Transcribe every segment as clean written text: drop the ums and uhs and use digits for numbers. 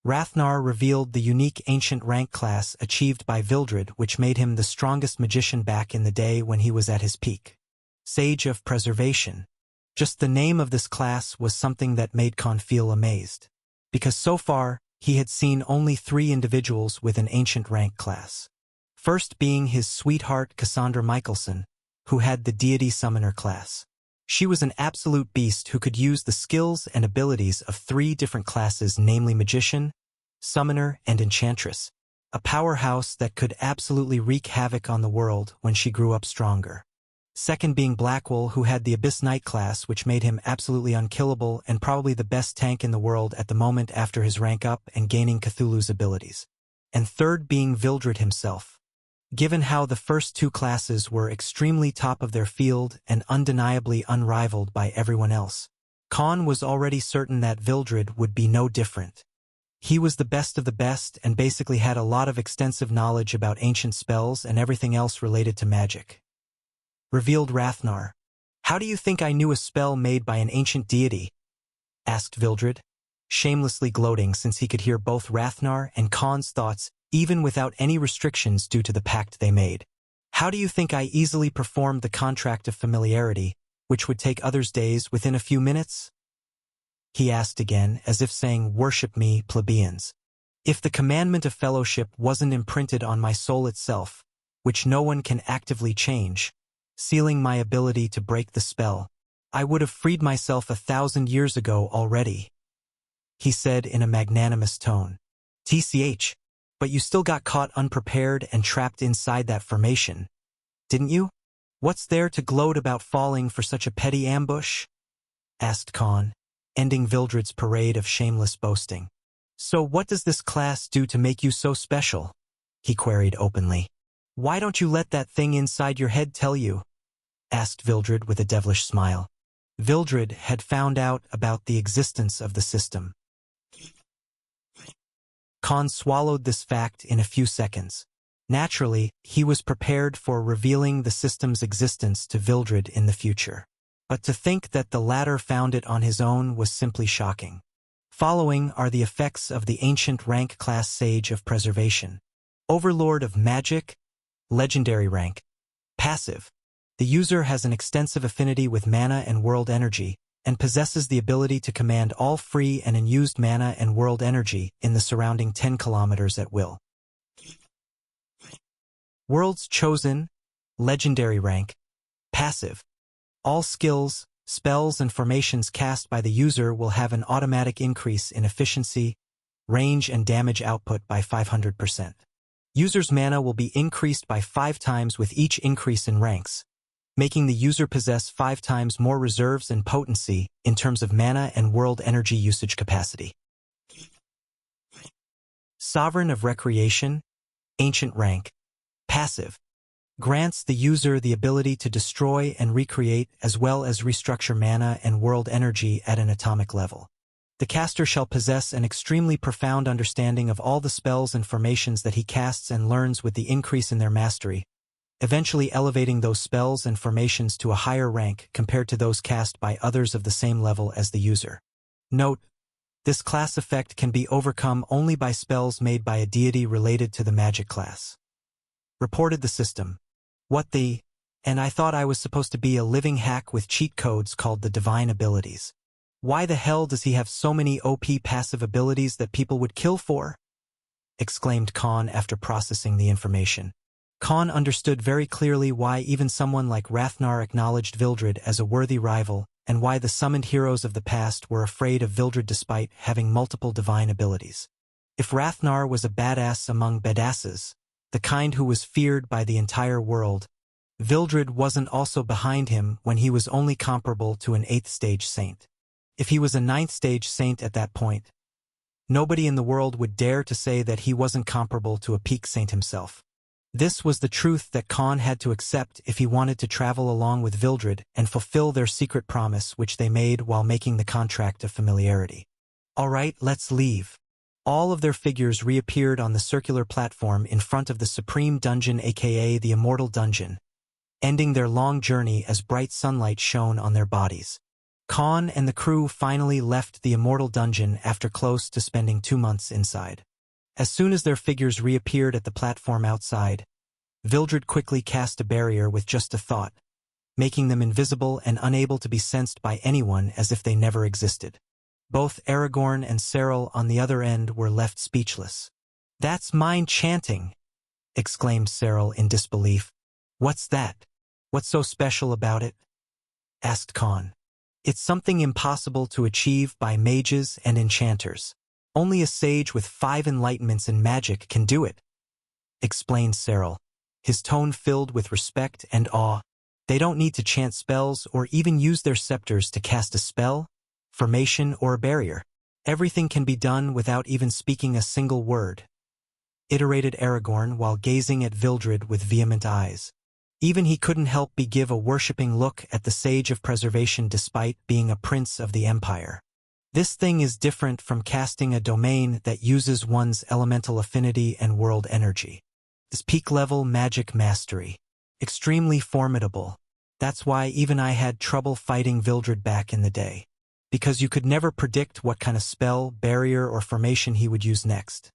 Rathnar revealed the unique ancient rank class achieved by Vildred, which made him the strongest magician back in the day when he was at his peak. Sage of Preservation. Just the name of this class was something that made Khan feel amazed. Because so far, he had seen only 3 individuals with an ancient rank class. First being his sweetheart Cassandra Michelson, who had the Deity Summoner class. She was an absolute beast who could use the skills and abilities of 3 different classes, namely Magician, Summoner, and Enchantress, a powerhouse that could absolutely wreak havoc on the world when she grew up stronger. Second being Blackwell, who had the Abyss Knight class, which made him absolutely unkillable and probably the best tank in the world at the moment after his rank up and gaining Cthulhu's abilities. And third being Vildred himself. Given how the first 2 classes were extremely top of their field and undeniably unrivaled by everyone else, Khan was already certain that Vildred would be no different. He was the best of the best and basically had a lot of extensive knowledge about ancient spells and everything else related to magic. Revealed Rathnar. "How do you think I knew a spell made by an ancient deity?" asked Vildred, shamelessly gloating since he could hear both Rathnar and Khan's thoughts even without any restrictions due to the pact they made. "How do you think I easily performed the contract of familiarity, which would take others days within a few minutes?" He asked again, as if saying, "Worship me, plebeians. If the commandment of fellowship wasn't imprinted on my soul itself, which no one can actively change, sealing my ability to break the spell, I would have freed myself 1,000 years ago already," he said in a magnanimous tone. "TCH. But you still got caught unprepared and trapped inside that formation, didn't you? What's there to gloat about falling for such a petty ambush?" asked Khan, ending Vildred's parade of shameless boasting. "So what does this class do to make you so special?" he queried openly. "Why don't you let that thing inside your head tell you?" asked Vildred with a devilish smile. Vildred had found out about the existence of the system. Khan swallowed this fact in a few seconds. Naturally, he was prepared for revealing the system's existence to Vildred in the future. But to think that the latter found it on his own was simply shocking. Following are the effects of the ancient rank class Sage of Preservation. Overlord of Magic, Legendary rank. Passive. The user has an extensive affinity with mana and world energy, and possesses the ability to command all free and unused mana and world energy in the surrounding 10 kilometers at will. World's Chosen, Legendary rank. Passive. All skills, spells, and formations cast by the user will have an automatic increase in efficiency, range, and damage output by 500%. User's mana will be increased by 5 times with each increase in ranks, making the user possess 5 times more reserves and potency in terms of mana and world energy usage capacity. Sovereign of Recreation, Ancient rank. Passive. Grants the user the ability to destroy and recreate as well as restructure mana and world energy at an atomic level. The caster shall possess an extremely profound understanding of all the spells and formations that he casts and learns with the increase in their mastery, eventually elevating those spells and formations to a higher rank compared to those cast by others of the same level as the user. Note: this class effect can be overcome only by spells made by a deity related to the magic class. Reported the system. What the? And I thought I was supposed to be a living hack with cheat codes called the divine abilities. Why the hell does he have so many OP passive abilities that people would kill for? Exclaimed Khan after processing the information. Khan understood very clearly why even someone like Rathnar acknowledged Vildred as a worthy rival, and why the summoned heroes of the past were afraid of Vildred despite having multiple divine abilities. If Rathnar was a badass among badasses, the kind who was feared by the entire world, Vildred wasn't also behind him when he was only comparable to an 8th stage saint. If he was a 9th stage saint at that point, nobody in the world would dare to say that he wasn't comparable to a peak saint himself. This was the truth that Khan had to accept if he wanted to travel along with Vildred and fulfill their secret promise which they made while making the contract of familiarity. Alright, let's leave. All of their figures reappeared on the circular platform in front of the Supreme Dungeon, aka the Immortal Dungeon, ending their long journey as bright sunlight shone on their bodies. Khan and the crew finally left the immortal dungeon after close to spending 2 months inside. As soon as their figures reappeared at the platform outside, Vildred quickly cast a barrier with just a thought, making them invisible and unable to be sensed by anyone as if they never existed. Both Aragorn and Cyril on the other end were left speechless. "That's mind chanting," exclaimed Cyril in disbelief. "What's that? What's so special about it?" asked Khan. "It's something impossible to achieve by mages and enchanters. Only a sage with 5 enlightenments in magic can do it," explained Cyril, his tone filled with respect and awe. "They don't need to chant spells or even use their scepters to cast a spell, formation, or a barrier. Everything can be done without even speaking a single word," iterated Aragorn while gazing at Vildred with vehement eyes. Even he couldn't help but give a worshipping look at the Sage of Preservation despite being a prince of the Empire. This thing is different from casting a domain that uses one's elemental affinity and world energy. This peak-level magic mastery. Extremely formidable. That's why even I had trouble fighting Vildred back in the day. Because you could never predict what kind of spell, barrier, or formation he would use next,"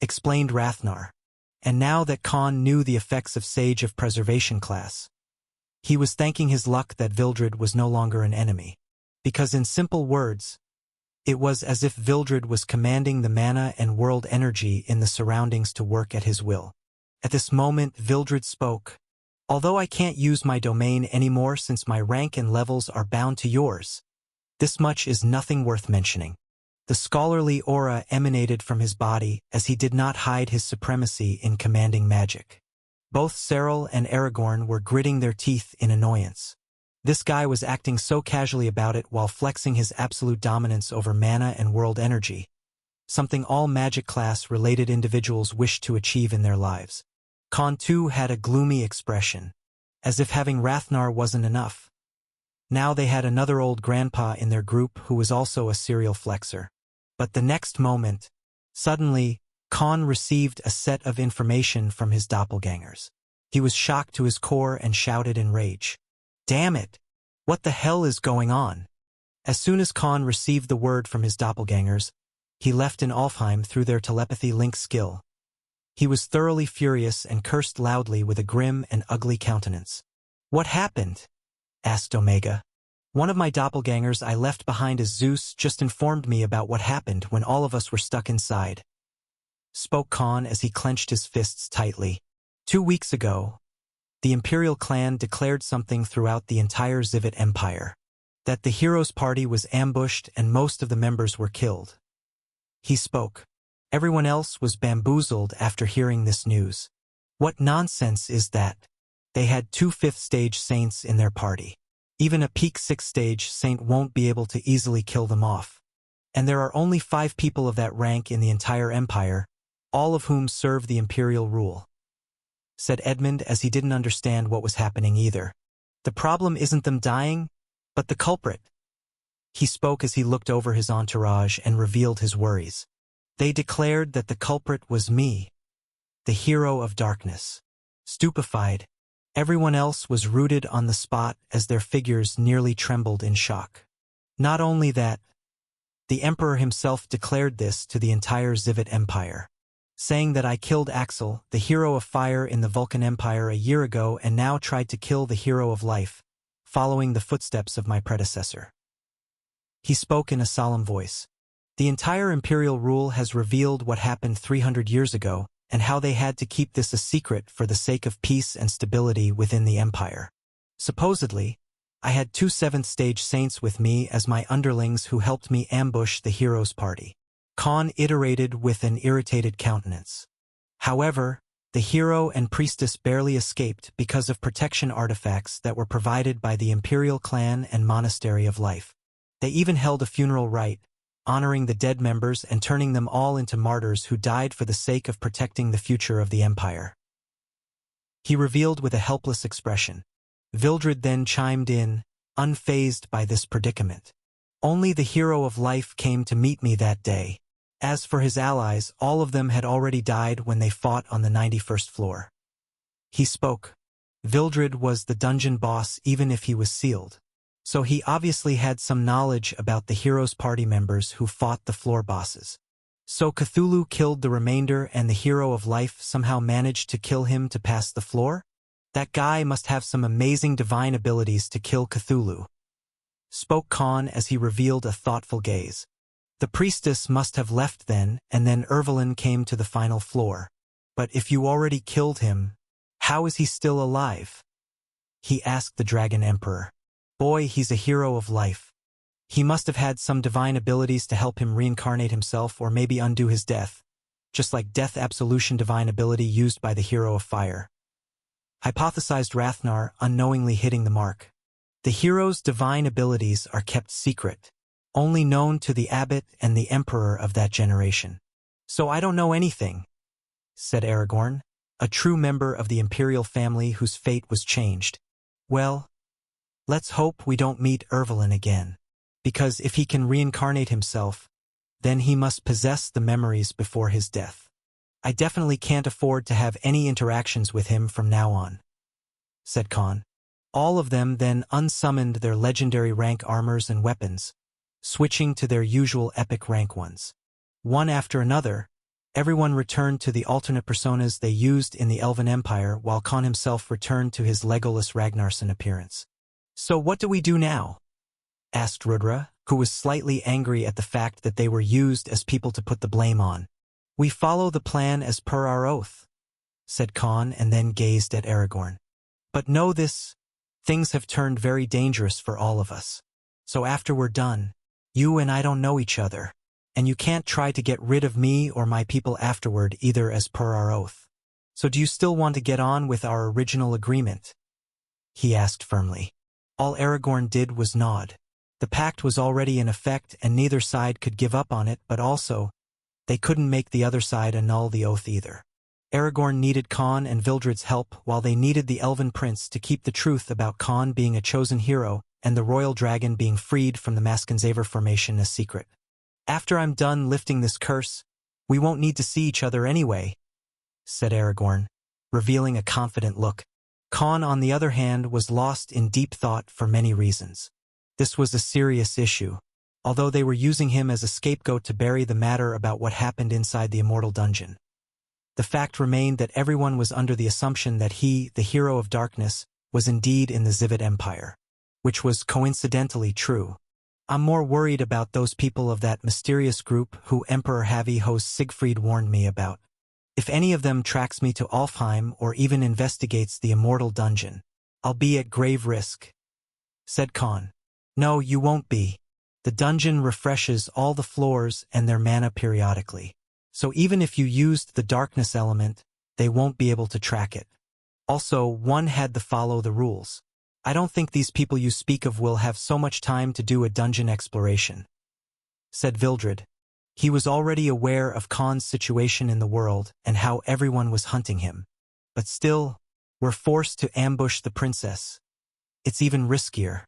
explained Rathnar. And now that Khan knew the effects of Sage of Preservation class, he was thanking his luck that Vildred was no longer an enemy. Because in simple words, it was as if Vildred was commanding the mana and world energy in the surroundings to work at his will. At this moment, Vildred spoke. "Although I can't use my domain anymore since my rank and levels are bound to yours, this much is nothing worth mentioning." The scholarly aura emanated from his body as he did not hide his supremacy in commanding magic. Both Cyril and Aragorn were gritting their teeth in annoyance. This guy was acting so casually about it while flexing his absolute dominance over mana and world energy, something all magic class-related individuals wished to achieve in their lives. Khan too had a gloomy expression, as if having Rathnar wasn't enough. Now they had another old grandpa in their group who was also a serial flexer. But the next moment, suddenly, Khan received a set of information from his doppelgangers. He was shocked to his core and shouted in rage, "Damn it! What the hell is going on?" As soon as Khan received the word from his doppelgangers, he left in Alfheim through their telepathy link skill. He was thoroughly furious and cursed loudly with a grim and ugly countenance. "What happened?" asked Omega. "One of my doppelgangers I left behind as Zeus just informed me about what happened when all of us were stuck inside," spoke Khan as he clenched his fists tightly. 2 weeks ago, the Imperial clan declared something throughout the entire Zivit Empire, that the heroes' party was ambushed and most of the members were killed. He spoke. Everyone else was bamboozled after hearing this news. What nonsense is that? They had 2 5th-stage saints in their party. Even a peak 6th-stage saint won't be able to easily kill them off. And there are only 5 people of that rank in the entire empire, all of whom serve the imperial rule," said Edmund as he didn't understand what was happening either. "The problem isn't them dying, but the culprit." He spoke as he looked over his entourage and revealed his worries. "They declared that the culprit was me, the hero of darkness." Stupefied, everyone else was rooted on the spot as their figures nearly trembled in shock. Not only that, the Emperor himself declared this to the entire Zivit Empire, saying that I killed Axel, the hero of fire in the Vulcan Empire a year ago and now tried to kill the hero of life, following the footsteps of my predecessor. He spoke in a solemn voice. The entire imperial rule has revealed what happened 300 years ago, and how they had to keep this a secret for the sake of peace and stability within the empire. Supposedly, I had 2 7th-stage saints with me as my underlings who helped me ambush the heroes' party. Khan iterated with an irritated countenance. However, the hero and priestess barely escaped because of protection artifacts that were provided by the imperial clan and monastery of life. They even held a funeral rite, honoring the dead members and turning them all into martyrs who died for the sake of protecting the future of the empire. He revealed with a helpless expression. Vildred then chimed in, unfazed by this predicament. Only the hero of life came to meet me that day. As for his allies, all of them had already died when they fought on the 91st floor. He spoke. Vildred was the dungeon boss even if he was sealed. So he obviously had some knowledge about the hero's party members who fought the floor bosses. So Cthulhu killed the remainder and the hero of life somehow managed to kill him to pass the floor? That guy must have some amazing divine abilities to kill Cthulhu, spoke Khan as he revealed a thoughtful gaze. The priestess must have left then, and then Ervelyn came to the final floor. But if you already killed him, how is he still alive? He asked the Dragon Emperor. Boy, he's a hero of life. He must have had some divine abilities to help him reincarnate himself or maybe undo his death, just like death absolution divine ability used by the hero of fire, hypothesized Rathnar, unknowingly hitting the mark. The hero's divine abilities are kept secret, only known to the abbot and the emperor of that generation. So I don't know anything, said Aragorn, a true member of the imperial family whose fate was changed. Well, let's hope we don't meet Ervelyn again, because if he can reincarnate himself, then he must possess the memories before his death. I definitely can't afford to have any interactions with him from now on, said Khan. All of them then unsummoned their legendary rank armors and weapons, switching to their usual epic rank ones. One after another, everyone returned to the alternate personas they used in the Elven Empire while Khan himself returned to his Legolas Ragnarsson appearance. So what do we do now? Asked Rudra, who was slightly angry at the fact that they were used as people to put the blame on. We follow the plan as per our oath, said Khan and then gazed at Aragorn. But know this, things have turned very dangerous for all of us. So after we're done, you and I don't know each other, and you can't try to get rid of me or my people afterward either as per our oath. So do you still want to get on with our original agreement? He asked firmly. All Aragorn did was nod. The pact was already in effect and neither side could give up on it, but also, they couldn't make the other side annul the oath either. Aragorn needed Khan and Vildred's help while they needed the Elven Prince to keep the truth about Khan being a chosen hero and the royal dragon being freed from the Maskenzaver formation a secret. After I'm done lifting this curse, we won't need to see each other anyway, said Aragorn, revealing a confident look. Khan, on the other hand, was lost in deep thought for many reasons. This was a serious issue, although they were using him as a scapegoat to bury the matter about what happened inside the immortal dungeon. The fact remained that everyone was under the assumption that he, the hero of darkness, was indeed in the Zivid Empire, which was coincidentally true. I'm more worried about those people of that mysterious group who Emperor Havi host Siegfried warned me about. If any of them tracks me to Alfheim or even investigates the immortal dungeon, I'll be at grave risk, said Khan. No, you won't be. The dungeon refreshes all the floors and their mana periodically. So even if you used the darkness element, they won't be able to track it. Also, one had to follow the rules. I don't think these people you speak of will have so much time to do a dungeon exploration, said Vildred. He was already aware of Khan's situation in the world and how everyone was hunting him. But still, we're forced to ambush the princess. It's even riskier.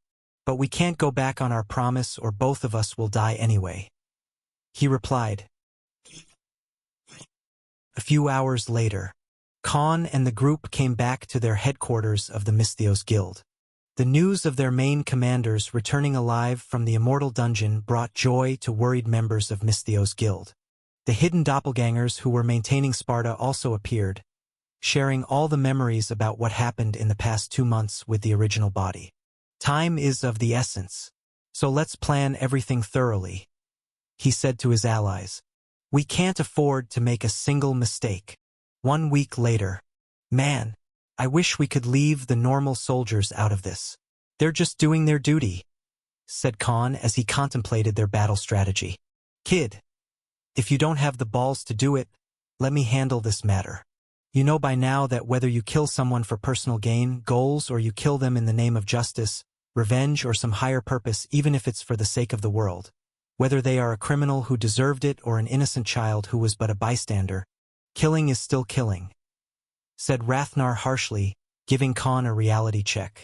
But we can't go back on our promise or both of us will die anyway, he replied. A few hours later, Khan and the group came back to their headquarters of the Misthios Guild. The news of their main commanders returning alive from the immortal dungeon brought joy to worried members of Misthios Guild. The hidden doppelgangers who were maintaining Sparta also appeared, sharing all the memories about what happened in the past 2 months with the original body. Time is of the essence, so let's plan everything thoroughly, he said to his allies. We can't afford to make a single mistake. 1 week later. Man, I wish we could leave the normal soldiers out of this. They're just doing their duty, said Khan as he contemplated their battle strategy. Kid, if you don't have the balls to do it, let me handle this matter. You know by now that whether you kill someone for personal gain, goals, or you kill them in the name of justice, revenge, or some higher purpose, even if it's for the sake of the world, whether they are a criminal who deserved it or an innocent child who was but a bystander, killing is still killing, said Rathnar harshly, giving Khan a reality check.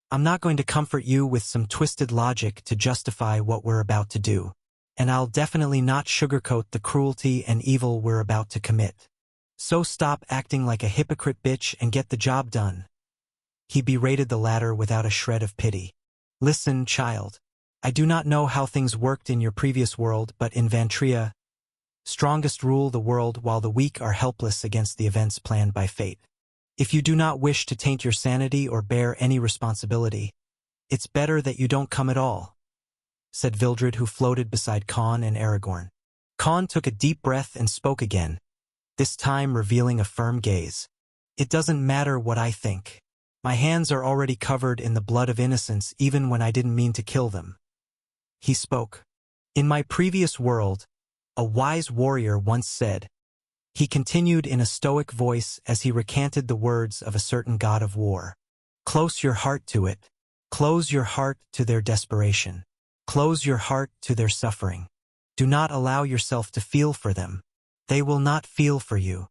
I'm not going to comfort you with some twisted logic to justify what we're about to do, and I'll definitely not sugarcoat the cruelty and evil we're about to commit. So stop acting like a hypocrite bitch and get the job done. He berated the latter without a shred of pity. Listen, child. I do not know how things worked in your previous world, but in Vantria, strongest rule the world while the weak are helpless against the events planned by fate. If you do not wish to taint your sanity or bear any responsibility, it's better that you don't come at all, said Vildred, who floated beside Khan and Aragorn. Khan took a deep breath and spoke again, this time revealing a firm gaze. It doesn't matter what I think. My hands are already covered in the blood of innocents even when I didn't mean to kill them. He spoke. In my previous world, a wise warrior once said, he continued in a stoic voice as he recanted the words of a certain god of war. Close your heart to it. Close your heart to their desperation. Close your heart to their suffering. Do not allow yourself to feel for them. They will not feel for you.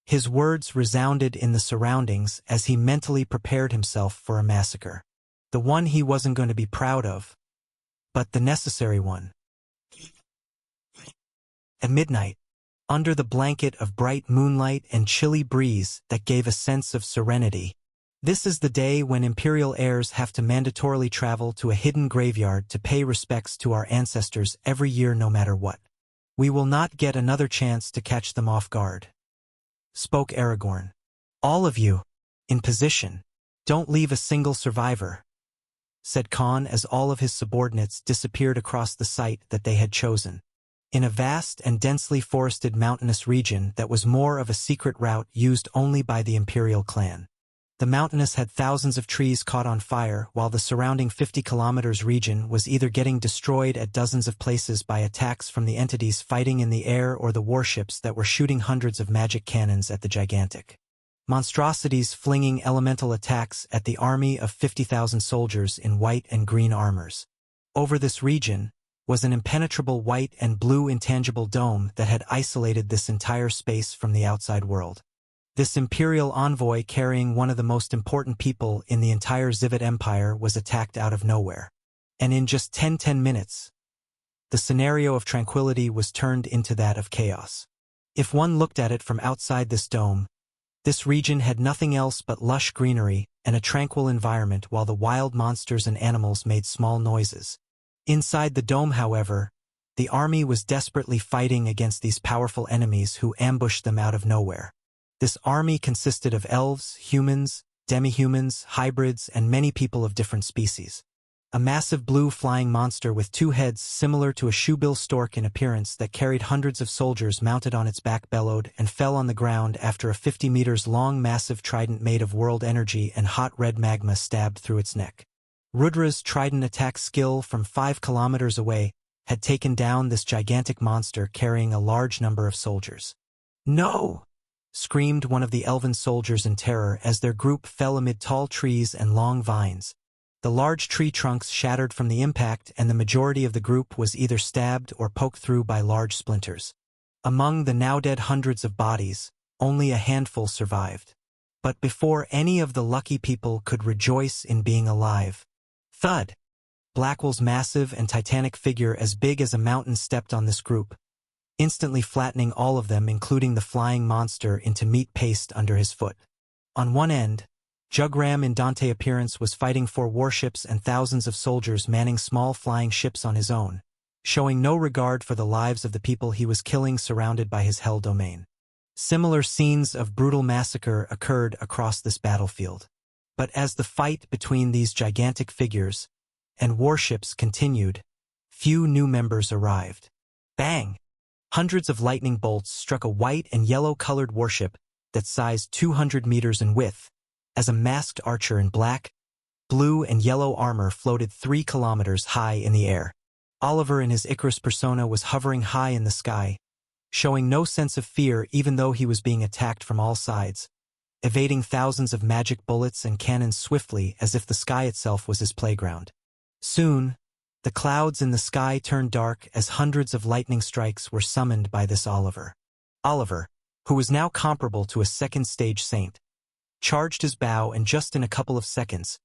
His words resounded in the surroundings as he mentally prepared himself for a massacre. The one he wasn't going to be proud of, but the necessary one. At midnight, under the blanket of bright moonlight and chilly breeze that gave a sense of serenity, this is the day when Imperial heirs have to mandatorily travel to a hidden graveyard to pay respects to our ancestors every year no matter what. We will not get another chance to catch them off guard, spoke Aragorn. All of you, in position, don't leave a single survivor, said Khan as all of his subordinates disappeared across the site that they had chosen. In a vast and densely forested mountainous region that was more of a secret route used only by the Imperial clan. The mountainous had thousands of trees caught on fire, while the surrounding 50 kilometers region was either getting destroyed at dozens of places by attacks from the entities fighting in the air or the warships that were shooting hundreds of magic cannons at the gigantic monstrosities, flinging elemental attacks at the army of 50,000 soldiers in white and green armors. Over this region was an impenetrable white and blue intangible dome that had isolated this entire space from the outside world. This Imperial envoy carrying one of the most important people in the entire Zivet Empire was attacked out of nowhere. And in just 10 minutes, the scenario of tranquility was turned into that of chaos. If one looked at it from outside this dome, this region had nothing else but lush greenery and a tranquil environment while the wild monsters and animals made small noises. Inside the dome, however, the army was desperately fighting against these powerful enemies who ambushed them out of nowhere. This army consisted of elves, humans, demi-humans, hybrids, and many people of different species. A massive blue flying monster with two heads similar to a shoebill stork in appearance that carried hundreds of soldiers mounted on its back bellowed and fell on the ground after a 50 meters long massive trident made of world energy and hot red magma stabbed through its neck. Rudra's trident attack skill from 5 kilometers away had taken down this gigantic monster carrying a large number of soldiers. No! Screamed one of the elven soldiers in terror as their group fell amid tall trees and long vines. The large tree trunks shattered from the impact and the majority of the group was either stabbed or poked through by large splinters. Among the now dead hundreds of bodies, only a handful survived. But before any of the lucky people could rejoice in being alive, thud! Blackwell's massive and titanic figure as big as a mountain stepped on this group, instantly flattening all of them, including the flying monster, into meat paste under his foot. On one end, Jugram in Dante appearance was fighting 4 warships and thousands of soldiers manning small flying ships on his own, showing no regard for the lives of the people he was killing surrounded by his hell domain. Similar scenes of brutal massacre occurred across this battlefield. But as the fight between these gigantic figures and warships continued, few new members arrived. Bang! Hundreds of lightning bolts struck a white and yellow-colored warship that sized 200 meters in width, as a masked archer in black, blue, and yellow armor floated 3 kilometers high in the air. Oliver in his Icarus persona was hovering high in the sky, showing no sense of fear even though he was being attacked from all sides, evading thousands of magic bullets and cannons swiftly as if the sky itself was his playground. Soon, the clouds in the sky turned dark as hundreds of lightning strikes were summoned by this Oliver. Oliver, who was now comparable to a second-stage saint, charged his bow, and just in a couple of seconds,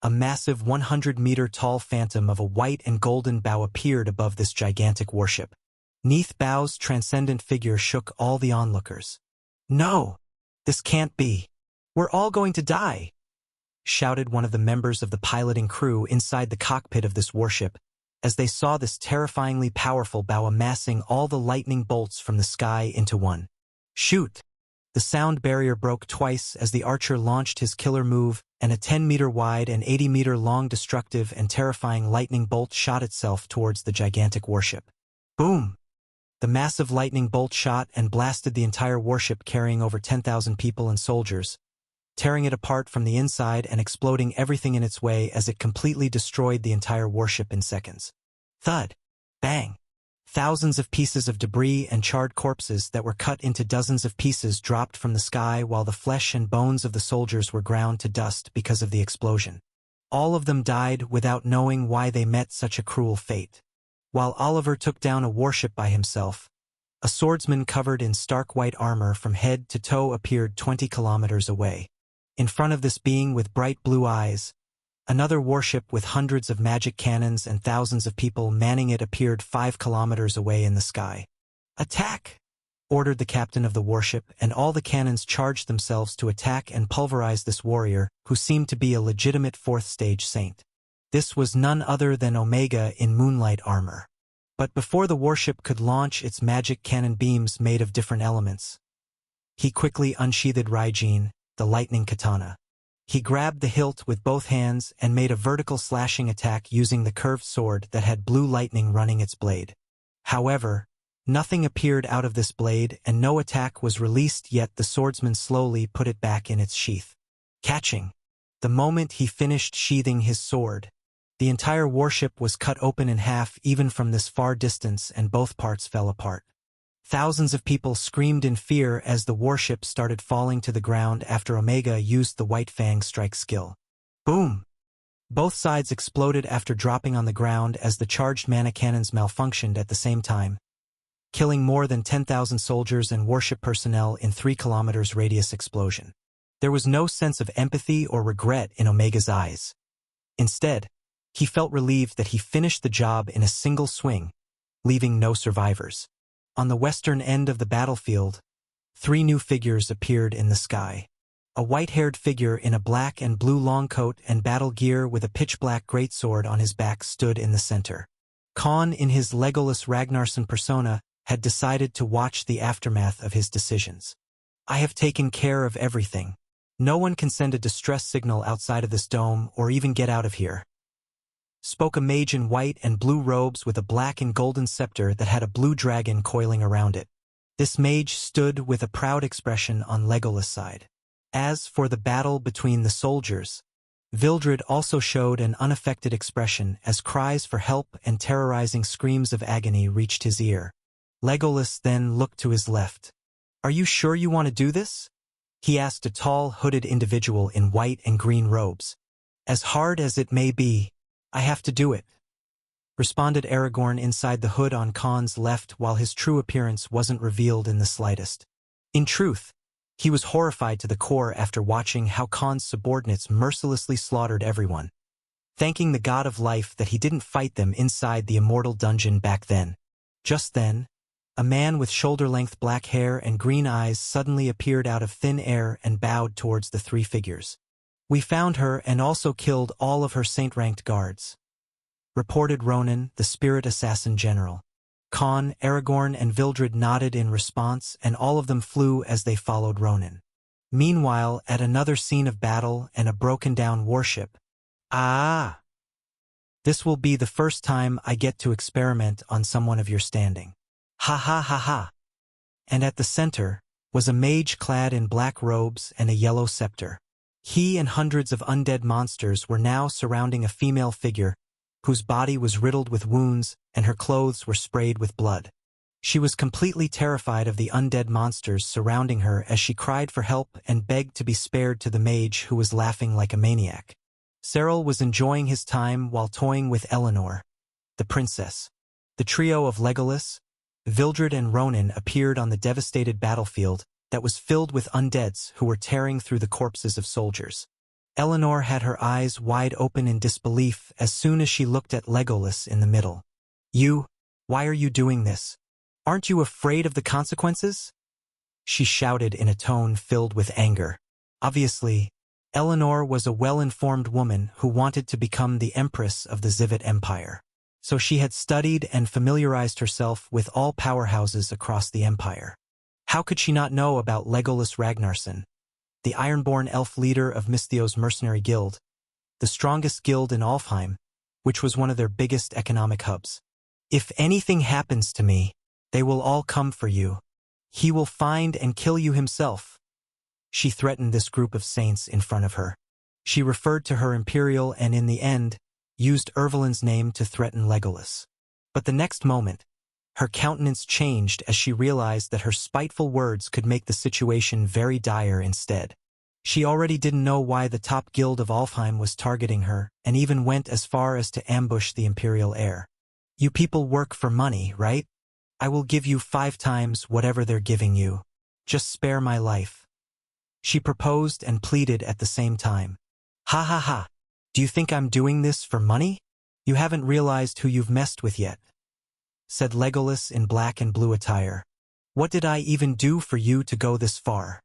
a massive 100-meter-tall phantom of a white and golden bow appeared above this gigantic warship. Neath Bow's transcendent figure shook all the onlookers. No! This can't be. We're all going to die! shouted one of the members of the piloting crew inside the cockpit of this warship, as they saw this terrifyingly powerful bow amassing all the lightning bolts from the sky into one. Shoot! The sound barrier broke twice as the archer launched his killer move, and a 10-meter wide and 80-meter long destructive and terrifying lightning bolt shot itself towards the gigantic warship. Boom! The massive lightning bolt shot and blasted the entire warship, carrying over 10,000 people and soldiers, tearing it apart from the inside and exploding everything in its way as it completely destroyed the entire warship in seconds. Thud! Bang! Thousands of pieces of debris and charred corpses that were cut into dozens of pieces dropped from the sky, while the flesh and bones of the soldiers were ground to dust because of the explosion. All of them died without knowing why they met such a cruel fate. While Oliver took down a warship by himself, a swordsman covered in stark white armor from head to toe appeared 20 kilometers away. In front of this being with bright blue eyes, another warship with hundreds of magic cannons and thousands of people manning it appeared 5 kilometers away in the sky. "Attack!" ordered the captain of the warship, and all the cannons charged themselves to attack and pulverize this warrior, who seemed to be a legitimate fourth-stage saint. This was none other than Omega in moonlight armor. But before the warship could launch its magic cannon beams made of different elements, he quickly unsheathed Raijin, the lightning katana. He grabbed the hilt with both hands and made a vertical slashing attack using the curved sword that had blue lightning running its blade. However, nothing appeared out of this blade and no attack was released, yet the swordsman slowly put it back in its sheath. Catching! The moment he finished sheathing his sword, the entire warship was cut open in half even from this far distance, and both parts fell apart. Thousands of people screamed in fear as the warship started falling to the ground after Omega used the White Fang strike skill. Boom! Both sides exploded after dropping on the ground as the charged mana cannons malfunctioned at the same time, killing more than 10,000 soldiers and warship personnel in 3 kilometers radius explosion. There was no sense of empathy or regret in Omega's eyes. Instead, he felt relieved that he finished the job in a single swing, leaving no survivors. On the western end of the battlefield, 3 new figures appeared in the sky. A white-haired figure in a black and blue long coat and battle gear with a pitch-black greatsword on his back stood in the center. Khan, in his Legolas Ragnarsson persona, had decided to watch the aftermath of his decisions. "I have taken care of everything. No one can send a distress signal outside of this dome or even get out of here," spoke a mage in white and blue robes with a black and golden scepter that had a blue dragon coiling around it. This mage stood with a proud expression on Legolas' side. As for the battle between the soldiers, Vildred also showed an unaffected expression as cries for help and terrorizing screams of agony reached his ear. Legolas then looked to his left. "Are you sure you want to do this?" he asked a tall, hooded individual in white and green robes. "As hard as it may be, I have to do it," responded Aragorn inside the hood on Khan's left, while his true appearance wasn't revealed in the slightest. In truth, he was horrified to the core after watching how Khan's subordinates mercilessly slaughtered everyone, thanking the god of life that he didn't fight them inside the immortal dungeon back then. Just then, a man with shoulder-length black hair and green eyes suddenly appeared out of thin air and bowed towards the 3 figures. "We found her and also killed all of her saint-ranked guards," reported Ronan, the spirit assassin general. Khan, Aragorn, and Vildred nodded in response, and all of them flew as they followed Ronan. Meanwhile, at another scene of battle and a broken-down warship, "Ah! This will be the first time I get to experiment on someone of your standing. Ha ha ha ha!" And at the center was a mage clad in black robes and a yellow scepter. He and hundreds of undead monsters were now surrounding a female figure whose body was riddled with wounds and her clothes were sprayed with blood. She was completely terrified of the undead monsters surrounding her as she cried for help and begged to be spared to the mage, who was laughing like a maniac. Cyril was enjoying his time while toying with Eleanor, the princess. The trio of Legolas, Vildred, and Ronan appeared on the devastated battlefield that was filled with undeads who were tearing through the corpses of soldiers. Eleanor had her eyes wide open in disbelief as soon as she looked at Legolas in the middle. Why are you doing this? Aren't you afraid of the consequences?" she shouted in a tone filled with anger. Obviously, Eleanor was a well-informed woman who wanted to become the empress of the Zivet Empire. So she had studied and familiarized herself with all powerhouses across the empire. How could she not know about Legolas Ragnarsson, the Ironborn elf leader of Misthios mercenary guild, the strongest guild in Alfheim, which was one of their biggest economic hubs? If anything happens to me, they will all come for you. He will find and kill you himself. She threatened this group of saints in front of her. She referred to her Imperial and in the end, used Ervelin's name to threaten Legolas. But the next moment, her countenance changed as she realized that her spiteful words could make the situation very dire instead. She already didn't know why the top guild of Alfheim was targeting her, and even went as far as to ambush the Imperial heir. You people work for money, right? I will give you 5 times whatever they're giving you. Just spare my life. She proposed and pleaded at the same time. Ha ha ha. Do you think I'm doing this for money? You haven't realized who you've messed with yet, said Legolas in black and blue attire. What did I even do for you to go this far?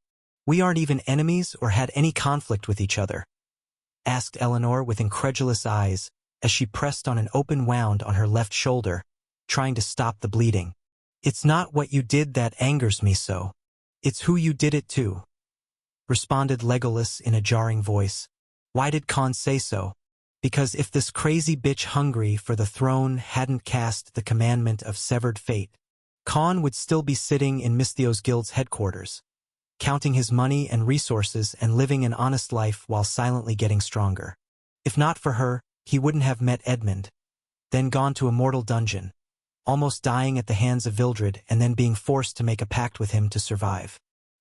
We aren't even enemies or had any conflict with each other, asked Eleanor with incredulous eyes as she pressed on an open wound on her left shoulder, trying to stop the bleeding. It's not what you did that angers me so. It's who you did it to, responded Legolas in a jarring voice. Why did Khan say so? Because if this crazy bitch hungry for the throne hadn't cast the commandment of severed fate, Khan would still be sitting in Misthios Guild's headquarters, counting his money and resources and living an honest life while silently getting stronger. If not for her, he wouldn't have met Edmund, then gone to a mortal dungeon, almost dying at the hands of Vildred and then being forced to make a pact with him to survive.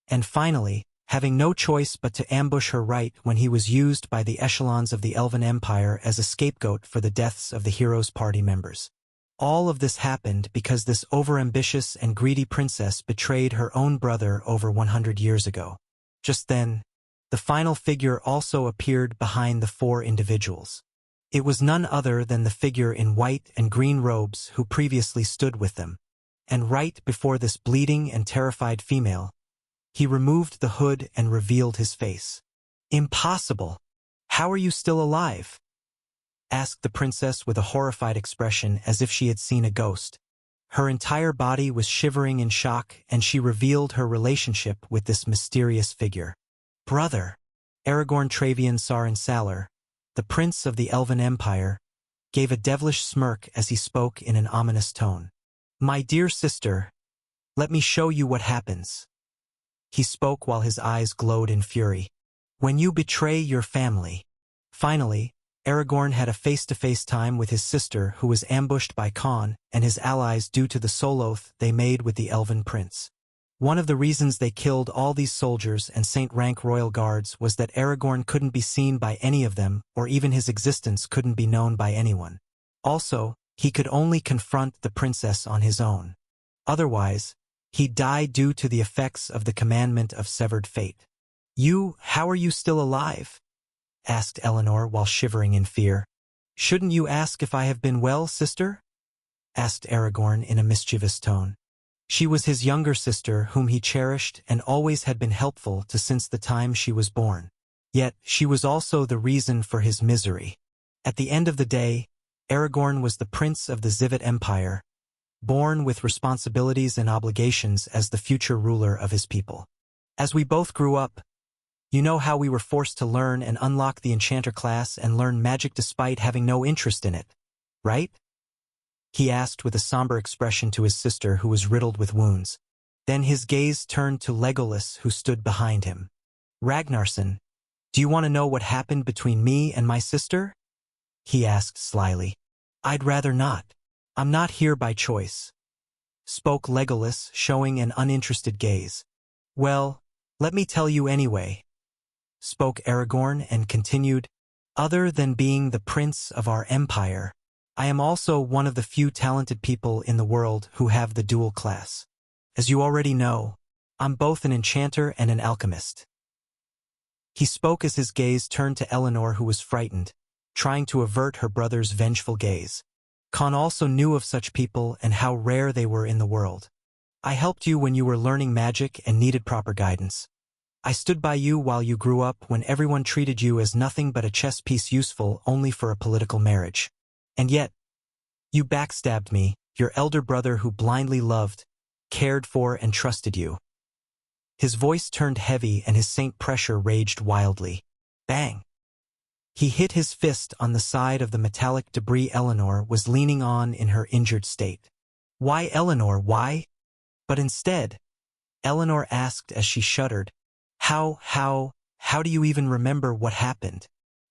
And finally, having no choice but to ambush her right when he was used by the echelons of the Elven Empire as a scapegoat for the deaths of the hero's party members. All of this happened because this overambitious and greedy princess betrayed her own brother over 100 years ago. Just then, the final figure also appeared behind the 4 individuals. It was none other than the figure in white and green robes who previously stood with them. And right before this bleeding and terrified female, he removed the hood and revealed his face. Impossible! How are you still alive? Asked the princess with a horrified expression as if she had seen a ghost. Her entire body was shivering in shock and she revealed her relationship with this mysterious figure. Brother! Aragorn Travian Sauron Salar, the prince of the Elven Empire, gave a devilish smirk as he spoke in an ominous tone. My dear sister, let me show you what happens. He spoke while his eyes glowed in fury. When you betray your family. Finally, Aragorn had a face-to-face time with his sister who was ambushed by Khan and his allies due to the soul oath they made with the Elven Prince. One of the reasons they killed all these soldiers and saint-rank royal guards was that Aragorn couldn't be seen by any of them, or even his existence couldn't be known by anyone. Also, he could only confront the princess on his own. Otherwise, he'd die due to the effects of the commandment of severed fate. How are you still alive? Asked Eleanor while shivering in fear. Shouldn't you ask if I have been well, sister? Asked Aragorn in a mischievous tone. She was his younger sister whom he cherished and always had been helpful to since the time she was born. Yet, she was also the reason for his misery. At the end of the day, Aragorn was the prince of the Zivet Empire, born with responsibilities and obligations as the future ruler of his people. As we both grew up, you know how we were forced to learn and unlock the enchanter class and learn magic despite having no interest in it, right? He asked with a somber expression to his sister who was riddled with wounds. Then his gaze turned to Legolas who stood behind him. Ragnarsson, do you want to know what happened between me and my sister? He asked slyly. I'd rather not. I'm not here by choice, spoke Legolas, showing an uninterested gaze. Well, let me tell you anyway, spoke Aragorn and continued, other than being the prince of our empire, I am also one of the few talented people in the world who have the dual class. As you already know, I'm both an enchanter and an alchemist. He spoke as his gaze turned to Eleanor who was frightened, trying to avert her brother's vengeful gaze. Khan also knew of such people and how rare they were in the world. I helped you when you were learning magic and needed proper guidance. I stood by you while you grew up when everyone treated you as nothing but a chess piece useful only for a political marriage. And yet, you backstabbed me, your elder brother who blindly loved, cared for, and trusted you. His voice turned heavy and his saint pressure raged wildly. Bang! He hit his fist on the side of the metallic debris Eleanor was leaning on in her injured state. Why, Eleanor, why? But instead, Eleanor asked as she shuddered, How do you even remember what happened?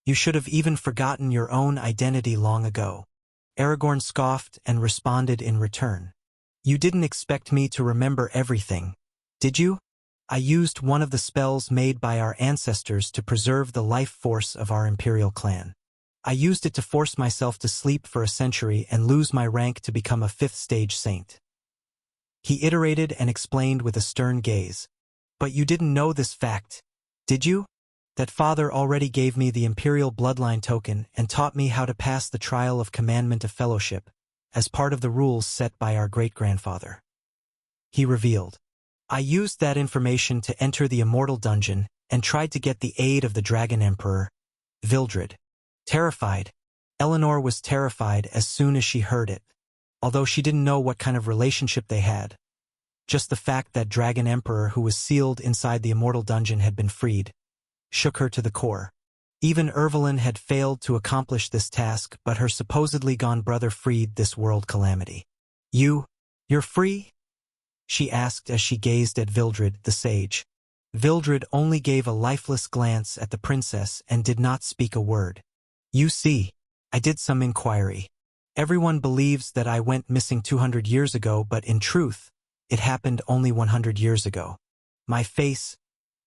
You should have even forgotten your own identity long ago. Aragorn scoffed and responded in return. You didn't expect me to remember everything, did you? I used one of the spells made by our ancestors to preserve the life force of our imperial clan. I used it to force myself to sleep for a century and lose my rank to become a 5th-stage saint. He iterated and explained with a stern gaze. But you didn't know this fact, did you? That father already gave me the imperial bloodline token and taught me how to pass the trial of commandment of fellowship, as part of the rules set by our great-grandfather. He revealed. I used that information to enter the immortal dungeon and tried to get the aid of the Dragon Emperor, Vildred. Terrified, Eleanor was terrified as soon as she heard it, although she didn't know what kind of relationship they had. Just the fact that Dragon Emperor who was sealed inside the immortal dungeon had been freed shook her to the core. Even Ervelyn had failed to accomplish this task, but her supposedly gone brother freed this world calamity. You're free? She asked as she gazed at Vildred, the sage. Vildred only gave a lifeless glance at the princess and did not speak a word. You see, I did some inquiry. Everyone believes that I went missing 200 years ago, but in truth, it happened only 100 years ago. My face,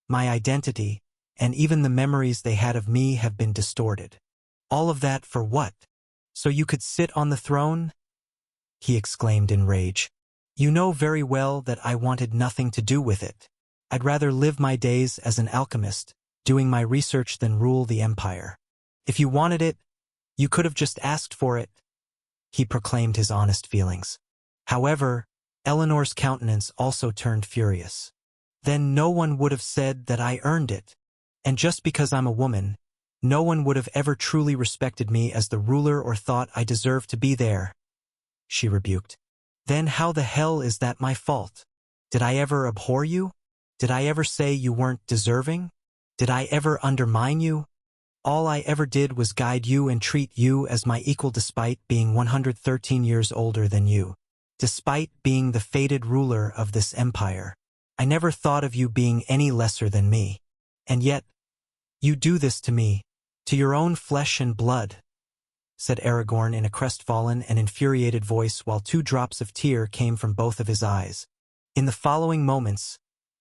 my identity, and even the memories they had of me have been distorted. All of that for what? So you could sit on the throne? He exclaimed in rage. You know very well that I wanted nothing to do with it. I'd rather live my days as an alchemist, doing my research than rule the empire. If you wanted it, you could have just asked for it. He proclaimed his honest feelings. However, Eleanor's countenance also turned furious. Then no one would have said that I earned it. And just because I'm a woman, no one would have ever truly respected me as the ruler or thought I deserved to be there. She rebuked. Then how the hell is that my fault? Did I ever abhor you? Did I ever say you weren't deserving? Did I ever undermine you? All I ever did was guide you and treat you as my equal despite being 113 years older than you. Despite being the fated ruler of this empire, I never thought of you being any lesser than me. And yet, you do this to me, to your own flesh and blood, said Aragorn in a crestfallen and infuriated voice while 2 drops of tear came from both of his eyes. In the following moments,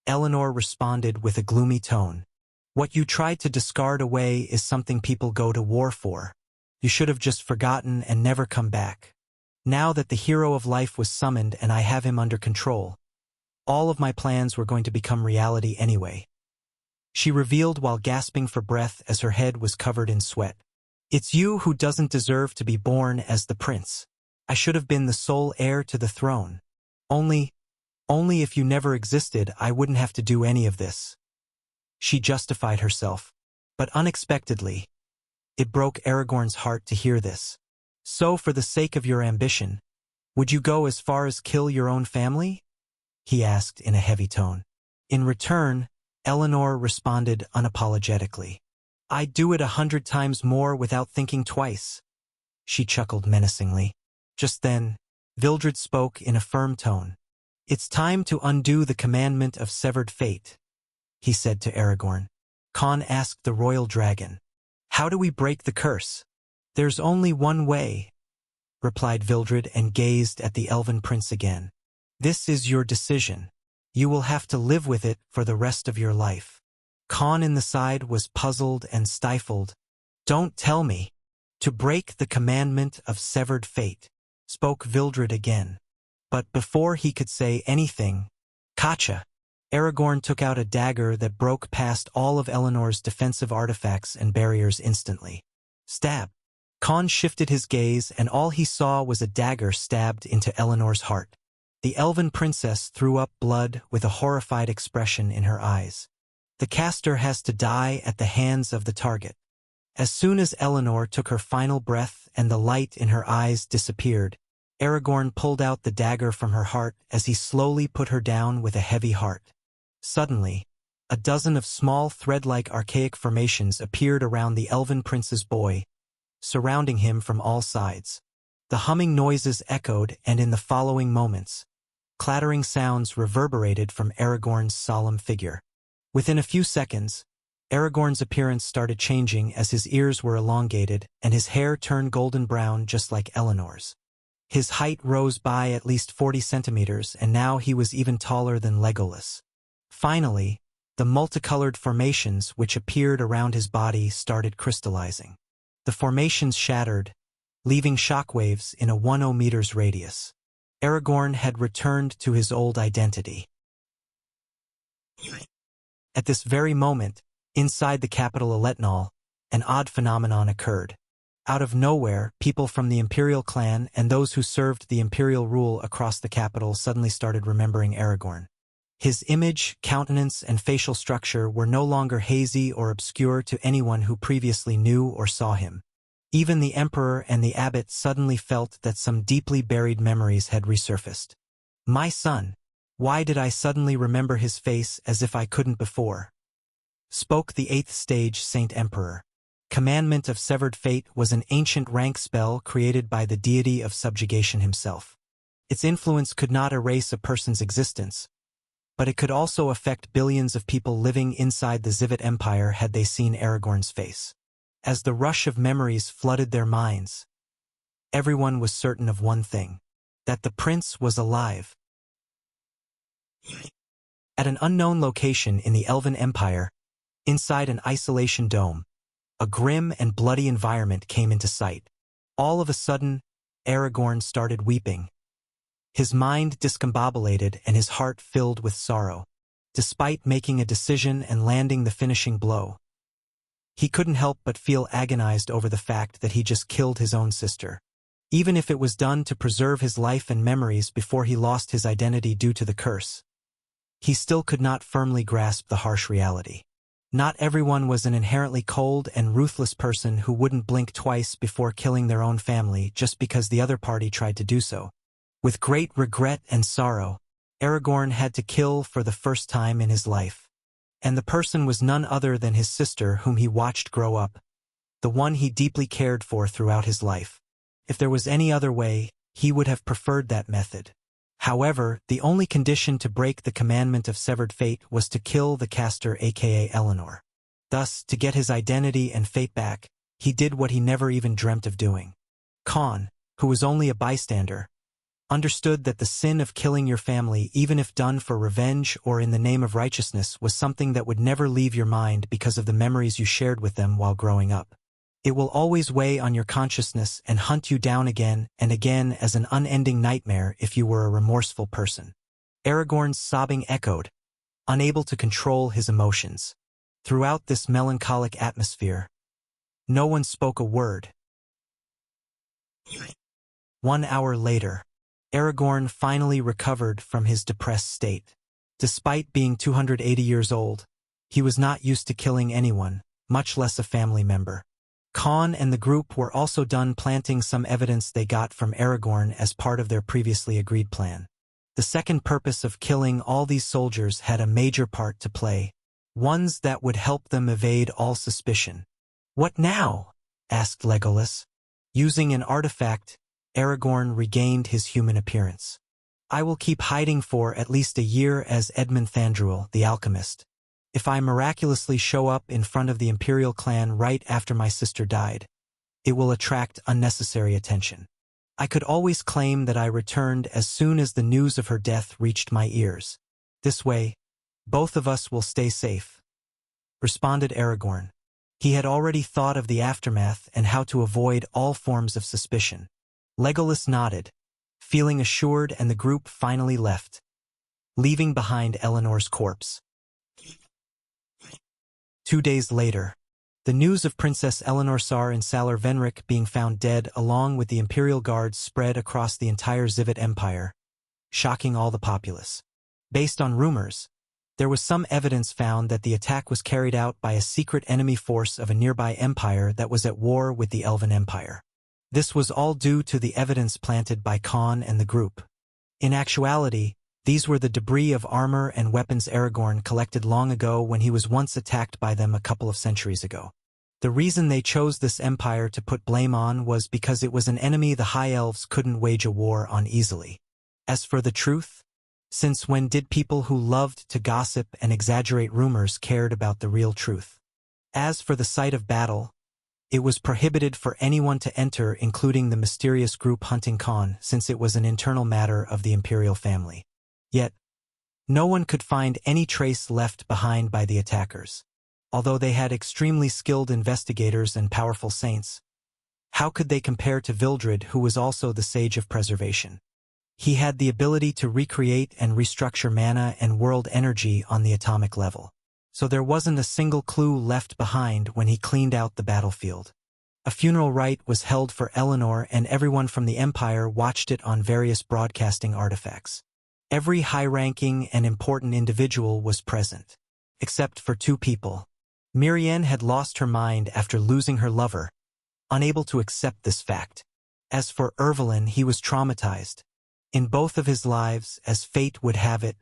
Eleanor responded with a gloomy tone. What you tried to discard away is something people go to war for. You should have just forgotten and never come back. Now that the hero of life was summoned and I have him under control, all of my plans were going to become reality anyway. She revealed while gasping for breath as her head was covered in sweat. It's you who doesn't deserve to be born as the prince. I should have been the sole heir to the throne. Only if you never existed, I wouldn't have to do any of this. She justified herself, but unexpectedly, it broke Aragorn's heart to hear this. So for the sake of your ambition, would you go as far as kill your own family? He asked in a heavy tone. In return, Eleanor responded unapologetically. I'd do it 100 times more without thinking twice. She chuckled menacingly. Just then, Vildred spoke in a firm tone. It's time to undo the commandment of severed fate, he said to Aragorn. Khan asked the royal dragon. How do we break the curse? There's only one way, replied Vildred and gazed at the elven prince again. This is your decision. You will have to live with it for the rest of your life. Khan in the side was puzzled and stifled. Don't tell me. To break the commandment of severed fate, spoke Vildred again. But before he could say anything, Kacha! Aragorn took out a dagger that broke past all of Eleanor's defensive artifacts and barriers instantly. Stab! Khan shifted his gaze and all he saw was a dagger stabbed into Eleanor's heart. The elven princess threw up blood with a horrified expression in her eyes. The caster has to die at the hands of the target. As soon as Eleanor took her final breath and the light in her eyes disappeared, Aragorn pulled out the dagger from her heart as he slowly put her down with a heavy heart. Suddenly, a dozen of small thread-like archaic formations appeared around the elven prince's boy, surrounding him from all sides. The humming noises echoed, and in the following moments, clattering sounds reverberated from Aragorn's solemn figure. Within a few seconds, Aragorn's appearance started changing as his ears were elongated and his hair turned golden brown just like Eleanor's. His height rose by at least 40 centimeters, and now he was even taller than Legolas. Finally, the multicolored formations which appeared around his body started crystallizing. The formations shattered, leaving shockwaves in a 10 meters radius. Aragorn had returned to his old identity. At this very moment, inside the capital Eletnal, an odd phenomenon occurred. Out of nowhere, people from the Imperial clan and those who served the Imperial rule across the capital suddenly started remembering Aragorn. His image, countenance, and facial structure were no longer hazy or obscure to anyone who previously knew or saw him. Even the Emperor and the Abbot suddenly felt that some deeply buried memories had resurfaced. "My son, why did I suddenly remember his face as if I couldn't before?" spoke the 8th stage Saint Emperor. Commandment of Severed Fate was an ancient rank spell created by the deity of subjugation himself. Its influence could not erase a person's existence, but it could also affect billions of people living inside the Zivit Empire had they seen Aragorn's face. As the rush of memories flooded their minds, everyone was certain of one thing: that the prince was alive. At an unknown location in the Elven Empire, inside an isolation dome, a grim and bloody environment came into sight. All of a sudden, Aragorn started weeping. His mind discombobulated and his heart filled with sorrow. Despite making a decision and landing the finishing blow, he couldn't help but feel agonized over the fact that he just killed his own sister. Even if it was done to preserve his life and memories before he lost his identity due to the curse, he still could not firmly grasp the harsh reality. Not everyone was an inherently cold and ruthless person who wouldn't blink twice before killing their own family just because the other party tried to do so. With great regret and sorrow, Aragorn had to kill for the first time in his life. And the person was none other than his sister whom he watched grow up, the one he deeply cared for throughout his life. If there was any other way, he would have preferred that method. However, the only condition to break the commandment of severed fate was to kill the caster, aka Eleanor. Thus, to get his identity and fate back, he did what he never even dreamt of doing. Khan, who was only a bystander, understood that the sin of killing your family, even if done for revenge or in the name of righteousness, was something that would never leave your mind because of the memories you shared with them while growing up. It will always weigh on your consciousness and hunt you down again and again as an unending nightmare if you were a remorseful person. Aragorn's sobbing echoed, unable to control his emotions. Throughout this melancholic atmosphere, no one spoke a word. 1 hour later, Aragorn finally recovered from his depressed state. Despite being 280 years old, he was not used to killing anyone, much less a family member. Khan and the group were also done planting some evidence they got from Aragorn as part of their previously agreed plan. The second purpose of killing all these soldiers had a major part to play, ones that would help them evade all suspicion. "What now?" asked Legolas. Using an artifact, Aragorn regained his human appearance. "I will keep hiding for at least a year as Edmund Thandruil, the alchemist. If I miraculously show up in front of the Imperial clan right after my sister died, it will attract unnecessary attention. I could always claim that I returned as soon as the news of her death reached my ears. This way, both of us will stay safe," responded Aragorn. He had already thought of the aftermath and how to avoid all forms of suspicion. Legolas nodded, feeling assured, and the group finally left, leaving behind Eleanor's corpse. 2 days later, the news of Princess Eleanor Sar and Salar Venric being found dead along with the Imperial Guards spread across the entire Zivit Empire, shocking all the populace. Based on rumors, There was some evidence found that the attack was carried out by a secret enemy force of a nearby empire that was at war with the Elven Empire. This was all due to the evidence planted by Khan and the group. In actuality, these were the debris of armor and weapons Aragorn collected long ago when he was once attacked by them a couple of centuries ago. The reason they chose this empire to put blame on was because it was an enemy the High Elves couldn't wage a war on easily. As for the truth, since when did people who loved to gossip and exaggerate rumors cared about the real truth? As for the site of battle, it was prohibited for anyone to enter, including the mysterious group hunting Khan, since it was an internal matter of the imperial family. Yet, no one could find any trace left behind by the attackers. Although they had extremely skilled investigators and powerful saints, how could they compare to Vildred, who was also the Sage of Preservation? He had the ability to recreate and restructure mana and world energy on the atomic level. So there wasn't a single clue left behind when he cleaned out the battlefield. A funeral rite was held for Eleanor, and everyone from the Empire watched it on various broadcasting artifacts. Every high-ranking and important individual was present, except for two people. Mirienne had lost her mind after losing her lover, unable to accept this fact. As for Ervelyn, he was traumatized. In both of his lives, as fate would have it,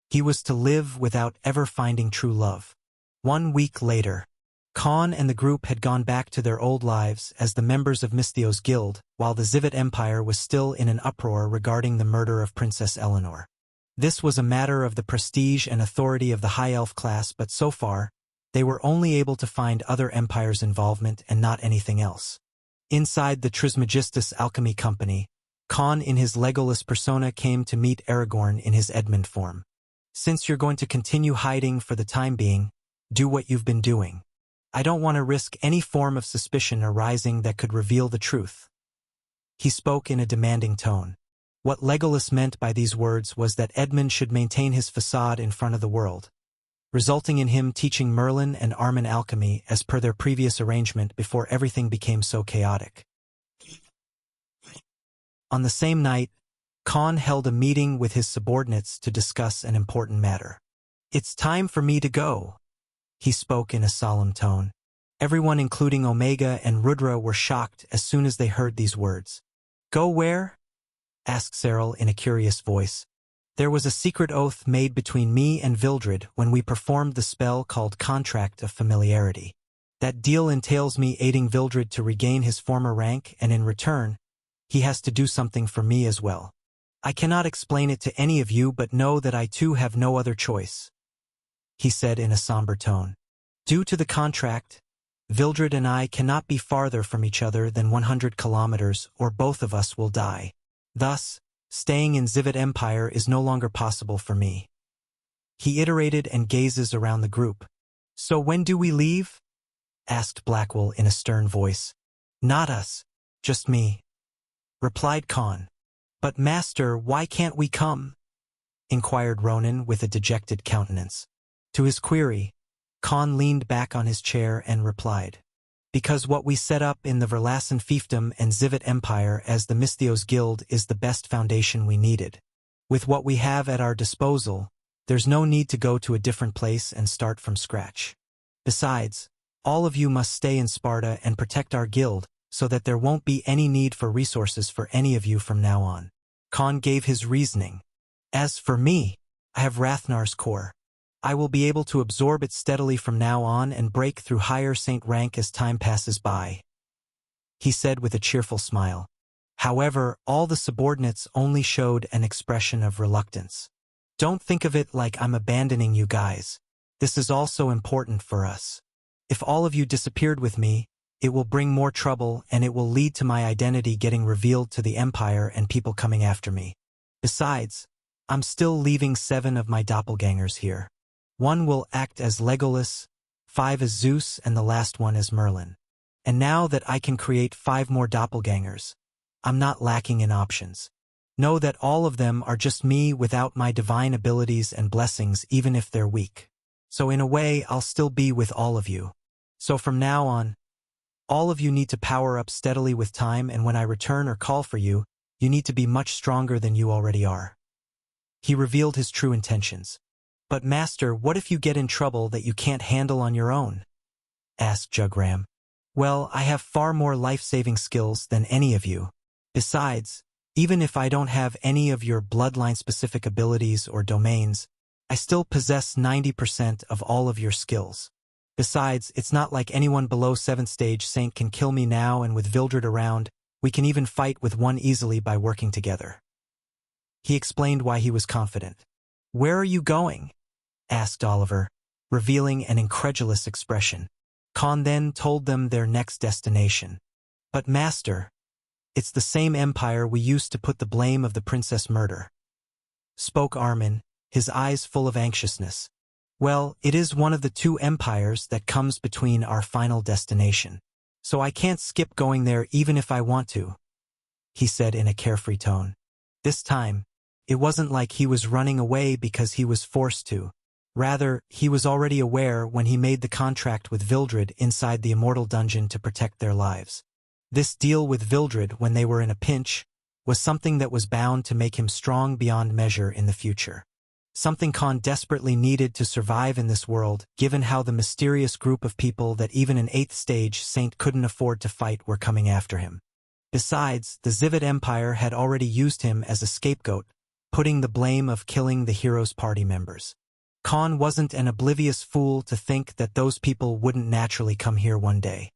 he was to live without ever finding true love. 1 week later, Khan and the group had gone back to their old lives as the members of Misthios' guild, while the Zivet Empire was still in an uproar regarding the murder of Princess Eleanor. This was a matter of the prestige and authority of the High Elf class, but so far, they were only able to find other empires' involvement and not anything else. Inside the Trismegistus Alchemy Company, Khan in his Legolas persona came to meet Aragorn in his Edmund form. Since you're going to continue hiding for the time being, do what you've been doing. I don't want to risk any form of suspicion arising that could reveal the truth. He spoke in a demanding tone. What Legolas meant by these words was that Edmund should maintain his facade in front of the world, resulting in him teaching Merlin and Armin alchemy as per their previous arrangement before everything became so chaotic. On the same night, Khan held a meeting with his subordinates to discuss an important matter. "It's time for me to go," he spoke in a solemn tone. Everyone, including Omega and Rudra, were shocked as soon as they heard these words. "Go where?" asked Cyril in a curious voice. "There was a secret oath made between me and Vildred when we performed the spell called Contract of Familiarity. That deal entails me aiding Vildred to regain his former rank, and in return, he has to do something for me as well. I cannot explain it to any of you, but know that I too have no other choice," he said in a somber tone. "Due to the contract, Vildred and I cannot be farther from each other than 100 kilometers, or both of us will die. Thus, staying in Zivet Empire is no longer possible for me." He iterated and gazes around the group. "So when do we leave?" asked Blackwell in a stern voice. "Not us, just me," replied Khan. "But Master, why can't we come?" inquired Ronan with a dejected countenance. To his query, Khan leaned back on his chair and replied, "Because what we set up in the Verlassen fiefdom and Zivet Empire as the Misthios Guild is the best foundation we needed. With what we have at our disposal, there's no need to go to a different place and start from scratch. Besides, all of you must stay in Sparta and protect our guild, so that there won't be any need for resources for any of you from now on." Khan gave his reasoning. "As for me, I have Rathnar's core. I will be able to absorb it steadily from now on and break through higher saint rank as time passes by," he said with a cheerful smile. However, all the subordinates only showed an expression of reluctance. "Don't think of it like I'm abandoning you guys. This is also important for us. If all of you disappeared with me, it will bring more trouble, and it will lead to my identity getting revealed to the Empire and people coming after me. Besides, I'm still leaving 7 of my doppelgangers here. 1 will act as Legolas, 5 as Zeus, and the last one as Merlin. And now that I can create 5 more doppelgangers, I'm not lacking in options. Know that all of them are just me without my divine abilities and blessings, even if they're weak. So in a way, I'll still be with all of you. So from now on, all of you need to power up steadily with time, and when I return or call for you, you need to be much stronger than you already are." He revealed his true intentions. "But Master, what if you get in trouble that you can't handle on your own?" asked Jugram. "Well, I have far more life-saving skills than any of you. Besides, even if I don't have any of your bloodline-specific abilities or domains, I still possess 90% of all of your skills. Besides, it's not like anyone below 7th stage Saint can kill me now, and with Vildred around, we can even fight with one easily by working together." He explained why he was confident. "Where are you going?" asked Oliver, revealing an incredulous expression. Khan then told them their next destination. "But Master, it's the same empire we used to put the blame of the princess murder," spoke Armin, his eyes full of anxiousness. "Well, it is one of the two empires that comes between our final destination. So I can't skip going there even if I want to," he said in a carefree tone. This time, it wasn't like he was running away because he was forced to. Rather, he was already aware when he made the contract with Vildred inside the Immortal Dungeon to protect their lives. This deal with Vildred when they were in a pinch was something that was bound to make him strong beyond measure in the future. Something Khan desperately needed to survive in this world, given how the mysterious group of people that even an 8th stage Saint couldn't afford to fight were coming after him. Besides, the Zivid Empire had already used him as a scapegoat, putting the blame of killing the hero's party members. Khan wasn't an oblivious fool to think that those people wouldn't naturally come here one day.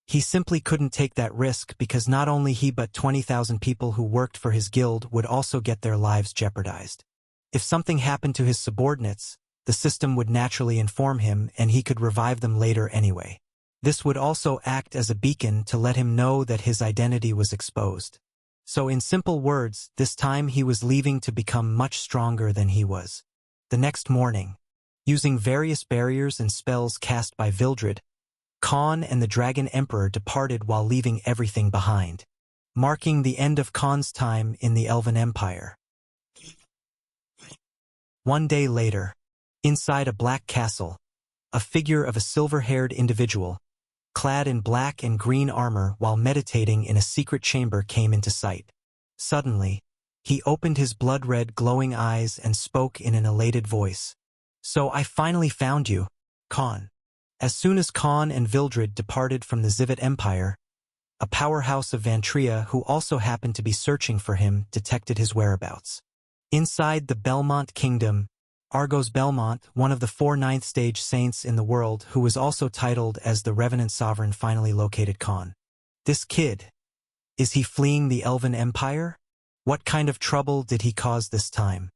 He simply couldn't take that risk because not only he but 20,000 people who worked for his guild would also get their lives jeopardized. If something happened to his subordinates, the system would naturally inform him and he could revive them later anyway. This would also act as a beacon to let him know that his identity was exposed. So in simple words, this time he was leaving to become much stronger than he was. The next morning, using various barriers and spells cast by Vildred, Khan and the Dragon Emperor departed while leaving everything behind, marking the end of Khan's time in the Elven Empire. One day later, inside a black castle, a figure of a silver-haired individual, clad in black and green armor while meditating in a secret chamber came into sight. Suddenly, he opened his blood-red glowing eyes and spoke in an elated voice. "So I finally found you, Khan." As soon as Khan and Vildred departed from the Zivid Empire, a powerhouse of Vantria who also happened to be searching for him detected his whereabouts. Inside the Belmont Kingdom, Argos Belmont, one of the 4 9th stage saints in the world who was also titled as the Revenant Sovereign, finally located Khan. This kid, is he fleeing the Elven Empire? What kind of trouble did he cause this time?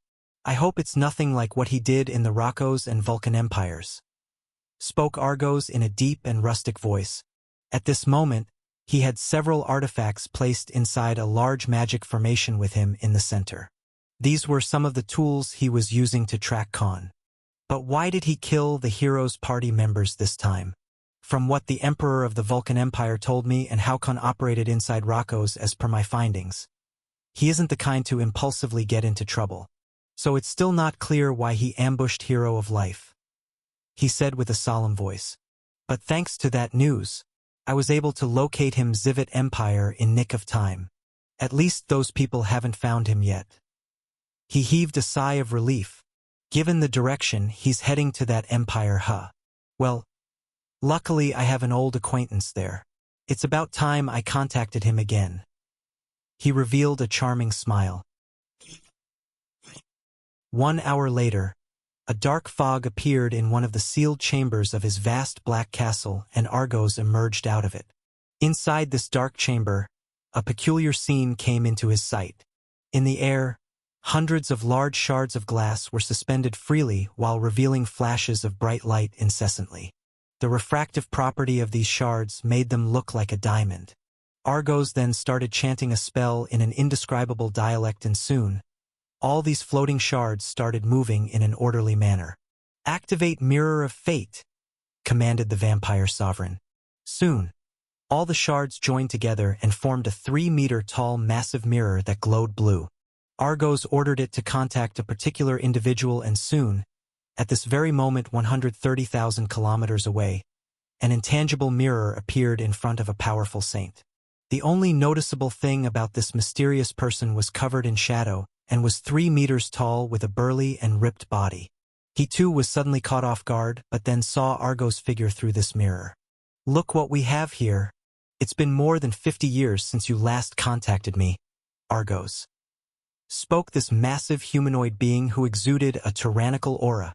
I hope it's nothing like what he did in the Rhokkos and Vulcan empires, spoke Argos in a deep and rustic voice. At this moment, he had several artifacts placed inside a large magic formation with him in the center. These were some of the tools he was using to track Khan. But why did he kill the hero's party members this time? From what the Emperor of the Vulcan Empire told me and how Khan operated inside Rhokkos as per my findings, he isn't the kind to impulsively get into trouble. So it's still not clear why he ambushed Hero of Life, he said with a solemn voice. But thanks to that news, I was able to locate him Zivid Empire in nick of time. At least those people haven't found him yet. He heaved a sigh of relief. Given the direction, he's heading to that empire, huh? Well, luckily I have an old acquaintance there. It's about time I contacted him again. He revealed a charming smile. 1 hour later, a dark fog appeared in one of the sealed chambers of his vast black castle and Argos emerged out of it. Inside this dark chamber, a peculiar scene came into his sight. In the air, hundreds of large shards of glass were suspended freely while revealing flashes of bright light incessantly. The refractive property of these shards made them look like a diamond. Argos then started chanting a spell in an indescribable dialect and soon, all these floating shards started moving in an orderly manner. "Activate Mirror of Fate," commanded the Vampire Sovereign. Soon, all the shards joined together and formed a 3-meter-tall massive mirror that glowed blue. Argos ordered it to contact a particular individual and soon, at this very moment 130,000 kilometers away, an intangible mirror appeared in front of a powerful saint. The only noticeable thing about this mysterious person was covered in shadow and was 3 meters tall with a burly and ripped body. He too was suddenly caught off guard, but then saw Argo's figure through this mirror. "Look what we have here. It's been more than 50 years since you last contacted me." Argos spoke this massive humanoid being who exuded a tyrannical aura.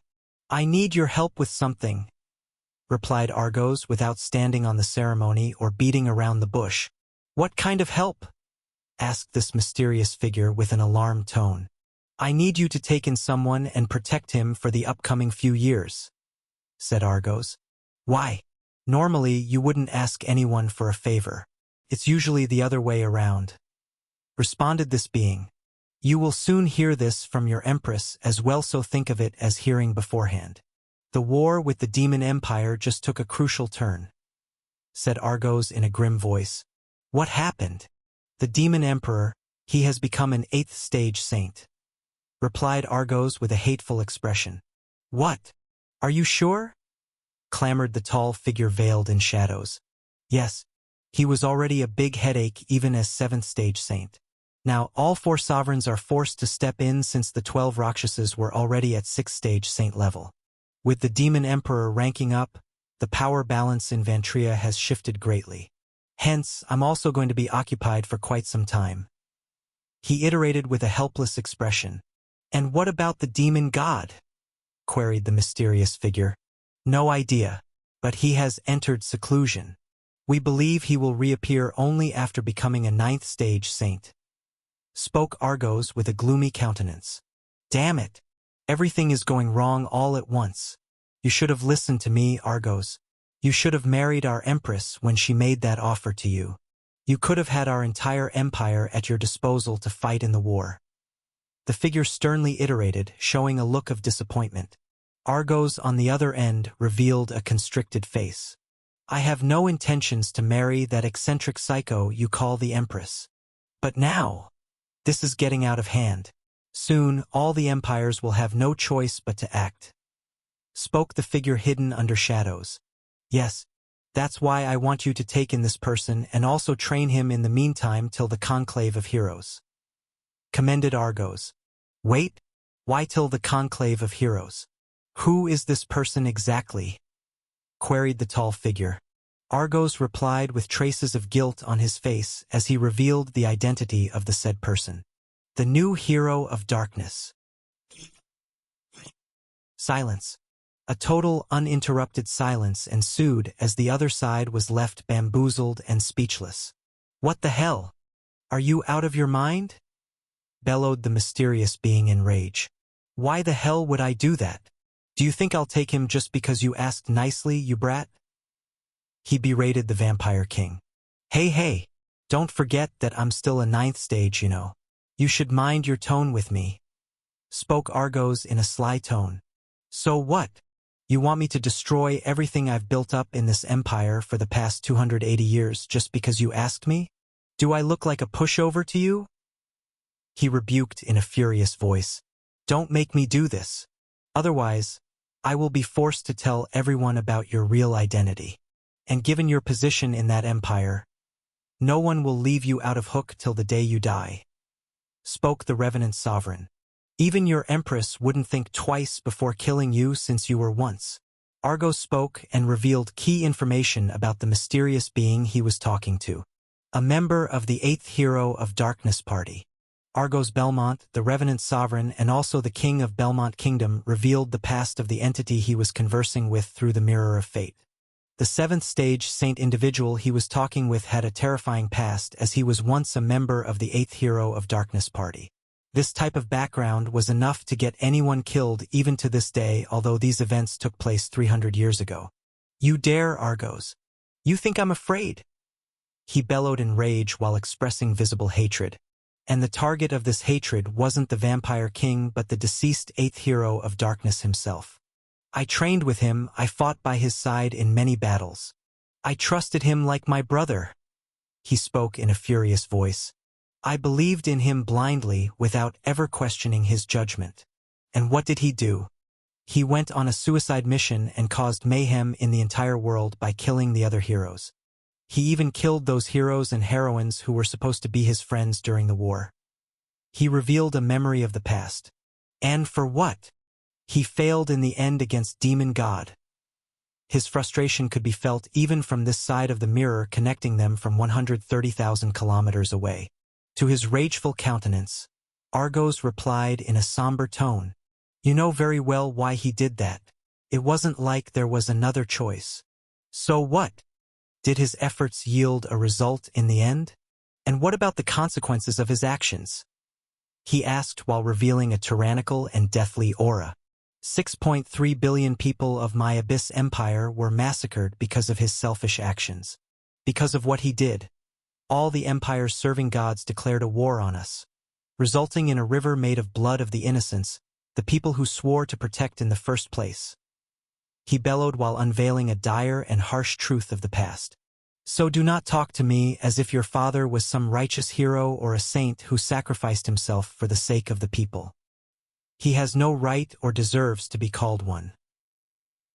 "I need your help with something," replied Argos without standing on the ceremony or beating around the bush. "What kind of help?" asked this mysterious figure with an alarmed tone. "I need you to take in someone and protect him for the upcoming few years," said Argos. "Why? Normally, you wouldn't ask anyone for a favor. It's usually the other way around," responded this being. "You will soon hear this from your empress as well, so think of it as hearing beforehand. The war with the Demon Empire just took a crucial turn," said Argos in a grim voice. "What happened?" "The Demon Emperor, he has become an 8th stage saint," replied Argos with a hateful expression. "What? Are you sure?" clamored the tall figure veiled in shadows. "Yes, he was already a big headache even as 7th stage saint. Now all 4 sovereigns are forced to step in since the 12 Rakshasas were already at 6th stage saint level. With the Demon Emperor ranking up, the power balance in Vantria has shifted greatly. Hence, I'm also going to be occupied for quite some time." He iterated with a helpless expression. "And what about the demon god?" queried the mysterious figure. "No idea, but he has entered seclusion. We believe he will reappear only after becoming a 9th stage saint," spoke Argos with a gloomy countenance. "Damn it! Everything is going wrong all at once. You should have listened to me, Argos. You should have married our empress when she made that offer to you. You could have had our entire empire at your disposal to fight in the war." The figure sternly iterated, showing a look of disappointment. Argos on the other end revealed a constricted face. "I have no intentions to marry that eccentric psycho you call the empress. But now, this is getting out of hand. Soon, all the empires will have no choice but to act," spoke the figure hidden under shadows. "Yes, that's why I want you to take in this person and also train him in the meantime till the Conclave of Heroes," commended Argos. "Wait, why till the Conclave of Heroes? Who is this person exactly?" queried the tall figure. Argos replied with traces of guilt on his face as he revealed the identity of the said person. "The new hero of darkness." Silence. A total, uninterrupted silence ensued as the other side was left bamboozled and speechless. "What the hell? Are you out of your mind?" bellowed the mysterious being in rage. "Why the hell would I do that? Do you think I'll take him just because you asked nicely, you brat?" He berated the Vampire King. Hey, don't forget that I'm still a 9th stage, you know. You should mind your tone with me," spoke Argos in a sly tone. "So what? You want me to destroy everything I've built up in this empire for the past 280 years just because you asked me? Do I look like a pushover to you?" He rebuked in a furious voice. "Don't make me do this. Otherwise, I will be forced to tell everyone about your real identity. And given your position in that empire, no one will leave you out of hook till the day you die," spoke the Revenant Sovereign. "Even your empress wouldn't think twice before killing you since you were once." Argos spoke and revealed key information about the mysterious being he was talking to. A member of the 8th Hero of Darkness party. Argos Belmont, the Revenant Sovereign and also the King of Belmont Kingdom, revealed the past of the entity he was conversing with through the Mirror of Fate. The 7th stage saint individual he was talking with had a terrifying past as he was once a member of the 8th Hero of Darkness party. This type of background was enough to get anyone killed even to this day, although these events took place 300 years ago. "You dare, Argos? You think I'm afraid?" He bellowed in rage while expressing visible hatred. And the target of this hatred wasn't the Vampire King but the deceased 8th Hero of Darkness himself. "I trained with him, I fought by his side in many battles. I trusted him like my brother," he spoke in a furious voice. "I believed in him blindly without ever questioning his judgment. And what did he do? He went on a suicide mission and caused mayhem in the entire world by killing the other heroes. He even killed those heroes and heroines who were supposed to be his friends during the war. He revealed a memory of the past. And for what? He failed in the end against Demon God. His frustration could be felt even from this side of the mirror connecting them from 130,000 kilometers away. To his rageful countenance, Argos replied in a somber tone, "You know very well why he did that. It wasn't like there was another choice. So what? Did his efforts yield a result in the end? And what about the consequences of his actions?" he asked while revealing a tyrannical and deathly aura. 6.3 billion people of my Abyss Empire were massacred because of his selfish actions. Because of what he did, all the Empire's serving gods declared a war on us, resulting in a river made of blood of the innocents, the people who swore to protect in the first place. He bellowed while unveiling a dire and harsh truth of the past. So do not talk to me as if your father was some righteous hero or a saint who sacrificed himself for the sake of the people. He has no right or deserves to be called one.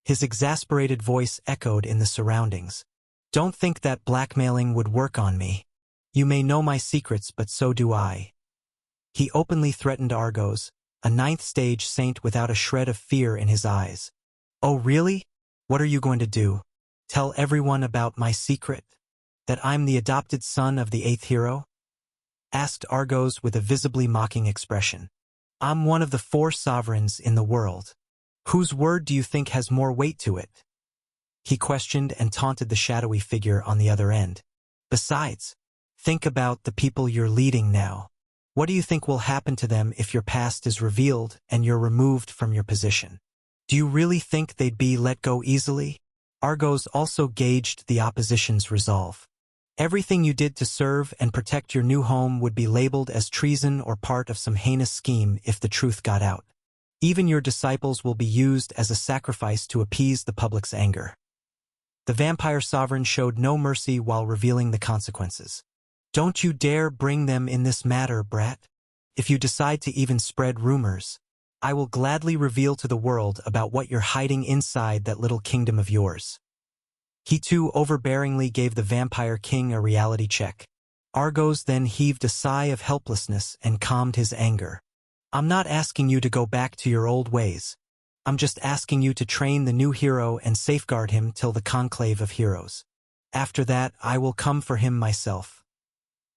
His exasperated voice echoed in the surroundings. Don't think that blackmailing would work on me. You may know my secrets, but so do I. He openly threatened Argos, a ninth stage saint without a shred of fear in his eyes. Oh really? What are you going to do? Tell everyone about my secret? That I'm the adopted son of the eighth hero? Asked Argos with a visibly mocking expression. I'm one of the 4 sovereigns in the world. Whose word do you think has more weight to it? He questioned and taunted the shadowy figure on the other end. Besides, think about the people you're leading now. What do you think will happen to them if your past is revealed and you're removed from your position? Do you really think they'd be let go easily? Argos also gauged the opposition's resolve. Everything you did to serve and protect your new home would be labeled as treason or part of some heinous scheme if the truth got out. Even your disciples will be used as a sacrifice to appease the public's anger. The vampire sovereign showed no mercy while revealing the consequences. Don't you dare bring them in this matter, brat. If you decide to even spread rumors, I will gladly reveal to the world about what you're hiding inside that little kingdom of yours. He too overbearingly gave the vampire king a reality check. Argos then heaved a sigh of helplessness and calmed his anger. I'm not asking you to go back to your old ways. I'm just asking you to train the new hero and safeguard him till the conclave of heroes. After that, I will come for him myself.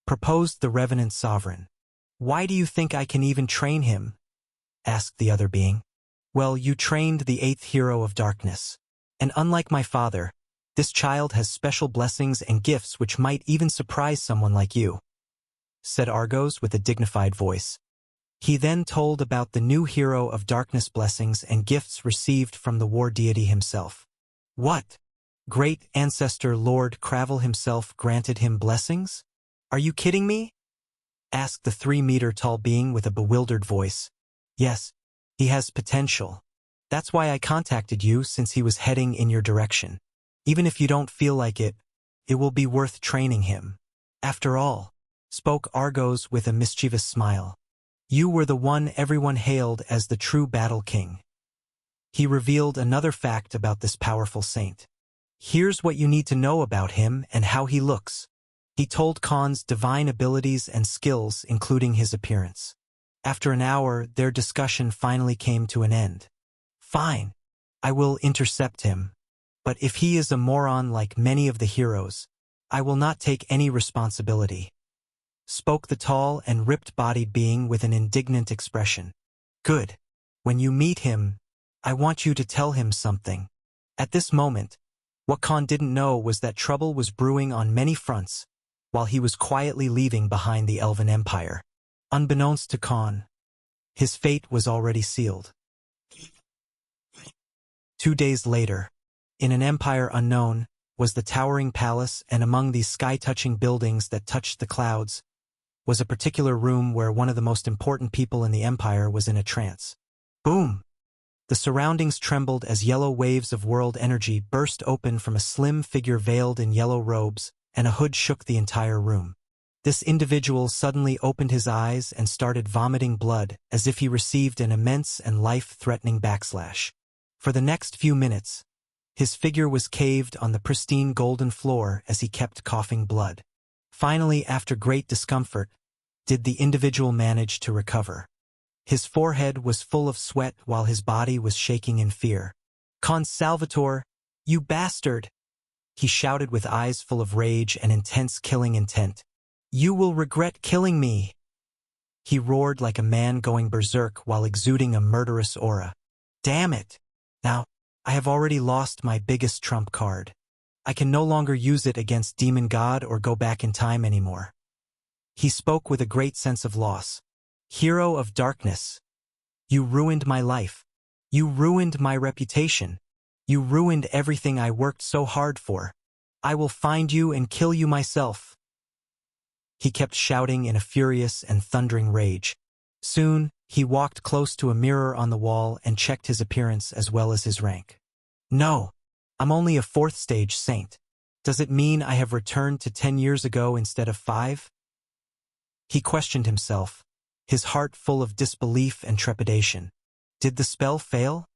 Proposed the revenant sovereign. Why do you think I can even train him? Asked the other being. Well, you trained the 8th hero of darkness. And unlike my father, this child has special blessings and gifts which might even surprise someone like you, said Argos with a dignified voice. He then told about the new hero of darkness blessings and gifts received from the war deity himself. What? Great ancestor Lord Cravel himself granted him blessings? Are you kidding me? Asked the 3-meter-tall being with a bewildered voice. Yes, he has potential. That's why I contacted you, since he was heading in your direction. Even if you don't feel like it, it will be worth training him. After all, spoke Argos with a mischievous smile. You were the one everyone hailed as the true battle king. He revealed another fact about this powerful saint. Here's what you need to know about him and how he looks. He told Khan's divine abilities and skills, including his appearance. After an hour, their discussion finally came to an end. Fine, I will intercept him. But if he is a moron like many of the heroes, I will not take any responsibility. Spoke the tall and ripped-bodied being with an indignant expression. Good. When you meet him, I want you to tell him something. At this moment, what Khan didn't know was that trouble was brewing on many fronts, while he was quietly leaving behind the Elven Empire. Unbeknownst to Khan, his fate was already sealed. 2 days later, in an empire unknown, was the towering palace, and among these sky-touching buildings that touched the clouds was a particular room where one of the most important people in the empire was in a trance. Boom! The surroundings trembled as yellow waves of world energy burst open from a slim figure veiled in yellow robes, and a hood shook the entire room. This individual suddenly opened his eyes and started vomiting blood as if he received an immense and life-threatening backslash. For the next few minutes, his figure was caved on the pristine golden floor as he kept coughing blood. Finally, after great discomfort, did the individual manage to recover. His forehead was full of sweat while his body was shaking in fear. "Con Salvatore, you bastard!" he shouted with eyes full of rage and intense killing intent. "You will regret killing me!" He roared like a man going berserk while exuding a murderous aura. "Damn it! Now, I have already lost my biggest trump card. I can no longer use it against Demon God or go back in time anymore." He spoke with a great sense of loss. "Hero of darkness, you ruined my life. You ruined my reputation. You ruined everything I worked so hard for. I will find you and kill you myself." He kept shouting in a furious and thundering rage. Soon, he walked close to a mirror on the wall and checked his appearance as well as his rank. "No, I'm only a 4th stage saint. Does it mean I have returned to 10 years ago instead of 5? He questioned himself, his heart full of disbelief and trepidation. Did the spell fail?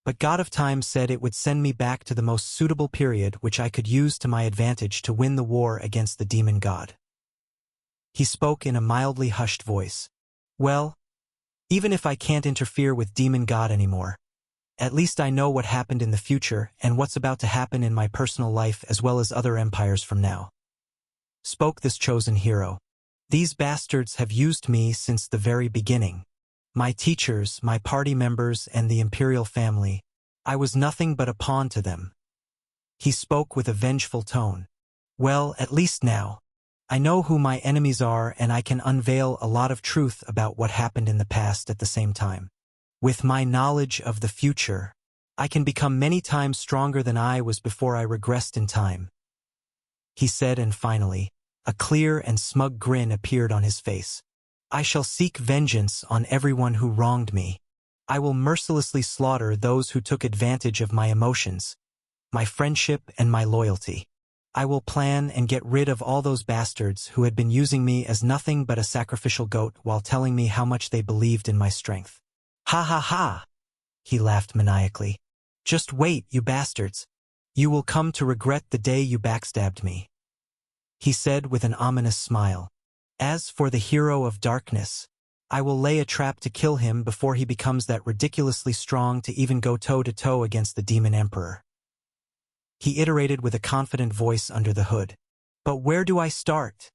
But God of Time said it would send me back to the most suitable period which I could use to my advantage to win the war against the demon god. He spoke in a mildly hushed voice. "Well, even if I can't interfere with Demon God anymore, at least I know what happened in the future and what's about to happen in my personal life as well as other empires from now." Spoke this chosen hero. "These bastards have used me since the very beginning. My teachers, my party members, and the imperial family. I was nothing but a pawn to them." He spoke with a vengeful tone. "Well, at least now, I know who my enemies are and I can unveil a lot of truth about what happened in the past at the same time. With my knowledge of the future, I can become many times stronger than I was before I regressed in time," he said, and finally, a clear and smug grin appeared on his face. "I shall seek vengeance on everyone who wronged me. I will mercilessly slaughter those who took advantage of my emotions, my friendship, and my loyalty. I will plan and get rid of all those bastards who had been using me as nothing but a sacrificial goat while telling me how much they believed in my strength." "Ha ha ha!" he laughed maniacally. "Just wait, you bastards. You will come to regret the day you backstabbed me," he said with an ominous smile. "As for the hero of darkness, I will lay a trap to kill him before he becomes that ridiculously strong to even go toe-to-toe against the demon emperor." He iterated with a confident voice under the hood. "But where do I start?"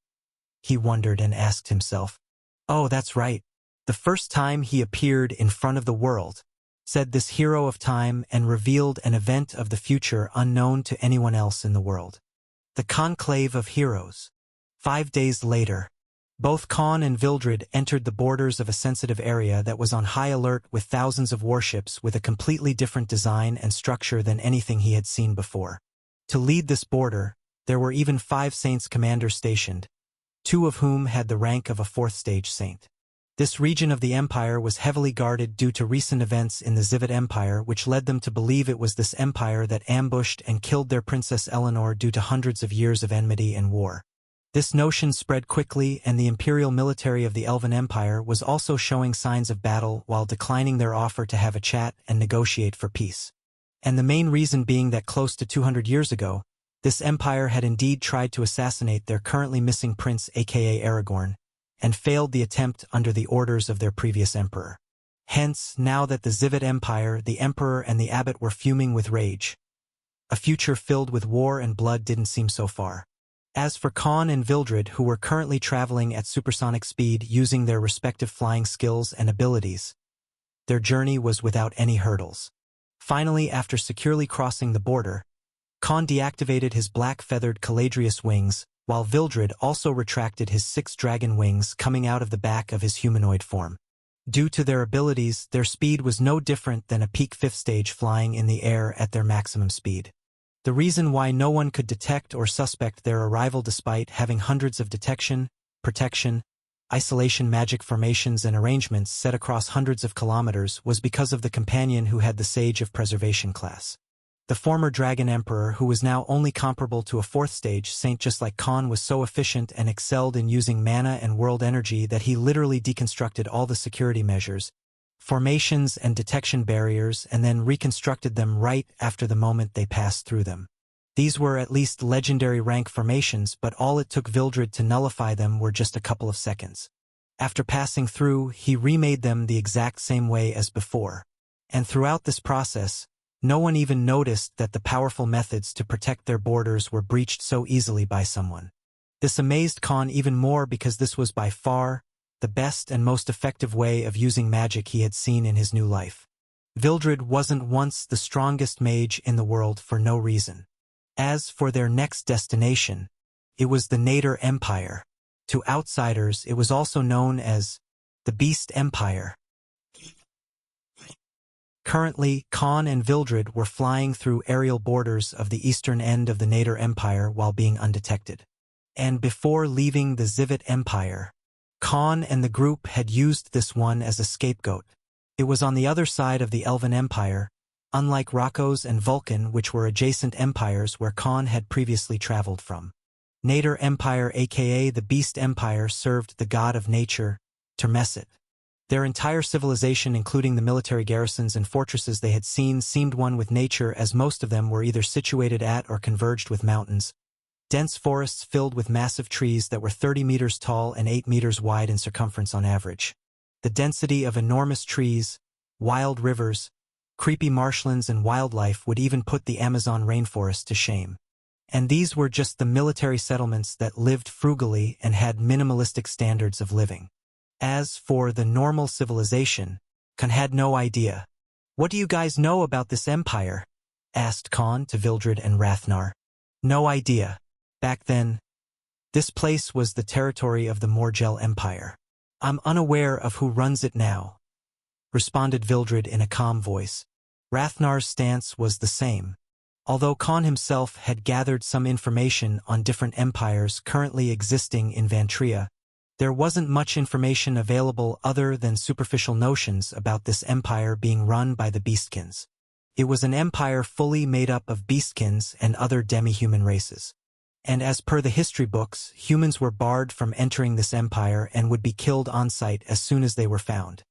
he wondered and asked himself. "Oh, that's right. The first time he appeared in front of the world," said this hero of time, and revealed an event of the future unknown to anyone else in the world. The Conclave of Heroes. 5 days later, both Khan and Vildred entered the borders of a sensitive area that was on high alert with thousands of warships with a completely different design and structure than anything he had seen before. To lead this border, there were even 5 Saints commanders stationed, 2 of whom had the rank of a 4th stage saint. This region of the empire was heavily guarded due to recent events in the Zivid Empire, which led them to believe it was this empire that ambushed and killed their Princess Eleanor due to hundreds of years of enmity and war. This notion spread quickly, and the imperial military of the Elven Empire was also showing signs of battle while declining their offer to have a chat and negotiate for peace. And the main reason being that close to 200 years ago, this empire had indeed tried to assassinate their currently missing prince, aka Aragorn, and failed the attempt under the orders of their previous emperor. Hence, now that the Zivid Empire, the emperor, and the abbot were fuming with rage, a future filled with war and blood didn't seem so far. As for Khan and Vildred, who were currently traveling at supersonic speed using their respective flying skills and abilities, their journey was without any hurdles. Finally, after securely crossing the border, Khan deactivated his black-feathered Caladrius wings, while Vildred also retracted his 6 dragon wings coming out of the back of his humanoid form. Due to their abilities, their speed was no different than a peak 5th stage flying in the air at their maximum speed. The reason why no one could detect or suspect their arrival despite having hundreds of detection, protection, isolation magic formations and arrangements set across hundreds of kilometers was because of the companion who had the Sage of Preservation class. The former Dragon Emperor, who was now only comparable to a 4th stage saint just like Khan, was so efficient and excelled in using mana and world energy that he literally deconstructed all the security measures, formations and detection barriers, and then reconstructed them right after the moment they passed through them. These were at least legendary rank formations, but all it took Vildred to nullify them were just a couple of seconds. After passing through, he remade them the exact same way as before. And throughout this process, no one even noticed that the powerful methods to protect their borders were breached so easily by someone. This amazed Khan even more because this was by far the best and most effective way of using magic he had seen in his new life. Vildred wasn't once the strongest mage in the world for no reason. As for their next destination, it was the Nader Empire. To outsiders, it was also known as the Beast Empire. Currently, Khan and Vildred were flying through aerial borders of the eastern end of the Nader Empire while being undetected. And before leaving the Zivit Empire, Khan and the group had used this one as a scapegoat. It was on the other side of the Elven Empire, unlike Rakos and Vulcan, which were adjacent empires where Khan had previously traveled from. Nader Empire, aka the Beast Empire, served the god of nature, Termeset. Their entire civilization, including the military garrisons and fortresses they had seen, seemed one with nature, as most of them were either situated at or converged with mountains. Dense forests filled with massive trees that were 30 meters tall and 8 meters wide in circumference on average. The density of enormous trees, wild rivers, creepy marshlands and wildlife would even put the Amazon rainforest to shame. And these were just the military settlements that lived frugally and had minimalistic standards of living. As for the normal civilization, Khan had no idea. "What do you guys know about this empire?" asked Khan to Vildred and Rathnar. "No idea. Back then, this place was the territory of the Morgel Empire. I'm unaware of who runs it now," responded Vildred in a calm voice. Rathnar's stance was the same. Although Khan himself had gathered some information on different empires currently existing in Vantria, there wasn't much information available other than superficial notions about this empire being run by the Beastkins. It was an empire fully made up of Beastkins and other demi-human races. And as per the history books, humans were barred from entering this empire and would be killed on sight as soon as they were found.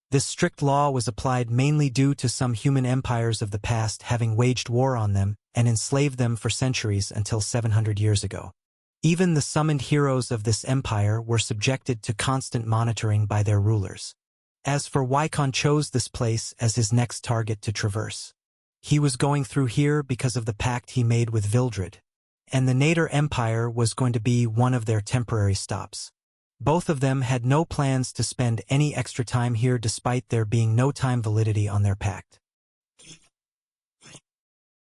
This strict law was applied mainly due to some human empires of the past having waged war on them and enslaved them for centuries until 700 years ago. Even the summoned heroes of this empire were subjected to constant monitoring by their rulers. As for why Khan chose this place as his next target to traverse, he was going through here because of the pact he made with Vildred, and the Nader Empire was going to be one of their temporary stops. Both of them had no plans to spend any extra time here despite there being no time validity on their pact.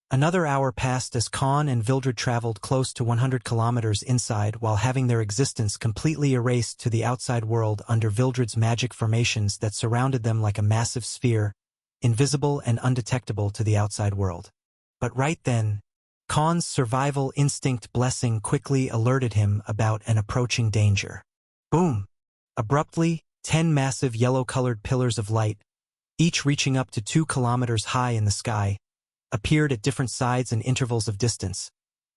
Another hour passed as Khan and Vildred traveled close to 100 kilometers inside while having their existence completely erased to the outside world under Vildred's magic formations that surrounded them like a massive sphere, invisible and undetectable to the outside world. But right then, Khan's survival instinct blessing quickly alerted him about an approaching danger. Boom! Abruptly, 10 massive yellow-colored pillars of light, each reaching up to 2 kilometers high in the sky, appeared at different sides and intervals of distance,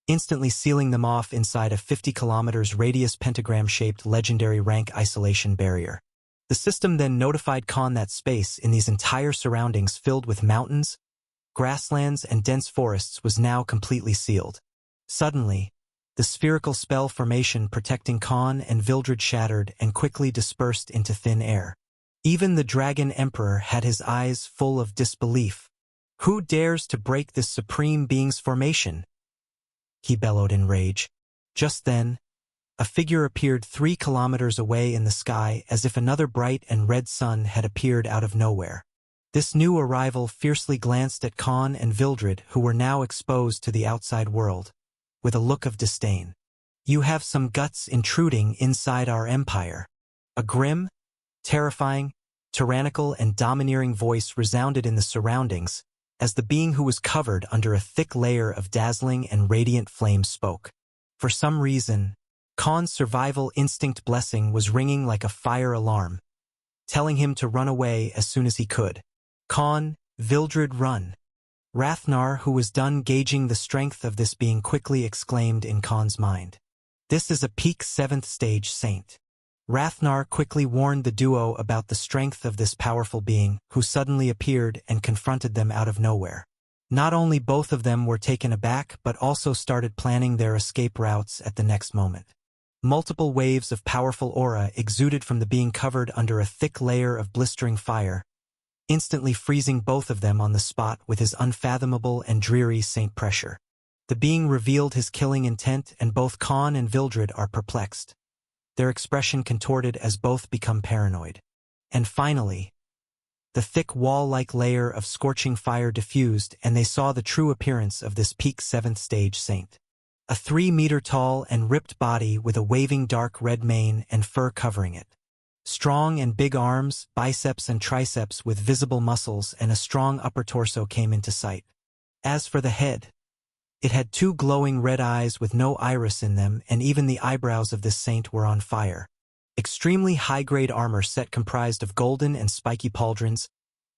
instantly sealing them off inside a 50 kilometers radius pentagram-shaped legendary rank isolation barrier. The system then notified Khan that space in these entire surroundings filled with mountains, grasslands, and dense forests was now completely sealed. Suddenly, the spherical spell formation protecting Khan and Vildred shattered and quickly dispersed into thin air. Even the Dragon Emperor had his eyes full of disbelief. "Who dares to break this supreme being's formation?" he bellowed in rage. Just then, a figure appeared 3 kilometers away in the sky as if another bright and red sun had appeared out of nowhere. This new arrival fiercely glanced at Khan and Vildred, who were now exposed to the outside world, with a look of disdain. "You have some guts intruding inside our empire." A grim, terrifying, tyrannical, and domineering voice resounded in the surroundings as the being who was covered under a thick layer of dazzling and radiant flame spoke. For some reason, Khan's survival instinct blessing was ringing like a fire alarm, telling him to run away as soon as he could. "Khan, Vildred, run!" Rathnar, who was done gauging the strength of this being, quickly exclaimed in Khan's mind. "This is a peak 7th stage saint." Rathnar quickly warned the duo about the strength of this powerful being, who suddenly appeared and confronted them out of nowhere. Not only both of them were taken aback but also started planning their escape routes at the next moment. Multiple waves of powerful aura exuded from the being covered under a thick layer of blistering fire, instantly freezing both of them on the spot with his unfathomable and dreary saint pressure. The being revealed his killing intent, and both Khan and Vildred are perplexed, their expression contorted as both become paranoid. And finally, the thick wall-like layer of scorching fire diffused, and they saw the true appearance of this peak 7th stage saint. A 3-meter-tall and ripped body with a waving dark red mane and fur covering it. Strong and big arms, biceps and triceps with visible muscles, and a strong upper torso came into sight. As for the head, it had 2 glowing red eyes with no iris in them, and even the eyebrows of this saint were on fire. Extremely high-grade armor set comprised of golden and spiky pauldrons,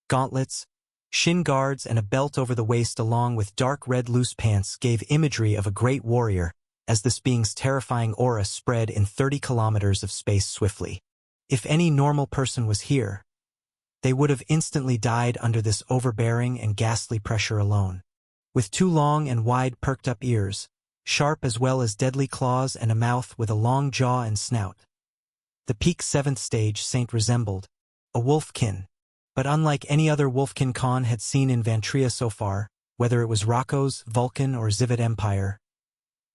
gauntlets, shin guards, and a belt over the waist along with dark red loose pants gave imagery of a great warrior, as this being's terrifying aura spread in 30 kilometers of space swiftly. If any normal person was here, they would have instantly died under this overbearing and ghastly pressure alone. With 2 long and wide perked-up ears, sharp as well as deadly claws, and a mouth with a long jaw and snout, the peak 7th stage saint resembled a wolfkin. But unlike any other wolfkin Khan had seen in Vantria so far, whether it was Rocco's, Vulcan, or Zivid Empire,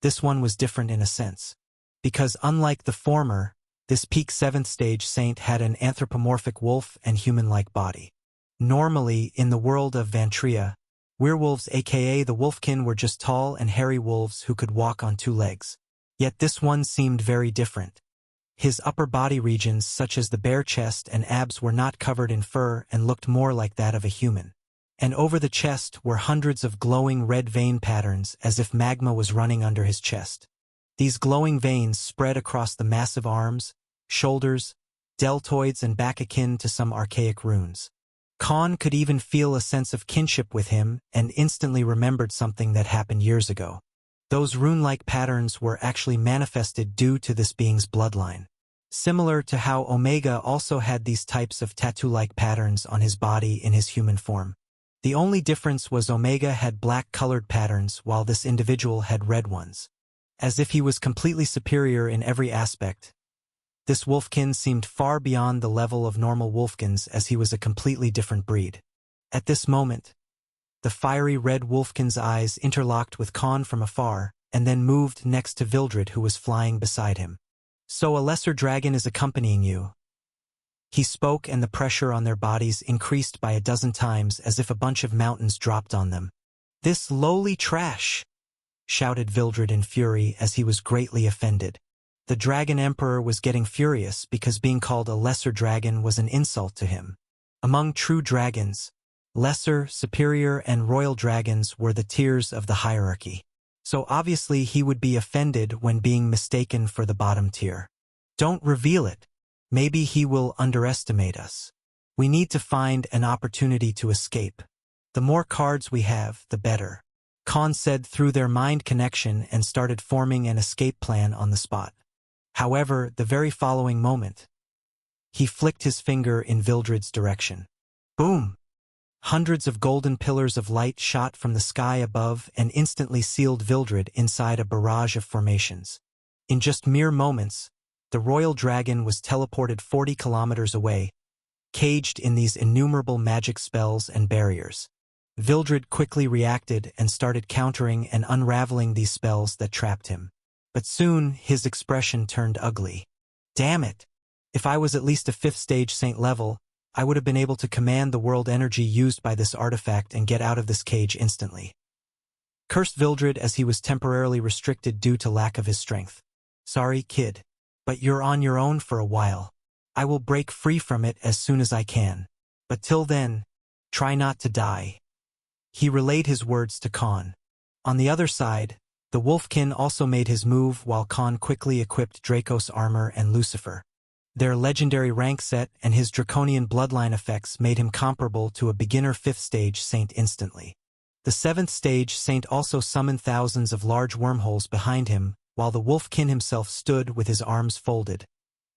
this one was different in a sense. Because unlike the former, this peak 7th stage saint had an anthropomorphic wolf and human-like body. Normally, in the world of Vantria, werewolves aka the wolfkin were just tall and hairy wolves who could walk on 2 legs. Yet this one seemed very different. His upper body regions, such as the bare chest and abs, were not covered in fur and looked more like that of a human. And over the chest were hundreds of glowing red vein patterns, as if magma was running under his chest. These glowing veins spread across the massive arms, shoulders, deltoids, and back akin to some archaic runes. Khan could even feel a sense of kinship with him and instantly remembered something that happened years ago. Those rune-like patterns were actually manifested due to this being's bloodline. Similar to how Omega also had these types of tattoo-like patterns on his body in his human form. The only difference was Omega had black-colored patterns while this individual had red ones. As if he was completely superior in every aspect, this wolfkin seemed far beyond the level of normal wolfkins, as he was a completely different breed. At this moment, the fiery red wolfkin's eyes interlocked with Khan from afar, and then moved next to Vildred, who was flying beside him. "So a lesser dragon is accompanying you?" He spoke, and the pressure on their bodies increased by a dozen times, as if a bunch of mountains dropped on them. "This lowly trash!" shouted Vildred in fury, as he was greatly offended. The Dragon Emperor was getting furious because being called a lesser dragon was an insult to him. Among true dragons, lesser, superior, and royal dragons were the tiers of the hierarchy. So obviously he would be offended when being mistaken for the bottom tier. "Don't reveal it. Maybe he will underestimate us. We need to find an opportunity to escape. The more cards we have, the better," Khan said through their mind connection, and started forming an escape plan on the spot. However, the very following moment, he flicked his finger in Vildred's direction. Boom! Hundreds of golden pillars of light shot from the sky above and instantly sealed Vildred inside a barrage of formations. In just mere moments, the royal dragon was teleported 40 kilometers away, caged in these innumerable magic spells and barriers. Vildred quickly reacted and started countering and unraveling these spells that trapped him. But soon, his expression turned ugly. "Damn it! If I was at least a 5th stage saint level, I would have been able to command the world energy used by this artifact and get out of this cage instantly," cursed Vildred as he was temporarily restricted due to lack of his strength. "Sorry, kid, but you're on your own for a while. I will break free from it as soon as I can. But till then, try not to die." He relayed his words to Khan. On the other side, the Wolfkin also made his move while Khan quickly equipped Dracos armor and Lucifer. Their legendary rank set and his draconian bloodline effects made him comparable to a beginner 5th stage saint instantly. The 7th stage saint also summoned thousands of large wormholes behind him, while the Wolfkin himself stood with his arms folded,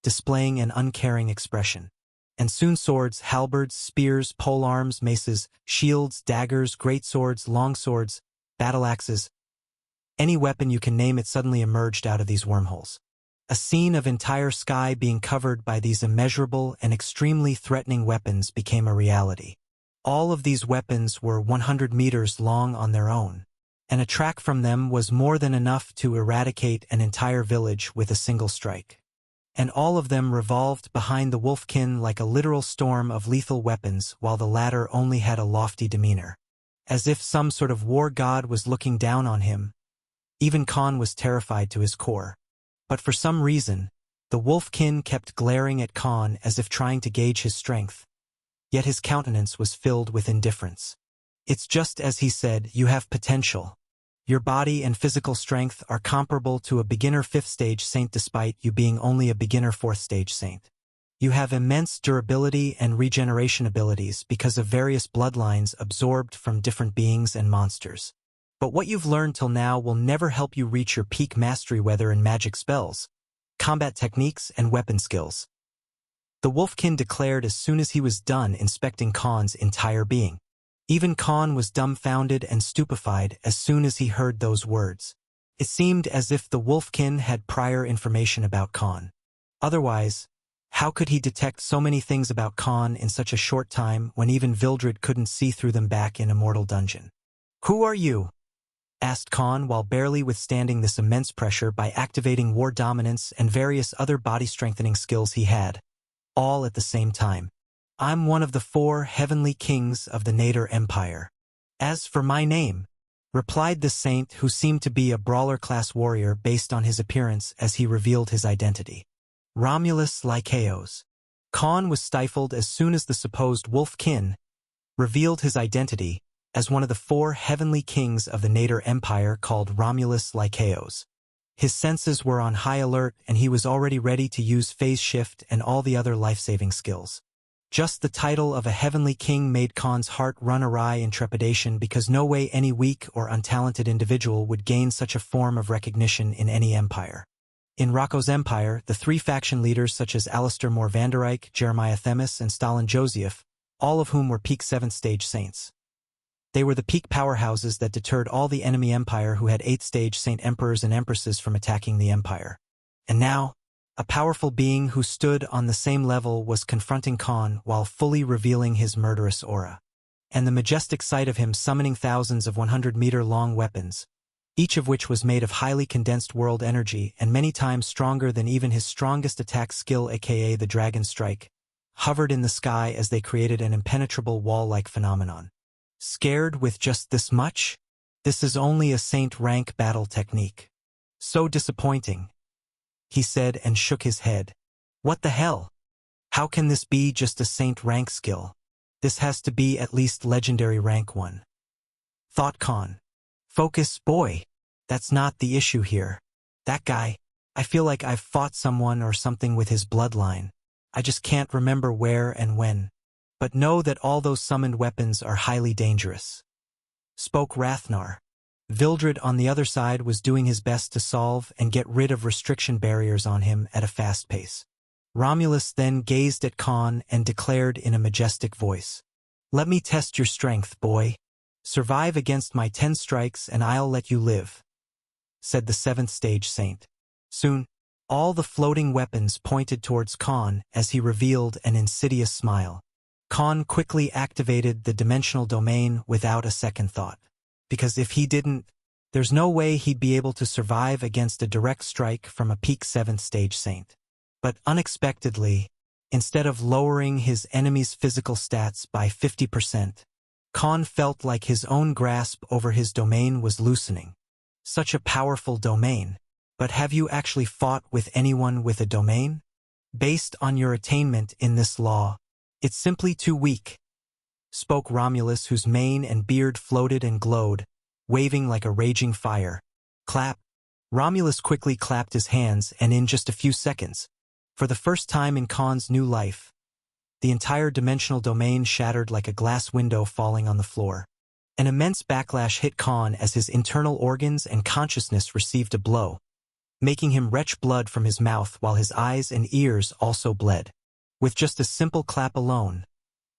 displaying an uncaring expression. And soon swords, halberds, spears, polearms, maces, shields, daggers, greatswords, longswords, battle axes, any weapon you can name it suddenly emerged out of these wormholes. A scene of entire sky being covered by these immeasurable and extremely threatening weapons became a reality. All of these weapons were 100 meters long on their own, and a track from them was more than enough to eradicate an entire village with a single strike. And all of them revolved behind the wolfkin like a literal storm of lethal weapons, while the latter only had a lofty demeanor. As if some sort of war god was looking down on him. Even Khan was terrified to his core. But for some reason, the wolfkin kept glaring at Khan as if trying to gauge his strength. Yet his countenance was filled with indifference. It's just as he said, you have potential. Your body and physical strength are comparable to a beginner 5th stage saint despite you being only a beginner 4th stage saint. You have immense durability and regeneration abilities because of various bloodlines absorbed from different beings and monsters. But what you've learned till now will never help you reach your peak mastery whether in magic spells, combat techniques, and weapon skills. The wolfkin declared as soon as he was done inspecting Khan's entire being. Even Khan was dumbfounded and stupefied as soon as he heard those words. It seemed as if the wolfkin had prior information about Khan. Otherwise, how could he detect so many things about Khan in such a short time when even Vildred couldn't see through them back in Immortal Dungeon? "Who are you?" asked Khan while barely withstanding this immense pressure by activating war dominance and various other body-strengthening skills he had, all at the same time. "I'm one of the 4 heavenly kings of the Nader Empire. As for my name," replied the saint who seemed to be a brawler-class warrior based on his appearance as he revealed his identity. "Romulus Lycaos." Khan was stifled as soon as the supposed wolfkin revealed his identity as one of the 4 heavenly kings of the Nader Empire called Romulus Lycaos. His senses were on high alert and he was already ready to use phase shift and all the other life-saving skills. Just the title of a heavenly king made Khan's heart run awry in trepidation because no way any weak or untalented individual would gain such a form of recognition in any empire. In Rocco's empire, the 3 faction leaders such as Alistair Moore Vandereyck, Jeremiah Themis, and Stalin Joseph, all of whom were peak 7th stage saints. They were the peak powerhouses that deterred all the enemy empire who had 8th stage saint emperors and empresses from attacking the empire. And now, a powerful being who stood on the same level was confronting Khan while fully revealing his murderous aura. And the majestic sight of him summoning thousands of 100-meter-long weapons, each of which was made of highly condensed world energy and many times stronger than even his strongest attack skill aka the Dragon Strike, hovered in the sky as they created an impenetrable wall-like phenomenon. "Scared with just this much? This is only a saint rank battle technique. So disappointing," he said and shook his head. "What the hell? How can this be just a saint rank skill? This has to be at least legendary rank 1. Thought Khan. "Focus, boy. That's not the issue here. That guy, I feel like I've fought someone or something with his bloodline. I just can't remember where and when. But know that all those summoned weapons are highly dangerous," spoke Rathnar. Vildred on the other side was doing his best to solve and get rid of restriction barriers on him at a fast pace. Romulus then gazed at Khan and declared in a majestic voice, "Let me test your strength, boy. Survive against my 10 strikes and I'll let you live," said the 7th stage saint. Soon, all the floating weapons pointed towards Khan as he revealed an insidious smile. Khan quickly activated the dimensional domain without a second thought. Because if he didn't, there's no way he'd be able to survive against a direct strike from a peak 7th stage saint. But unexpectedly, instead of lowering his enemy's physical stats by 50%, Khan felt like his own grasp over his domain was loosening. Such a powerful domain. But have you actually fought with anyone with a domain? Based on your attainment in this law, it's simply too weak, spoke Romulus, whose mane and beard floated and glowed, waving like a raging fire. Clap. Romulus quickly clapped his hands, and in just a few seconds, for the first time in Khan's new life, the entire dimensional domain shattered like a glass window falling on the floor. An immense backlash hit Khan as his internal organs and consciousness received a blow, making him retch blood from his mouth while his eyes and ears also bled. With just a simple clap alone,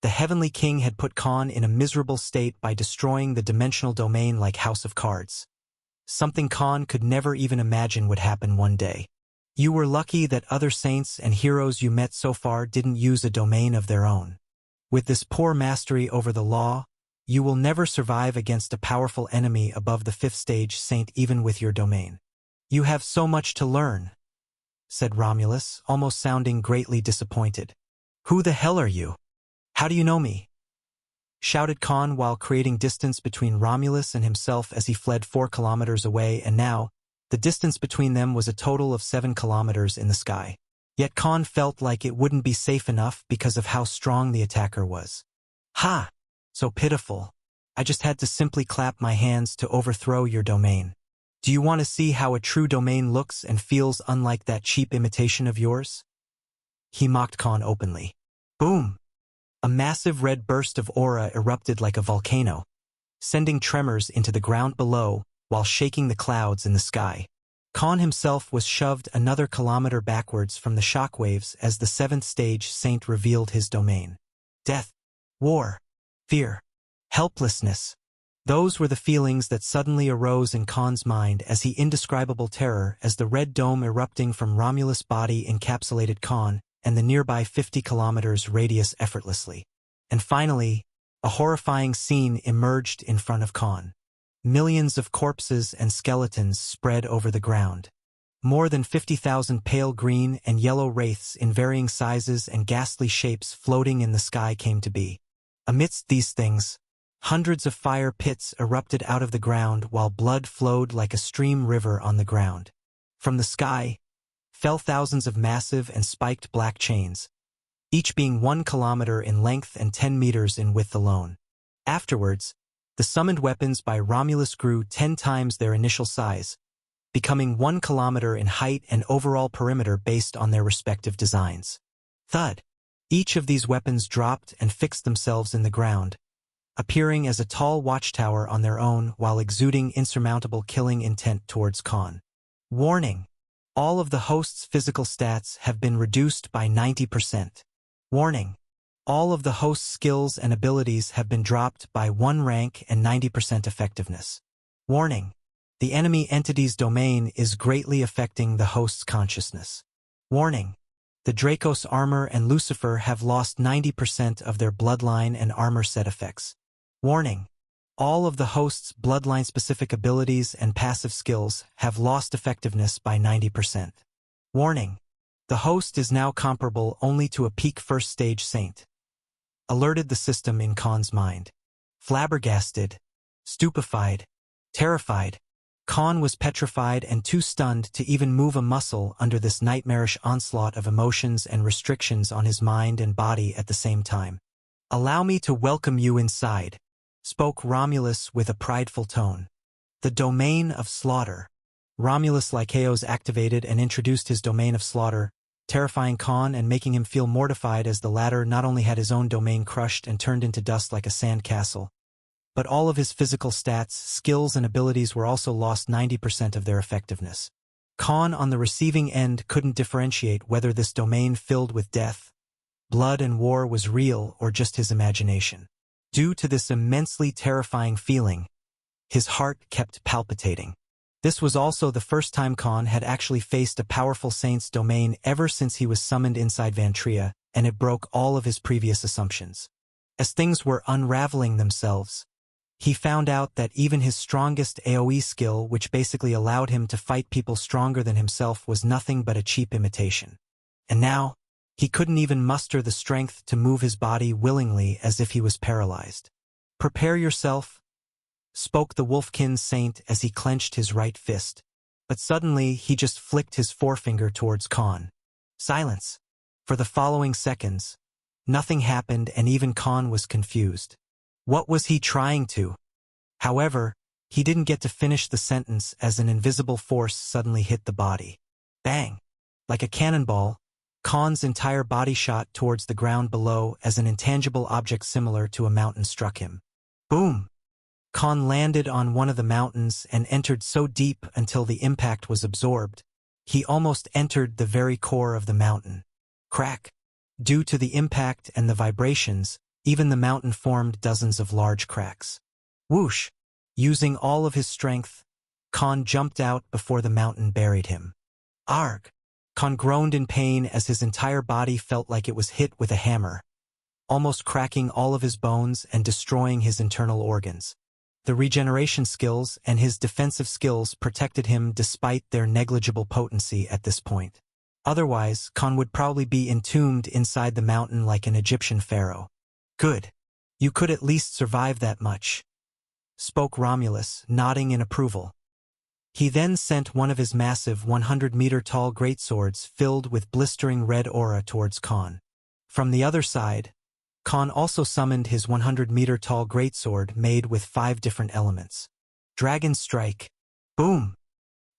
the Heavenly King had put Khan in a miserable state by destroying the dimensional domain like House of Cards. Something Khan could never even imagine would happen one day. You were lucky that other saints and heroes you met so far didn't use a domain of their own. With this poor mastery over the law, you will never survive against a powerful enemy above the 5th stage saint even with your domain. You have so much to learn, said Romulus, almost sounding greatly disappointed. Who the hell are you? How do you know me? Shouted Khan while creating distance between Romulus and himself as he fled 4 kilometers away, and now, the distance between them was a total of 7 kilometers in the sky. Yet Khan felt like it wouldn't be safe enough because of how strong the attacker was. Ha! So pitiful. I just had to simply clap my hands to overthrow your domain. Do you want to see how a true domain looks and feels unlike that cheap imitation of yours? He mocked Khan openly. Boom! A massive red burst of aura erupted like a volcano, sending tremors into the ground below while shaking the clouds in the sky. Khan himself was shoved another kilometer backwards from the shockwaves as the 7th stage saint revealed his domain. Death, war, fear, helplessness. Those were the feelings that suddenly arose in Khan's mind as he indescribable terror as the red dome erupting from Romulus' body encapsulated Khan and the nearby 50 kilometers radius effortlessly. And finally, a horrifying scene emerged in front of Khan. Millions of corpses and skeletons spread over the ground. More than 50,000 pale green and yellow wraiths in varying sizes and ghastly shapes floating in the sky came to be. Amidst these things, hundreds of fire pits erupted out of the ground while blood flowed like a stream river on the ground. From the sky fell thousands of massive and spiked black chains, each being 1 kilometer in length and 10 meters in width alone. Afterwards, the summoned weapons by Romulus grew 10 times their initial size, becoming 1 kilometer in height and overall perimeter based on their respective designs. Thud! Each of these weapons dropped and fixed themselves in the ground, appearing as a tall watchtower on their own while exuding insurmountable killing intent towards Khan. Warning! All of the host's physical stats have been reduced by 90%. Warning! All of the host's skills and abilities have been dropped by 1 rank and 90% effectiveness. Warning! The enemy entity's domain is greatly affecting the host's consciousness. Warning! The Dracos armor and Lucifer have lost 90% of their bloodline and armor set effects. Warning! All of the host's bloodline-specific abilities and passive skills have lost effectiveness by 90%. Warning! The host is now comparable only to a peak 1st stage saint. Alerted the system in Khan's mind. Flabbergasted, stupefied, terrified, Khan was petrified and too stunned to even move a muscle under this nightmarish onslaught of emotions and restrictions on his mind and body at the same time. Allow me to welcome you inside, spoke Romulus with a prideful tone. The domain of slaughter. Romulus Lycaeus activated and introduced his domain of slaughter, terrifying Khan and making him feel mortified as the latter not only had his own domain crushed and turned into dust like a sand castle, but all of his physical stats, skills, and abilities were also lost 90% of their effectiveness. Khan on the receiving end couldn't differentiate whether this domain filled with death, blood, and war was real or just his imagination. Due to this immensely terrifying feeling, his heart kept palpitating. This was also the first time Khan had actually faced a powerful saint's domain ever since he was summoned inside Vantria, and it broke all of his previous assumptions. As things were unraveling themselves, he found out that even his strongest AoE skill, which basically allowed him to fight people stronger than himself, was nothing but a cheap imitation. And now, he couldn't even muster the strength to move his body willingly as if he was paralyzed. Prepare yourself, spoke the Wolfkin saint as he clenched his right fist. But suddenly he just flicked his forefinger towards Khan. Silence. For the following seconds, nothing happened and even Khan was confused. What was he trying to? However, he didn't get to finish the sentence as an invisible force suddenly hit the body. Bang! Like a cannonball, Khan's entire body shot towards the ground below as an intangible object similar to a mountain struck him. Boom! Khan landed on one of the mountains and entered so deep until the impact was absorbed. He almost entered the very core of the mountain. Crack! Due to the impact and the vibrations, even the mountain formed dozens of large cracks. Whoosh! Using all of his strength, Khan jumped out before the mountain buried him. Arg! Khan groaned in pain as his entire body felt like it was hit with a hammer, almost cracking all of his bones and destroying his internal organs. The regeneration skills and his defensive skills protected him despite their negligible potency at this point. Otherwise, Khan would probably be entombed inside the mountain like an Egyptian pharaoh. Good. You could at least survive that much, spoke Romulus, nodding in approval. He then sent one of his massive 100-meter-tall greatswords filled with blistering red aura towards Khan. From the other side, Khan also summoned his 100-meter-tall greatsword made with 5 different elements. Dragon Strike. Boom!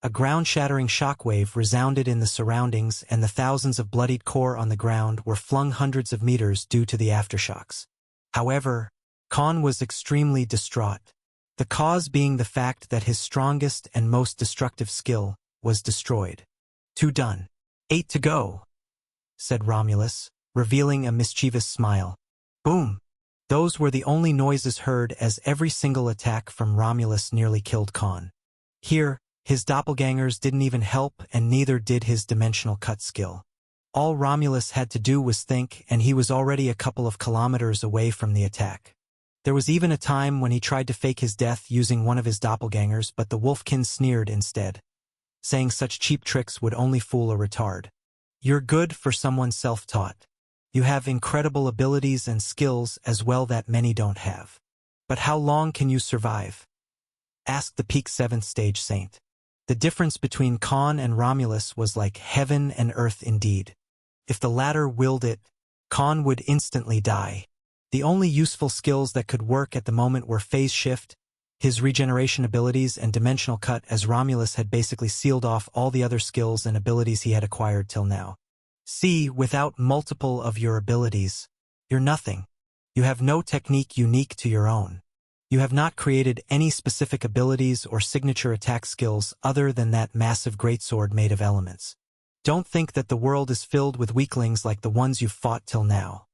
A ground-shattering shockwave resounded in the surroundings, and the thousands of bloodied core on the ground were flung hundreds of meters due to the aftershocks. However, Khan was extremely distraught, the cause being the fact that his strongest and most destructive skill was destroyed. 2 done. 8 to go, said Romulus, revealing a mischievous smile. Boom! Those were the only noises heard as every single attack from Romulus nearly killed Khan. Here, his doppelgangers didn't even help, and neither did his dimensional cut skill. All Romulus had to do was think, and he was already a couple of kilometers away from the attack. There was even a time when he tried to fake his death using one of his doppelgangers, but the wolfkin sneered instead, saying such cheap tricks would only fool a retard. You're good for someone self-taught. You have incredible abilities and skills as well that many don't have. But how long can you survive? Asked the peak 7th stage saint. The difference between Khan and Romulus was like heaven and earth indeed. If the latter willed it, Khan would instantly die. The only useful skills that could work at the moment were phase shift, his regeneration abilities, and dimensional cut, as Romulus had basically sealed off all the other skills and abilities he had acquired till now. See, without multiple of your abilities, you're nothing. You have no technique unique to your own. You have not created any specific abilities or signature attack skills other than that massive greatsword made of elements. Don't think that the world is filled with weaklings like the ones you've fought till now.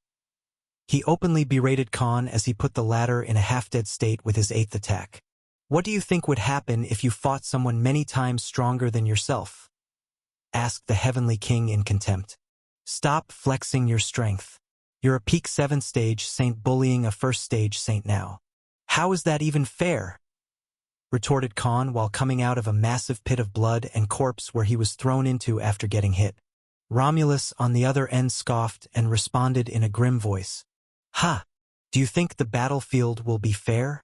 He openly berated Khan as he put the latter in a half-dead state with his 8th attack. What do you think would happen if you fought someone many times stronger than yourself? Asked the Heavenly King in contempt. Stop flexing your strength. You're a peak 7th stage saint bullying a 1st stage saint now. How is that even fair? Retorted Khan while coming out of a massive pit of blood and corpse where he was thrown into after getting hit. Romulus on the other end scoffed and responded in a grim voice. Ha! Do you think the battlefield will be fair?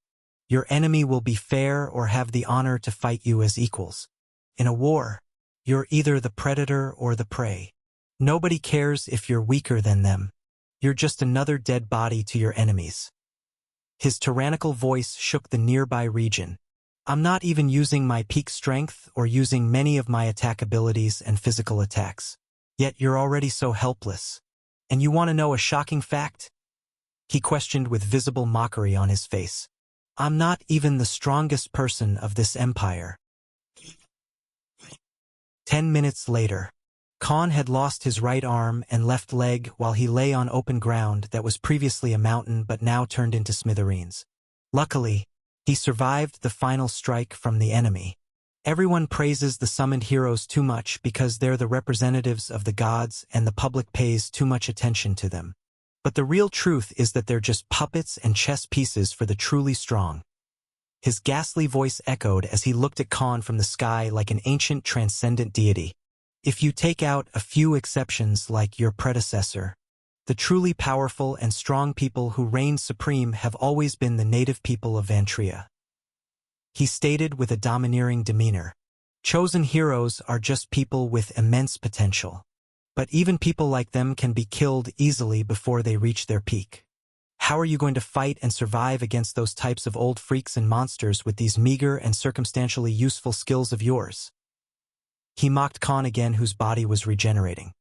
Your enemy will be fair or have the honor to fight you as equals. In a war, you're either the predator or the prey. Nobody cares if you're weaker than them. You're just another dead body to your enemies. His tyrannical voice shook the nearby region. I'm not even using my peak strength or using many of my attack abilities and physical attacks. Yet you're already so helpless. And you want to know a shocking fact? He questioned with visible mockery on his face. I'm not even the strongest person of this empire. 10 minutes later, Khan had lost his right arm and left leg while he lay on open ground that was previously a mountain but now turned into smithereens. Luckily, he survived the final strike from the enemy. Everyone praises the summoned heroes too much because they're the representatives of the gods and the public pays too much attention to them. But the real truth is that they're just puppets and chess pieces for the truly strong. His ghastly voice echoed as he looked at Khan from the sky like an ancient transcendent deity. If you take out a few exceptions like your predecessor, the truly powerful and strong people who reign supreme have always been the native people of Vantria. He stated with a domineering demeanor. Chosen heroes are just people with immense potential. But even people like them can be killed easily before they reach their peak. How are you going to fight and survive against those types of old freaks and monsters with these meager and circumstantially useful skills of yours? He mocked Khan again, whose body was regenerating.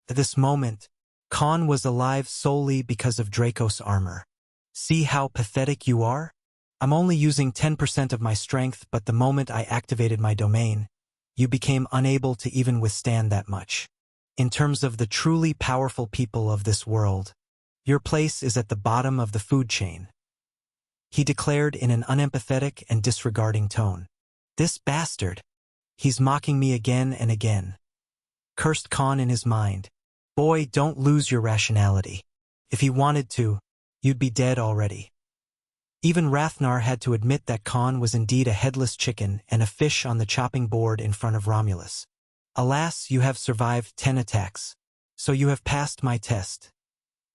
At this moment, Khan was alive solely because of Dracos' armor. See how pathetic you are? I'm only using 10% of my strength, but the moment I activated my domain, you became unable to even withstand that much. In terms of the truly powerful people of this world, your place is at the bottom of the food chain. He declared in an unempathetic and disregarding tone. This bastard. He's mocking me again and again. cursed Khan in his mind. Boy, don't lose your rationality. If he wanted to, you'd be dead already. Even Rathnar had to admit that Khan was indeed a headless chicken and a fish on the chopping board in front of Romulus. Alas, you have survived 10 attacks. So you have passed my test,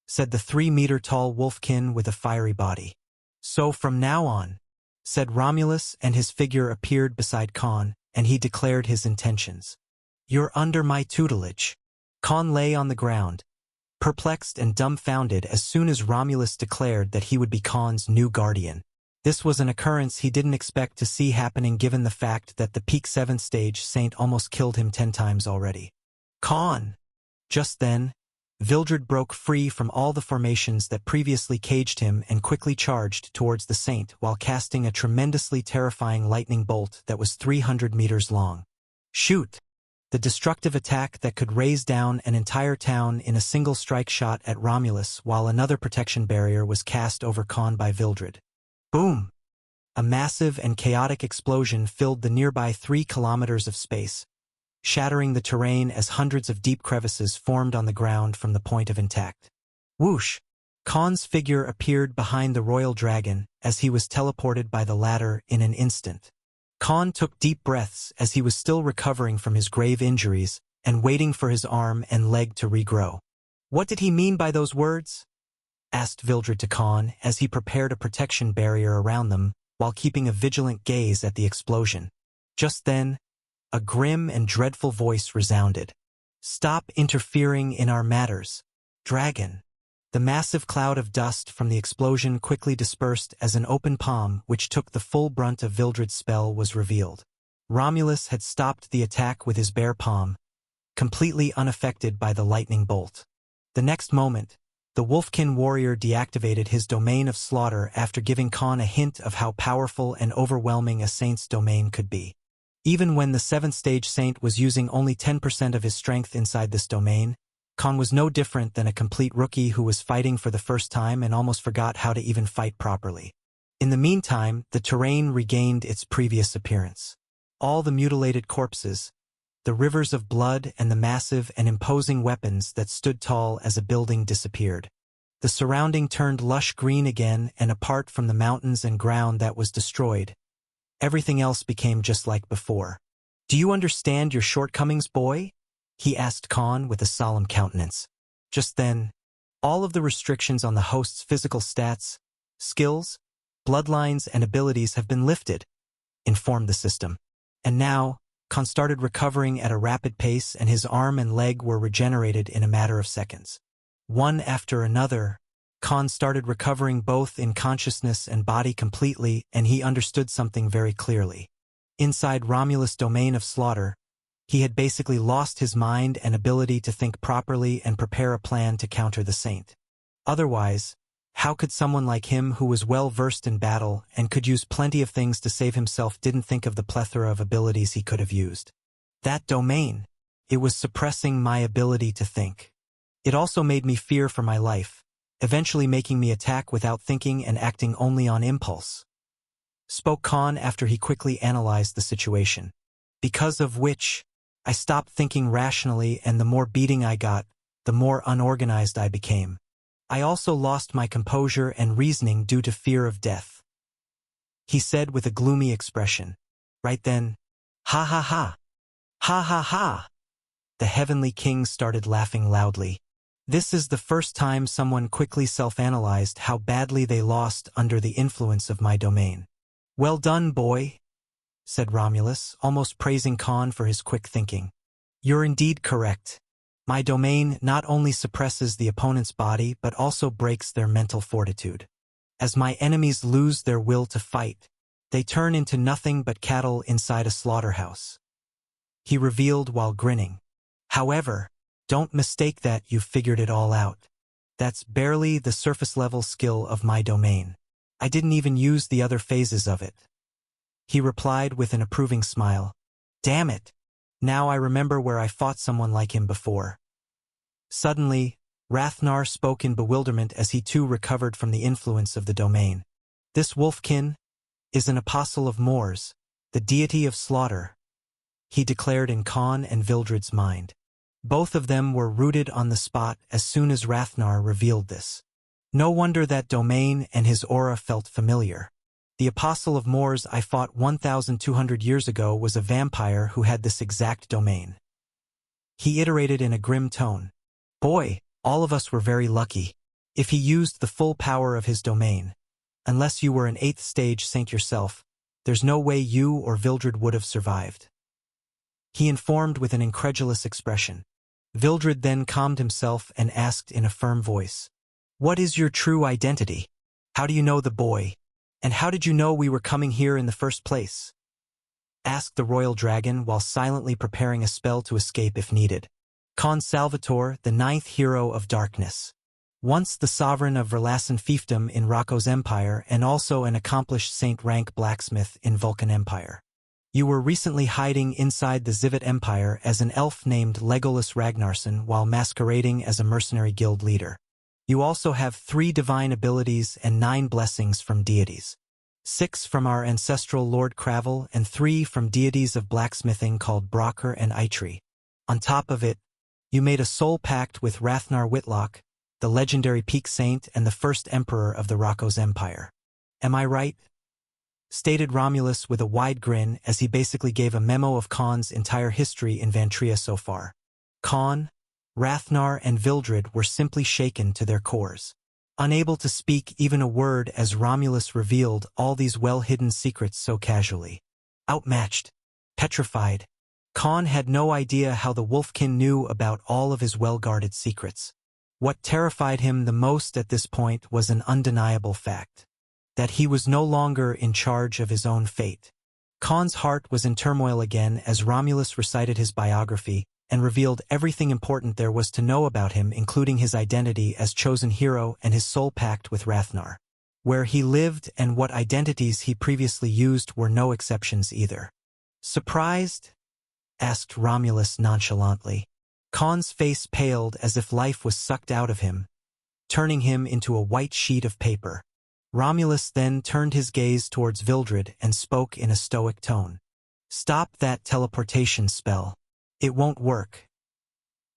said the 3-meter-tall wolfkin with a fiery body. So from now on, said Romulus, and his figure appeared beside Khan, and he declared his intentions. You're under my tutelage. Khan lay on the ground, perplexed and dumbfounded as soon as Romulus declared that he would be Khan's new guardian. This was an occurrence he didn't expect to see happening given the fact that the peak 7th stage saint almost killed him 10 times already. Khan! Just then, Vildred broke free from all the formations that previously caged him and quickly charged towards the saint while casting a tremendously terrifying lightning bolt that was 300 meters long. Shoot! The destructive attack that could raze down an entire town in a single strike shot at Romulus while another protection barrier was cast over Khan by Vildred. Boom! A massive and chaotic explosion filled the nearby 3 kilometers of space, shattering the terrain as hundreds of deep crevices formed on the ground from the point of impact. Whoosh! Khan's figure appeared behind the royal dragon as he was teleported by the latter in an instant. Khan took deep breaths as he was still recovering from his grave injuries and waiting for his arm and leg to regrow. What did he mean by those words? Asked Vildred to Khan as he prepared a protection barrier around them while keeping a vigilant gaze at the explosion. Just then, a grim and dreadful voice resounded. Stop interfering in our matters, dragon. The massive cloud of dust from the explosion quickly dispersed as an open palm which took the full brunt of Vildred's spell was revealed. Romulus had stopped the attack with his bare palm, completely unaffected by the lightning bolt. The next moment, the Wolfkin warrior deactivated his domain of slaughter after giving Khan a hint of how powerful and overwhelming a saint's domain could be. Even when the 7th stage saint was using only 10% of his strength inside this domain, Khan was no different than a complete rookie who was fighting for the first time and almost forgot how to even fight properly. In the meantime, the terrain regained its previous appearance. All the mutilated corpses, the rivers of blood and the massive and imposing weapons that stood tall as a building disappeared. The surrounding turned lush green again, and apart from the mountains and ground that was destroyed, everything else became just like before. Do you understand your shortcomings, boy? He asked Khan with a solemn countenance. Just then, all of the restrictions on the host's physical stats, skills, bloodlines, and abilities have been lifted, informed the system. And now, Khan started recovering at a rapid pace and his arm and leg were regenerated in a matter of seconds. One after another, Khan started recovering both in consciousness and body completely, and he understood something very clearly. Inside Romulus' domain of slaughter, he had basically lost his mind and ability to think properly and prepare a plan to counter the saint. Otherwise, how could someone like him who was well versed in battle and could use plenty of things to save himself didn't think of the plethora of abilities he could have used? That domain, it was suppressing my ability to think. It also made me fear for my life, eventually making me attack without thinking and acting only on impulse. Spoke Khan after he quickly analyzed the situation. Because of which, I stopped thinking rationally, and the more beating I got, the more unorganized I became. I also lost my composure and reasoning due to fear of death. He said with a gloomy expression. Right then, ha ha ha, ha ha ha. The heavenly king started laughing loudly. This is the first time someone quickly self-analyzed how badly they lost under the influence of my domain. Well done, boy, said Romulus, almost praising Khan for his quick thinking. You're indeed correct. My domain not only suppresses the opponent's body but also breaks their mental fortitude. As my enemies lose their will to fight, they turn into nothing but cattle inside a slaughterhouse. He revealed while grinning. However, don't mistake that you've figured it all out. That's barely the surface-level skill of my domain. I didn't even use the other phases of it. He replied with an approving smile. Damn it! Now I remember where I fought someone like him before. Suddenly, Rathnar spoke in bewilderment as he too recovered from the influence of the domain. This Wolfkin is an apostle of Mors, the deity of slaughter, he declared in Khan and Vildred's mind. Both of them were rooted on the spot as soon as Rathnar revealed this. No wonder that domain and his aura felt familiar. The Apostle of Moors I fought 1,200 years ago was a vampire who had this exact domain. He iterated in a grim tone. Boy, all of us were very lucky. If he used the full power of his domain, unless you were an 8th stage saint yourself, there's no way you or Vildred would have survived. He informed with an incredulous expression. Vildred then calmed himself and asked in a firm voice, What is your true identity? How do you know the boy? And how did you know we were coming here in the first place? Asked the royal dragon while silently preparing a spell to escape if needed. Con Salvator, the 9th hero of darkness. Once the sovereign of Verlassen fiefdom in Rocco's empire and also an accomplished saint-rank blacksmith in Vulcan Empire. You were recently hiding inside the Zivit Empire as an elf named Legolas Ragnarsson while masquerading as a mercenary guild leader. You also have 3 divine abilities and 9 blessings from deities. 6 from our ancestral Lord Cravel and 3 from deities of blacksmithing called Brocker and Eitri. On top of it, you made a soul pact with Rathnar Whitlock, the legendary peak saint and the first emperor of the Rocco's empire. Am I right? Stated Romulus with a wide grin as he basically gave a memo of Con's entire history in Vantria so far. Con, Rathnar and Vildred were simply shaken to their cores. Unable to speak even a word as Romulus revealed all these well-hidden secrets so casually. Outmatched. Petrified. Con had no idea how the Wolfkin knew about all of his well-guarded secrets. What terrified him the most at this point was an undeniable fact. That he was no longer in charge of his own fate. Con's heart was in turmoil again as Romulus recited his biography and revealed everything important there was to know about him, including his identity as chosen hero and his soul pact with Rathnar. Where he lived and what identities he previously used were no exceptions either. Surprised? Asked Romulus nonchalantly. Con's face paled as if life was sucked out of him, turning him into a white sheet of paper. Romulus then turned his gaze towards Vildred and spoke in a stoic tone. Stop that teleportation spell. It won't work.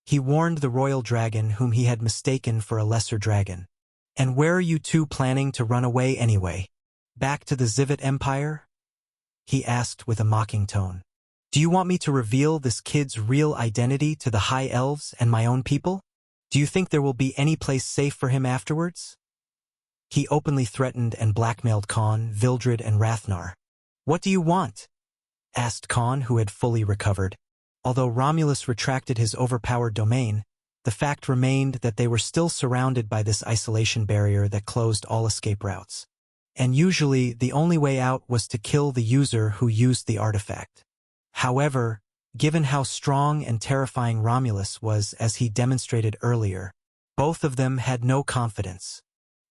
He warned the royal dragon whom he had mistaken for a lesser dragon. And where are you two planning to run away anyway? Back to the Zivit Empire? He asked with a mocking tone. Do you want me to reveal this kid's real identity to the High Elves and my own people? Do you think there will be any place safe for him afterwards? He openly threatened and blackmailed Con, Vildred, and Rathnar. What do you want? Asked Con, who had fully recovered. Although Romulus retracted his overpowered domain, the fact remained that they were still surrounded by this isolation barrier that closed all escape routes. And usually, the only way out was to kill the user who used the artifact. However, given how strong and terrifying Romulus was as he demonstrated earlier, both of them had no confidence.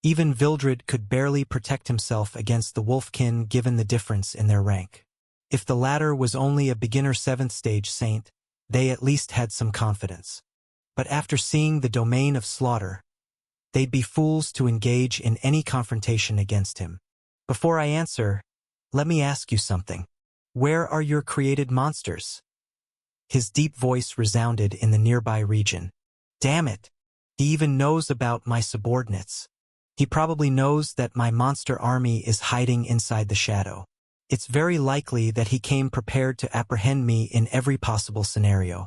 Even Vildred could barely protect himself against the Wolfkin given the difference in their rank. If the latter was only a beginner 7th stage saint, they at least had some confidence. But after seeing the domain of slaughter, they'd be fools to engage in any confrontation against him. Before I answer, let me ask you something. Where are your created monsters? His deep voice resounded in the nearby region. Damn it! He even knows about my subordinates. He probably knows that my monster army is hiding inside the shadow. It's very likely that he came prepared to apprehend me in every possible scenario.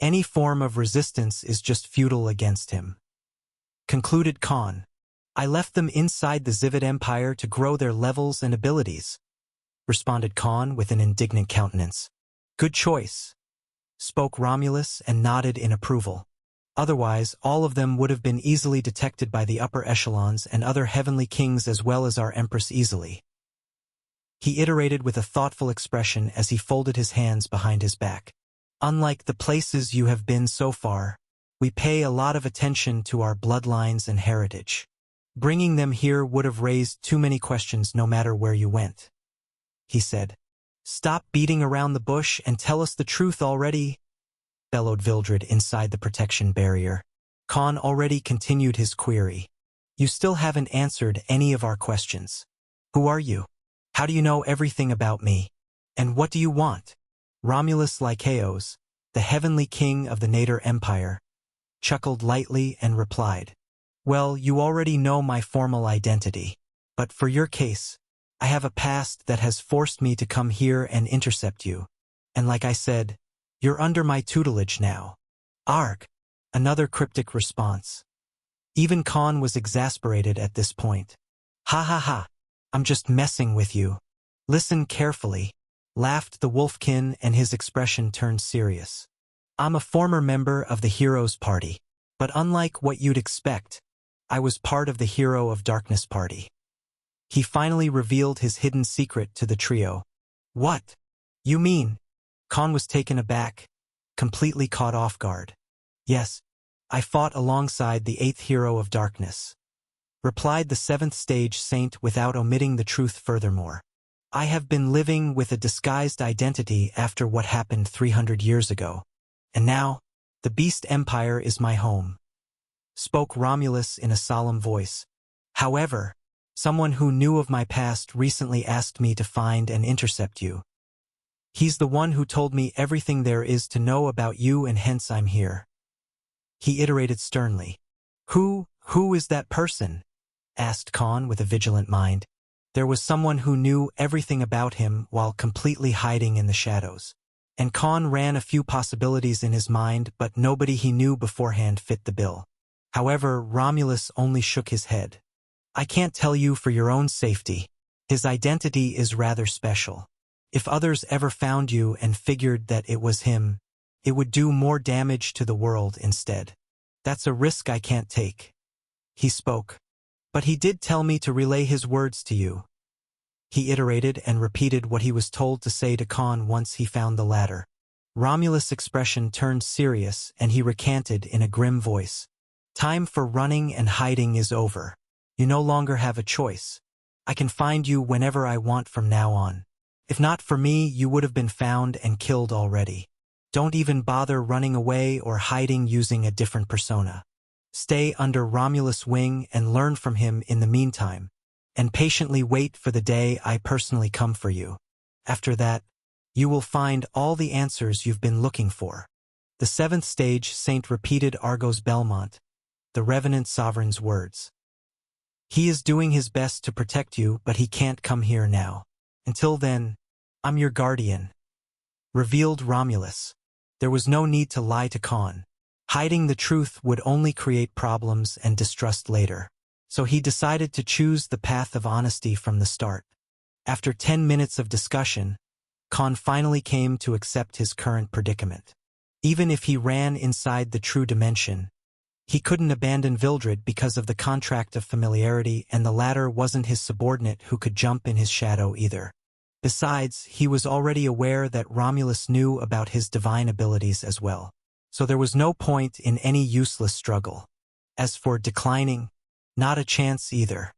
Any form of resistance is just futile against him. Concluded Con. I left them inside the Zivit Empire to grow their levels and abilities. Responded Con with an indignant countenance. Good choice. Spoke Romulus and nodded in approval. Otherwise, all of them would have been easily detected by the upper echelons and other heavenly kings as well as our empress easily. He iterated with a thoughtful expression as he folded his hands behind his back. Unlike the places you have been so far, we pay a lot of attention to our bloodlines and heritage. Bringing them here would have raised too many questions no matter where you went. He said. Stop beating around the bush and tell us the truth already, bellowed Vildred inside the protection barrier. Con already continued his query. You still haven't answered any of our questions. Who are you? How do you know everything about me? And what do you want? Romulus Lycaeus, the the heavenly king of the Nader Empire, chuckled lightly and replied, "Well, you already know my formal identity. But for your case, I have a past that has forced me to come here and intercept you. And like I said, you're under my tutelage now." Arg! Another cryptic response. Even Khan was exasperated at this point. "Ha ha ha! I'm just messing with you. Listen carefully," laughed the Wolfkin, and his expression turned serious. "I'm a former member of the Heroes Party, but unlike what you'd expect, I was part of the Hero of Darkness Party." He finally revealed his hidden secret to the trio. "What? You mean?" Khan was taken aback, completely caught off guard. "Yes, I fought alongside the 8th Hero of Darkness," replied the 7th stage saint without omitting the truth furthermore. "I have been living with a disguised identity after what happened 300 years ago. And now, the Beast Empire is my home," spoke Romulus in a solemn voice. "However, someone who knew of my past recently asked me to find and intercept you. He's the one who told me everything there is to know about you, and hence I'm here." He iterated sternly. Who is that person?" asked Khan with a vigilant mind. There was someone who knew everything about him while completely hiding in the shadows. And Khan ran a few possibilities in his mind, but nobody he knew beforehand fit the bill. However, Romulus only shook his head. "I can't tell you for your own safety. His identity is rather special. If others ever found you and figured that it was him, it would do more damage to the world instead. That's a risk I can't take." He spoke. "But he did tell me to relay his words to you." He iterated and repeated what he was told to say to Khan once he found the ladder. Romulus' expression turned serious, and he recanted in a grim voice. "Time for running and hiding is over. You no longer have a choice. I can find you whenever I want from now on. If not for me, you would have been found and killed already. Don't even bother running away or hiding using a different persona. Stay under Romulus' wing and learn from him in the meantime, and patiently wait for the day I personally come for you. After that, you will find all the answers you've been looking for." The 7th stage saint repeated Argos Belmont, the Revenant Sovereign's words. "He is doing his best to protect you, but he can't come here now. Until then, I'm your guardian," revealed Romulus. There was no need to lie to Khan. Hiding the truth would only create problems and distrust later. So he decided to choose the path of honesty from the start. After 10 minutes of discussion, Khan finally came to accept his current predicament. Even if he ran inside the true dimension, he couldn't abandon Vildred because of the contract of familiarity, and the latter wasn't his subordinate who could jump in his shadow either. Besides, he was already aware that Romulus knew about his divine abilities as well. So there was no point in any useless struggle. As for declining, not a chance either.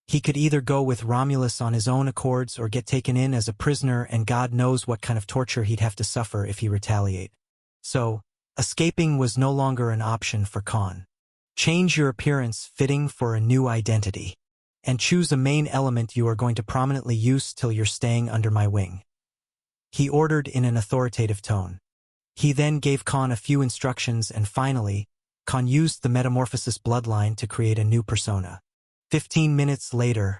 He could either go with Romulus on his own accords or get taken in as a prisoner, and God knows what kind of torture he'd have to suffer if he retaliate. So, escaping was no longer an option for Khan. Change your appearance fitting for a new identity, and choose a main element you are going to prominently use till you're staying under my wing," he ordered in an authoritative tone. He then gave Khan a few instructions, and finally, Khan used the metamorphosis bloodline to create a new persona. 15 minutes later,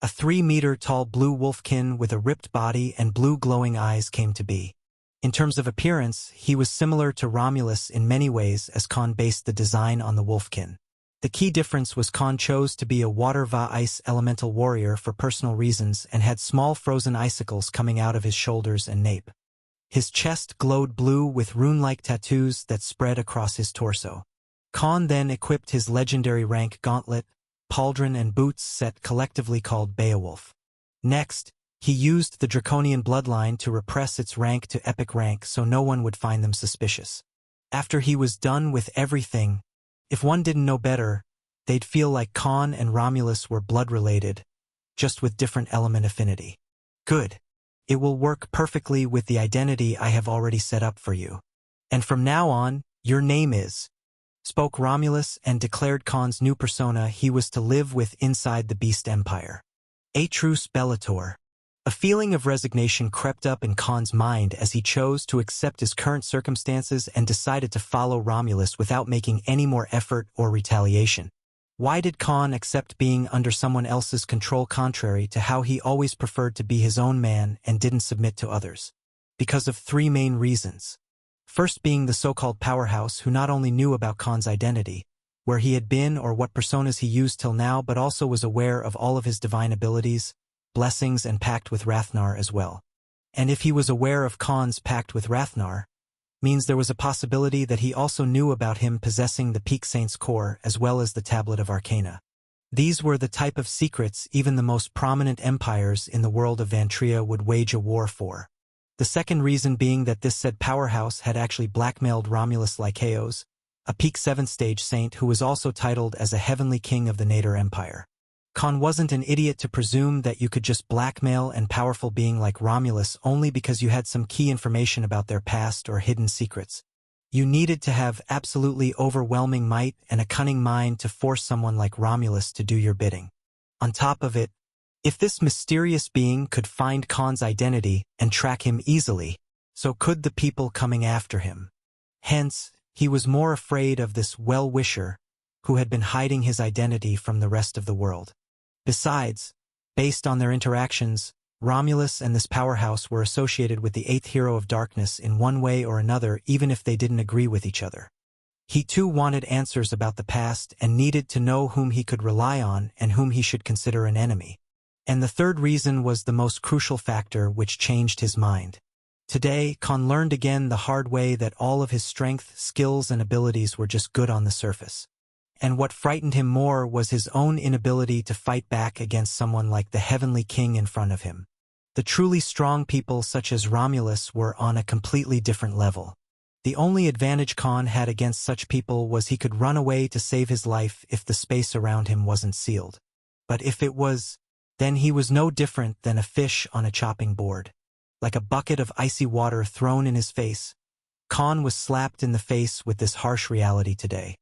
a 3-meter-tall blue wolfkin with a ripped body and blue glowing eyes came to be. In terms of appearance, he was similar to Romulus in many ways, as Khan based the design on the wolfkin. The key difference was Khan chose to be a water-va-ice elemental warrior for personal reasons and had small frozen icicles coming out of his shoulders and nape. His chest glowed blue with rune-like tattoos that spread across his torso. Khan then equipped his legendary rank gauntlet, pauldron and boots set collectively called Beowulf. Next, he used the Draconian bloodline to repress its rank to epic rank so no one would find them suspicious. After he was done with everything, if one didn't know better, they'd feel like Khan and Romulus were blood-related, just with different element affinity. Good. It will work perfectly with the identity I have already set up for you. And from now on, your name is, spoke Romulus and declared Khan's new persona he was to live with inside the Beast Empire. Atrus Bellator. A feeling of resignation crept up in Khan's mind as he chose to accept his current circumstances and decided to follow Romulus without making any more effort or retaliation. Why did Khan accept being under someone else's control contrary to how he always preferred to be his own man and didn't submit to others? Because of three main reasons. First being the so-called powerhouse who not only knew about Khan's identity, where he had been or what personas he used till now, but also was aware of all of his divine abilities, blessings and pact with Rathnar as well. And if he was aware of Khan's pact with Rathnar, means there was a possibility that he also knew about him possessing the Peak Saint's core as well as the Tablet of Arcana. These were the type of secrets even the most prominent empires in the world of Vantria would wage a war for. The second reason being that this said powerhouse had actually blackmailed Romulus Lycaeus, a Peak 7th stage saint who was also titled as a heavenly king of the Nader Empire. Khan wasn't an idiot to presume that you could just blackmail an powerful being like Romulus only because you had some key information about their past or hidden secrets. You needed to have absolutely overwhelming might and a cunning mind to force someone like Romulus to do your bidding. On top of it, if this mysterious being could find Khan's identity and track him easily, so could the people coming after him. Hence, he was more afraid of this well-wisher who had been hiding his identity from the rest of the world. Besides, based on their interactions, Romulus and this powerhouse were associated with the 8th hero of darkness in one way or another even if they didn't agree with each other. He too wanted answers about the past and needed to know whom he could rely on and whom he should consider an enemy. And the third reason was the most crucial factor which changed his mind. Today, Khan learned again the hard way that all of his strength, skills, and abilities were just good on the surface. And what frightened him more was his own inability to fight back against someone like the Heavenly King in front of him. The truly strong people such as Romulus were on a completely different level. The only advantage Khan had against such people was he could run away to save his life if the space around him wasn't sealed. But if it was, then he was no different than a fish on a chopping board. Like a bucket of icy water thrown in his face, Khan was slapped in the face with this harsh reality today.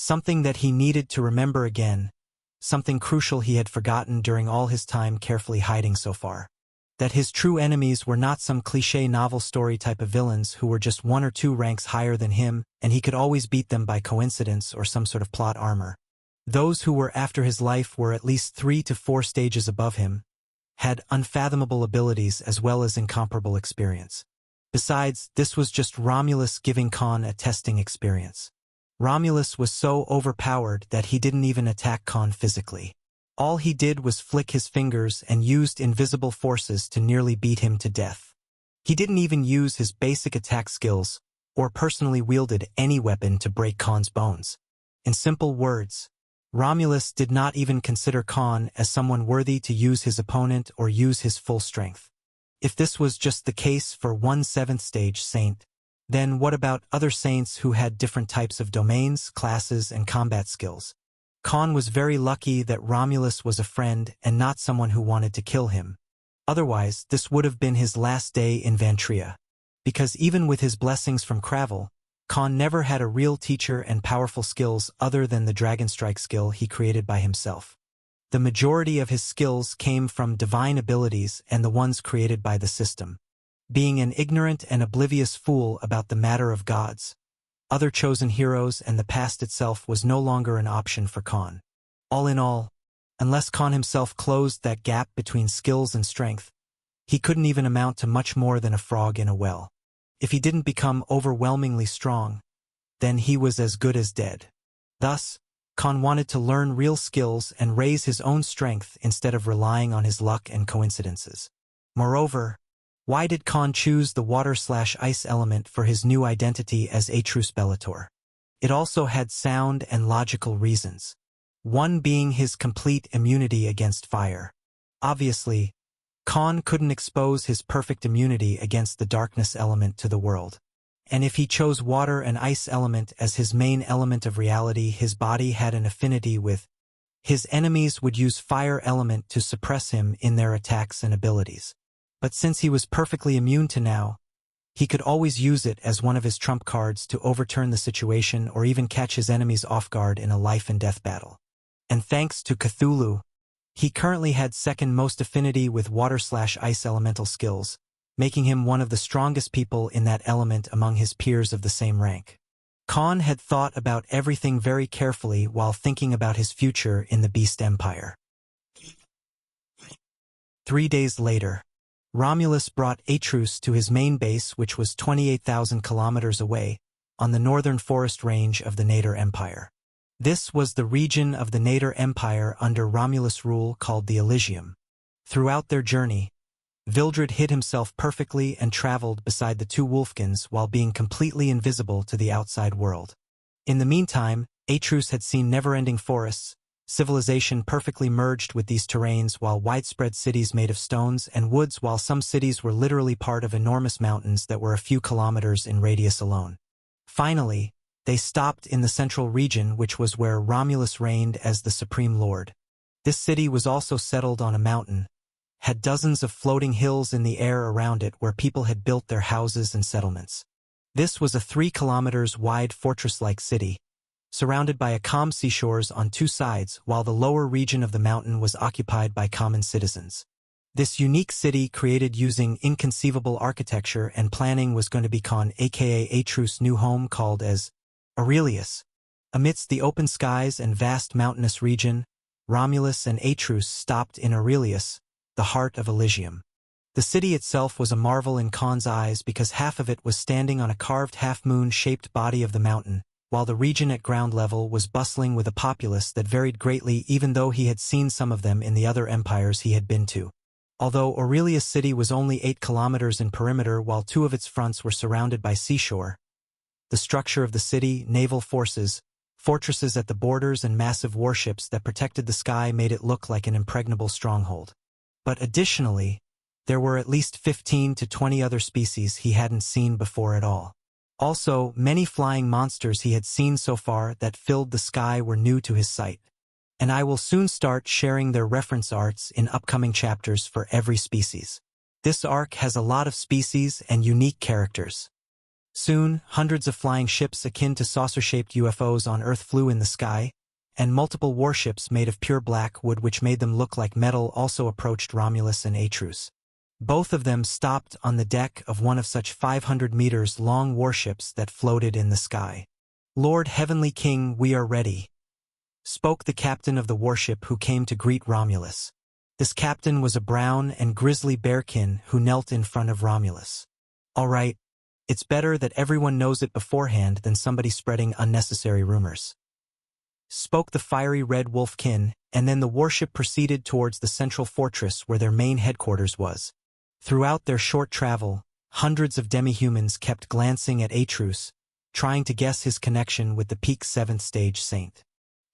Something that he needed to remember again, something crucial he had forgotten during all his time carefully hiding so far. That his true enemies were not some cliché novel story type of villains who were just 1 or 2 ranks higher than him and he could always beat them by coincidence or some sort of plot armor. Those who were after his life were at least 3 to 4 stages above him, had unfathomable abilities as well as incomparable experience. Besides, this was just Romulus giving Khan a testing experience. Romulus was so overpowered that he didn't even attack Khan physically. All he did was flick his fingers and used invisible forces to nearly beat him to death. He didn't even use his basic attack skills, or personally wielded any weapon to break Khan's bones. In simple words, Romulus did not even consider Khan as someone worthy to use his opponent or use his full strength. If this was just the case for one 7th stage saint, then what about other saints who had different types of domains, classes, and combat skills? Khan was very lucky that Romulus was a friend and not someone who wanted to kill him. Otherwise, this would have been his last day in Vantria. Because even with his blessings from Cravel, Khan never had a real teacher and powerful skills other than the Dragon Strike skill he created by himself. The majority of his skills came from divine abilities and the ones created by the system. Being an ignorant and oblivious fool about the matter of gods, other chosen heroes, and the past itself was no longer an option for Khan. All in all, unless Khan himself closed that gap between skills and strength, he couldn't even amount to much more than a frog in a well. If he didn't become overwhelmingly strong, then he was as good as dead. Thus, Khan wanted to learn real skills and raise his own strength instead of relying on his luck and coincidences. Moreover, why did Khan choose the water/ice element for his new identity as Atrus Bellator? It also had sound and logical reasons. One being his complete immunity against fire. Obviously, Khan couldn't expose his perfect immunity against the darkness element to the world. And if he chose water and ice element as his main element of reality, his body had an affinity with. His enemies would use fire element to suppress him in their attacks and abilities. But since he was perfectly immune to now, he could always use it as one of his trump cards to overturn the situation or even catch his enemies off guard in a life and death battle. And thanks to Cthulhu, He currently had second most affinity with water/ice elemental skills, making him one of the strongest people in that element among his peers of the same rank. Khan had thought about everything very carefully while thinking about his future in the Beast Empire. 3 days later, Romulus brought Atreus to his main base, which was 28,000 kilometers away, on the northern forest range of the Nader Empire. This was the region of the Nader Empire under Romulus' rule called the Elysium. Throughout their journey, Vildred hid himself perfectly and traveled beside the two wolfkins while being completely invisible to the outside world. In the meantime, Atreus had seen never-ending forests, civilization perfectly merged with these terrains, while widespread cities made of stones and woods, while some cities were literally part of enormous mountains that were a few kilometers in radius alone. Finally, they stopped in the central region, which was where Romulus reigned as the Supreme Lord. This city was also settled on a mountain, had dozens of floating hills in the air around it where people had built their houses and settlements. This was a 3 kilometers wide fortress-like city, surrounded by a calm seashores on two sides, while the lower region of the mountain was occupied by common citizens. This unique city, created using inconceivable architecture and planning, was going to be Khan, aka Atreus' new home, called as Aurelius. Amidst the open skies and vast mountainous region, Romulus and Atreus stopped in Aurelius, the heart of Elysium. The city itself was a marvel in Khan's eyes because half of it was standing on a carved half-moon-shaped body of the mountain, while the region at ground level was bustling with a populace that varied greatly, even though he had seen some of them in the other empires he had been to. Although Aurelius City was only 8 kilometers in perimeter, while 2 of its fronts were surrounded by seashore, the structure of the city, naval forces, fortresses at the borders, and massive warships that protected the sky made it look like an impregnable stronghold. But additionally, there were at least 15 to 20 other species he hadn't seen before at all. Also, many flying monsters he had seen so far that filled the sky were new to his sight. And I will soon start sharing their reference arts in upcoming chapters for every species. This arc has a lot of species and unique characters. Soon, hundreds of flying ships akin to saucer-shaped UFOs on Earth flew in the sky, and multiple warships made of pure black wood which made them look like metal also approached Romulus and Atreus. Both of them stopped on the deck of one of such 500 meters long warships that floated in the sky. "Lord Heavenly King, we are ready," spoke the captain of the warship, who came to greet Romulus. This captain was a brown and grisly bearkin who knelt in front of Romulus. "All right, it's better that everyone knows it beforehand than somebody spreading unnecessary rumors," spoke the fiery red wolfkin, and then the warship proceeded towards the central fortress where their main headquarters was. Throughout their short travel, hundreds of demi-humans kept glancing at Atreus, trying to guess his connection with the peak 7th stage saint.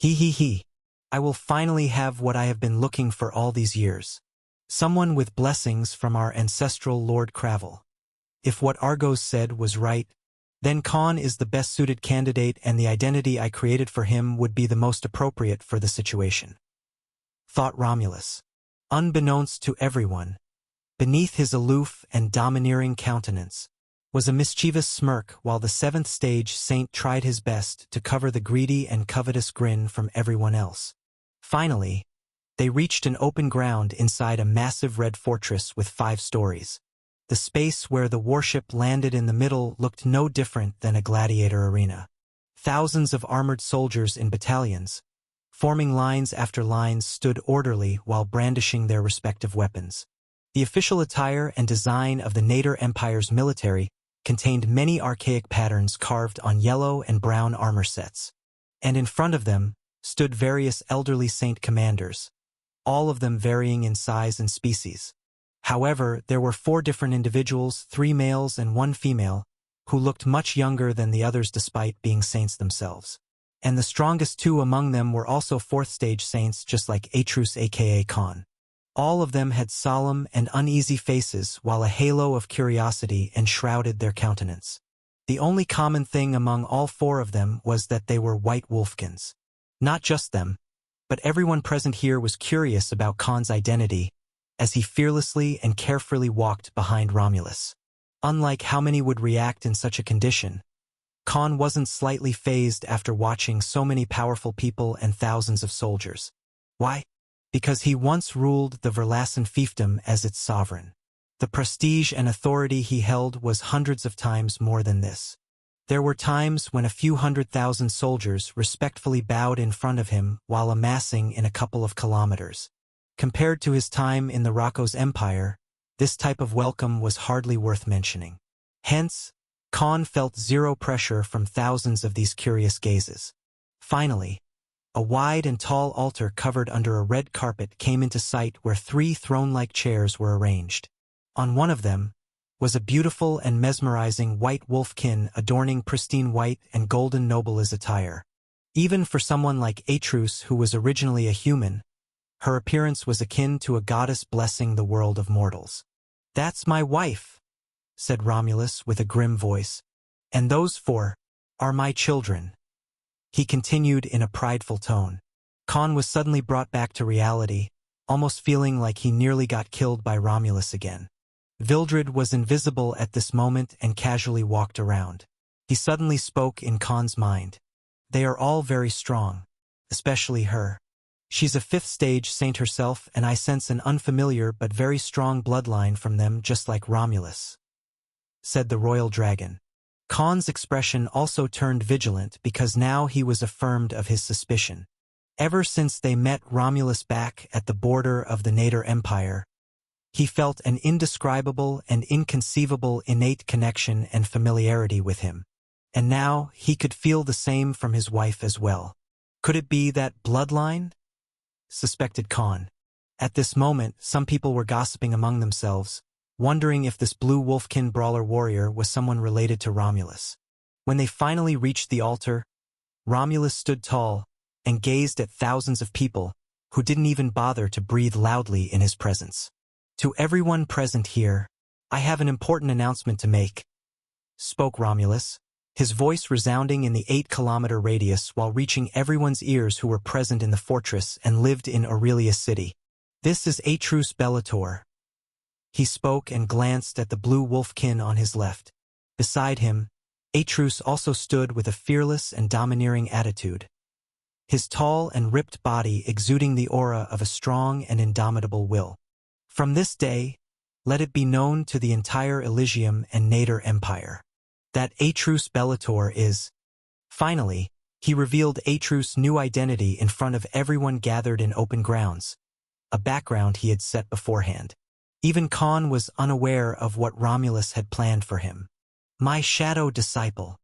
He. I will finally have what I have been looking for all these years. Someone with blessings from our ancestral Lord Cravel. If what Argos said was right, then Khan is the best-suited candidate, and the identity I created for him would be the most appropriate for the situation, thought Romulus. Unbeknownst to everyone, beneath his aloof and domineering countenance was a mischievous smirk, while the 7th stage saint tried his best to cover the greedy and covetous grin from everyone else. Finally, they reached an open ground inside a massive red fortress with 5 stories. The space where the warship landed in the middle looked no different than a gladiator arena. Thousands of armored soldiers in battalions, forming lines after lines, stood orderly while brandishing their respective weapons. The official attire and design of the Nader Empire's military contained many archaic patterns carved on yellow and brown armor sets. And in front of them stood various elderly saint commanders, all of them varying in size and species. However, there were 4 different individuals, 3 males and 1 female, who looked much younger than the others despite being saints themselves. And the strongest 2 among them were also 4th stage saints, just like Atreus aka Khan. All of them had solemn and uneasy faces, while a halo of curiosity enshrouded their countenance. The only common thing among all 4 of them was that they were white wolfkins. Not just them, but everyone present here was curious about Khan's identity, as he fearlessly and carefully walked behind Romulus. Unlike how many would react in such a condition, Khan wasn't slightly fazed after watching so many powerful people and thousands of soldiers. Why? because he once ruled the Verlassen fiefdom as its sovereign. The prestige and authority he held was hundreds of times more than this. There were times when a few 100,000 soldiers respectfully bowed in front of him while amassing in a couple of kilometers. Compared to his time in the Rocco's empire, this type of welcome was hardly worth mentioning. Hence, Khan felt zero pressure from thousands of these curious gazes. Finally, a wide and tall altar covered under a red carpet came into sight where 3 throne-like chairs were arranged. On one of them was a beautiful and mesmerizing white wolfkin adorning pristine white and golden nobles attire. Even for someone like Atrus, who was originally a human, her appearance was akin to a goddess blessing the world of mortals. "That's my wife," said Romulus with a grim voice. "And those 4 are my children," he continued in a prideful tone. Khan was suddenly brought back to reality, almost feeling like he nearly got killed by Romulus again. Vildred was invisible at this moment and casually walked around. He suddenly spoke in Khan's mind. "They are all very strong, especially her. She's a 5th stage saint herself, and I sense an unfamiliar but very strong bloodline from them, just like Romulus," said the royal dragon. Khan's expression also turned vigilant because now he was affirmed of his suspicion. Ever since they met Romulus back at the border of the Nader Empire, he felt an indescribable and inconceivable innate connection and familiarity with him. And now he could feel the same from his wife as well. Could it be that bloodline? Suspected Khan. At this moment, some people were gossiping among themselves, wondering if this blue wolfkin brawler warrior was someone related to Romulus. When they finally reached the altar, Romulus stood tall and gazed at thousands of people who didn't even bother to breathe loudly in his presence. "To everyone present here, I have an important announcement to make," spoke Romulus, his voice resounding in the 8-kilometer radius while reaching everyone's ears who were present in the fortress and lived in Aurelia City. "This is Atrus Bellator." He spoke and glanced at the blue wolfkin on his left. Beside him, Atrus also stood with a fearless and domineering attitude, his tall and ripped body exuding the aura of a strong and indomitable will. "From this day, let it be known to the entire Elysium and Nader Empire that Atrus Bellator is—" Finally, he revealed Atrus' new identity in front of everyone gathered in open grounds, a background he had set beforehand. Even Khan was unaware of what Romulus had planned for him. "My shadow disciple."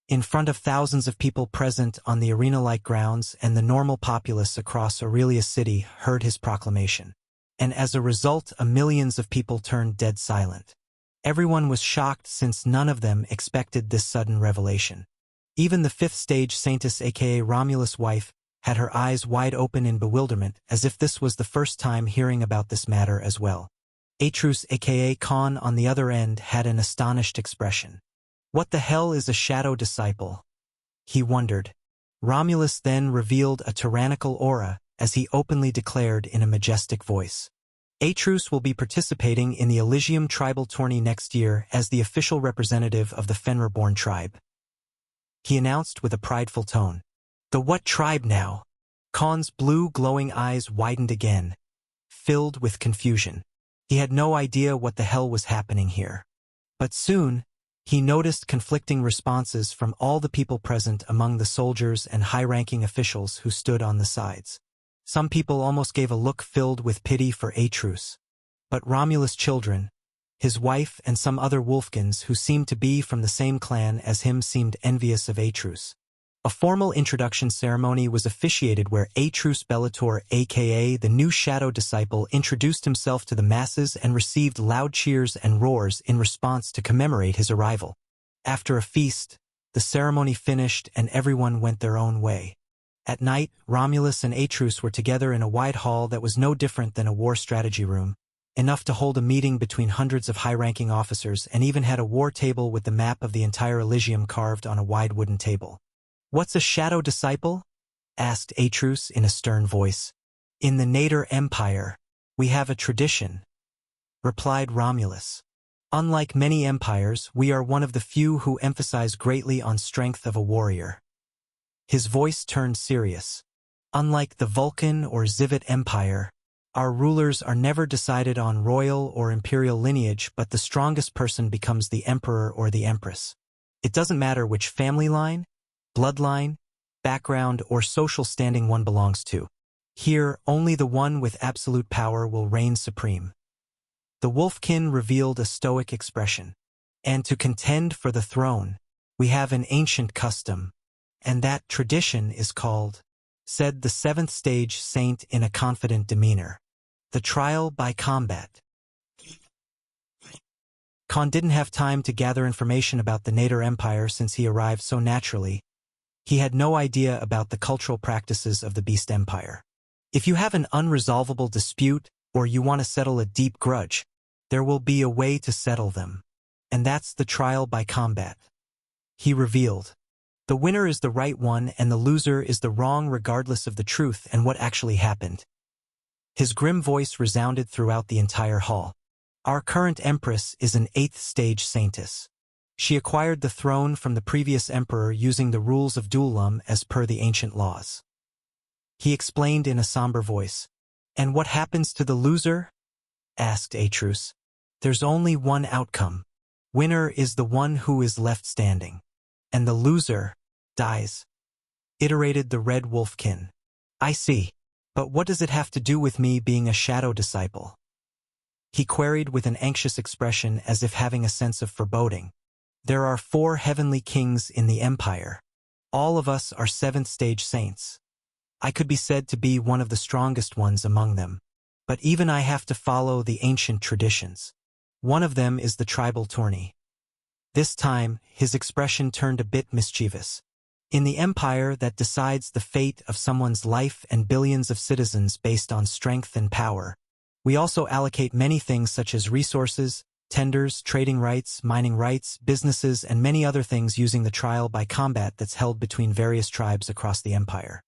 In front of thousands of people present on the arena-like grounds, and the normal populace across Aurelia City heard his proclamation. And as a result, millions of people turned dead silent. Everyone was shocked since none of them expected this sudden revelation. Even the 5th stage saintess, aka Romulus' wife, had her eyes wide open in bewilderment, as if this was the first time hearing about this matter as well. Atrus, aka Khan, on the other end, had an astonished expression. "What the hell is a shadow disciple?" he wondered. Romulus then revealed a tyrannical aura as he openly declared in a majestic voice. "Atrus will be participating in the Elysium tribal tourney next year as the official representative of the Fenrirborn tribe," he announced with a prideful tone. "The what tribe now?" Khan's blue glowing eyes widened again, filled with confusion. He had no idea what the hell was happening here. But soon, he noticed conflicting responses from all the people present among the soldiers and high-ranking officials who stood on the sides. Some people almost gave a look filled with pity for Atrus. But Romulus' children, his wife and some other wolfkins who seemed to be from the same clan as him seemed envious of Atrus. A formal introduction ceremony was officiated where Atrus Bellator, aka the new shadow disciple, introduced himself to the masses and received loud cheers and roars in response to commemorate his arrival. After a feast, the ceremony finished and everyone went their own way. At night, Romulus and Atrus were together in a wide hall that was no different than a war strategy room, enough to hold a meeting between hundreds of high-ranking officers, and even had a war table with the map of the entire Elysium carved on a wide wooden table. "What's a shadow disciple?" asked Atrus in a stern voice. "In the Nader Empire, we have a tradition," replied Romulus. "Unlike many empires, we are one of the few who emphasize greatly on strength of a warrior." His voice turned serious. "Unlike the Vulcan or Zivit Empire, Our rulers are never decided on royal or imperial lineage, but the strongest person becomes the emperor or the empress. It doesn't matter which family line, bloodline, background, or social standing one belongs to. Here, only the one with absolute power will reign supreme. The wolfkin revealed a stoic expression. And to contend for the throne, we have an ancient custom, and that tradition is called, said the seventh stage saint in a confident demeanor, the trial by combat. Khan didn't have time to gather information about the Nader Empire since he arrived so naturally. He had no idea about the cultural practices of the Beast Empire. If you have an unresolvable dispute or you want to settle a deep grudge, there will be a way to settle them. And that's the trial by combat. He revealed. The winner is the right one and the loser is the wrong regardless of the truth and what actually happened. His grim voice resounded throughout the entire hall. Our current empress is an 8th stage saintess. She acquired the throne from the previous emperor using the rules of dueldom as per the ancient laws. He explained in a somber voice. And what happens to the loser? Asked Atrus. There's only one outcome. Winner is the one who is left standing. And the loser dies. Iterated the Red Wolfkin. I see. But what does it have to do with me being a shadow disciple? He queried with an anxious expression as if having a sense of foreboding. There are 4 heavenly kings in the empire. All of us are 7th stage saints. I could be said to be one of the strongest ones among them. But even I have to follow the ancient traditions. One of them is the tribal tourney. This time, his expression turned a bit mischievous. In the empire that decides the fate of someone's life and billions of citizens based on strength and power, we also allocate many things such as resources, tenders, trading rights, mining rights, businesses, and many other things using the trial by combat that's held between various tribes across the empire.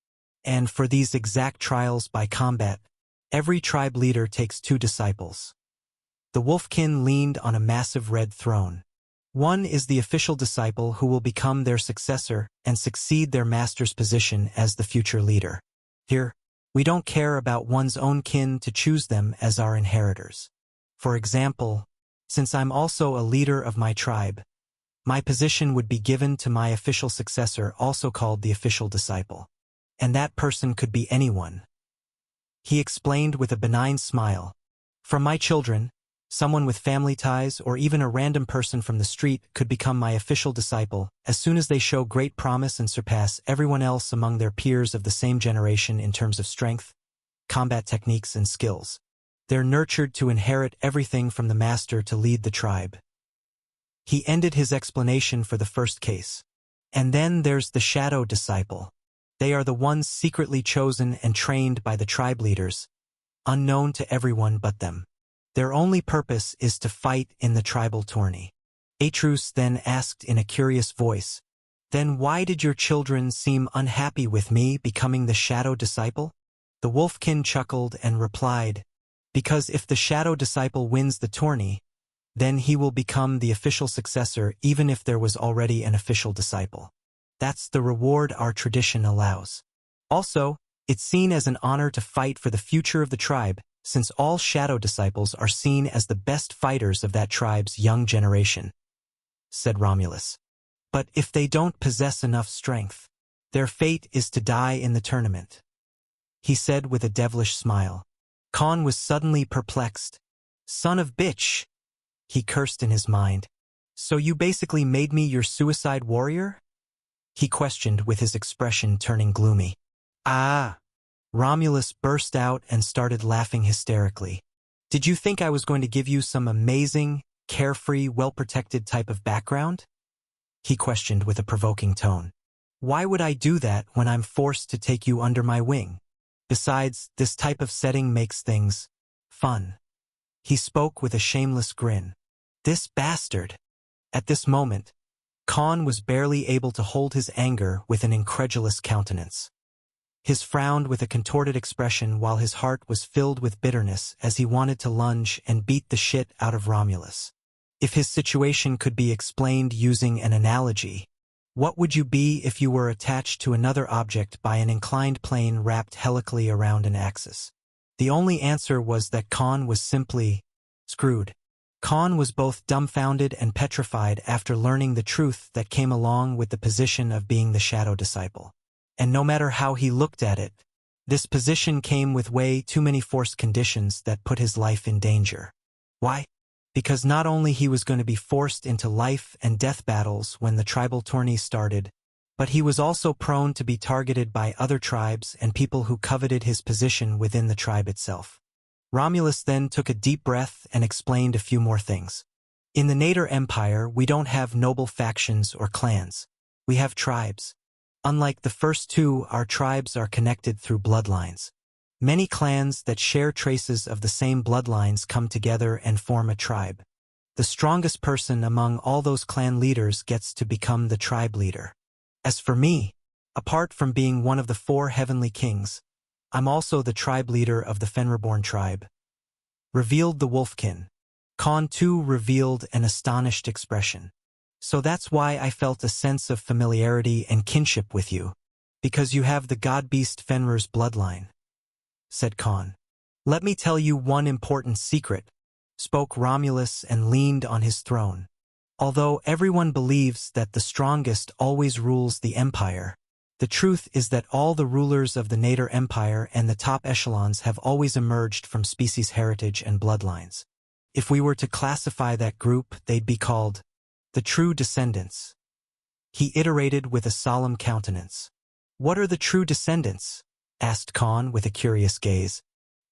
And for these exact trials by combat, every tribe leader takes 2 disciples. The Wolfkin leaned on a massive red throne. One is the official disciple who will become their successor and succeed their master's position as the future leader. Here, we don't care about one's own kin to choose them as our inheritors. For example, since I'm also a leader of my tribe, my position would be given to my official successor, also called the official disciple. And that person could be anyone. He explained with a benign smile. From my children, someone with family ties or even a random person from the street could become my official disciple as soon as they show great promise and surpass everyone else among their peers of the same generation in terms of strength, combat techniques, and skills. They're nurtured to inherit everything from the master to lead the tribe. He ended his explanation for the first case. And then there's the shadow disciple. They are the ones secretly chosen and trained by the tribe leaders, unknown to everyone but them. Their only purpose is to fight in the tribal tourney. Atrus then asked in a curious voice, Then why did your children seem unhappy with me becoming the shadow disciple? The Wolfkin chuckled and replied, Because if the shadow disciple wins the tourney, then he will become the official successor even if there was already an official disciple. That's the reward our tradition allows. Also, it's seen as an honor to fight for the future of the tribe, since all shadow disciples are seen as the best fighters of that tribe's young generation, said Romulus. But if they don't possess enough strength, their fate is to die in the tournament, he said with a devilish smile. Khan was suddenly perplexed. Son of bitch, he cursed in his mind. So you basically made me your suicide warrior? He questioned with his expression turning gloomy. Ah! Romulus burst out and started laughing hysterically. Did you think I was going to give you some amazing, carefree, well-protected type of background? He questioned with a provoking tone. Why would I do that when I'm forced to take you under my wing? Besides, this type of setting makes things fun. He spoke with a shameless grin. This bastard! At this moment, Khan was barely able to hold his anger with an incredulous countenance. His frowned with a contorted expression while his heart was filled with bitterness as he wanted to lunge and beat the shit out of Romulus. If his situation could be explained using an analogy, what would you be if you were attached to another object by an inclined plane wrapped helically around an axis? The only answer was that Khan was simply screwed. Khan was both dumbfounded and petrified after learning the truth that came along with the position of being the shadow disciple. And no matter how he looked at it, this position came with way too many forced conditions that put his life in danger. Why? Because not only he was going to be forced into life and death battles when the tribal tourney started, but he was also prone to be targeted by other tribes and people who coveted his position within the tribe itself. Romulus then took a deep breath and explained a few more things. In the Nader Empire, we don't have noble factions or clans. We have tribes. Unlike the first two, our tribes are connected through bloodlines. Many clans that share traces of the same bloodlines come together and form a tribe. The strongest person among all those clan leaders gets to become the tribe leader. As for me, apart from being one of the 4 heavenly kings, I'm also the tribe leader of the Fenrirborn tribe. Revealed the Wolfkin. Khan too revealed an astonished expression. So that's why I felt a sense of familiarity and kinship with you, because you have the god-beast Fenrir's bloodline, said Khan. Let me tell you one important secret, spoke Romulus and leaned on his throne. Although everyone believes that the strongest always rules the empire, the truth is that all the rulers of the Nader Empire and the top echelons have always emerged from species heritage and bloodlines. If we were to classify that group, they'd be called the true descendants. He iterated with a solemn countenance. What are the true descendants? Asked Khan with a curious gaze.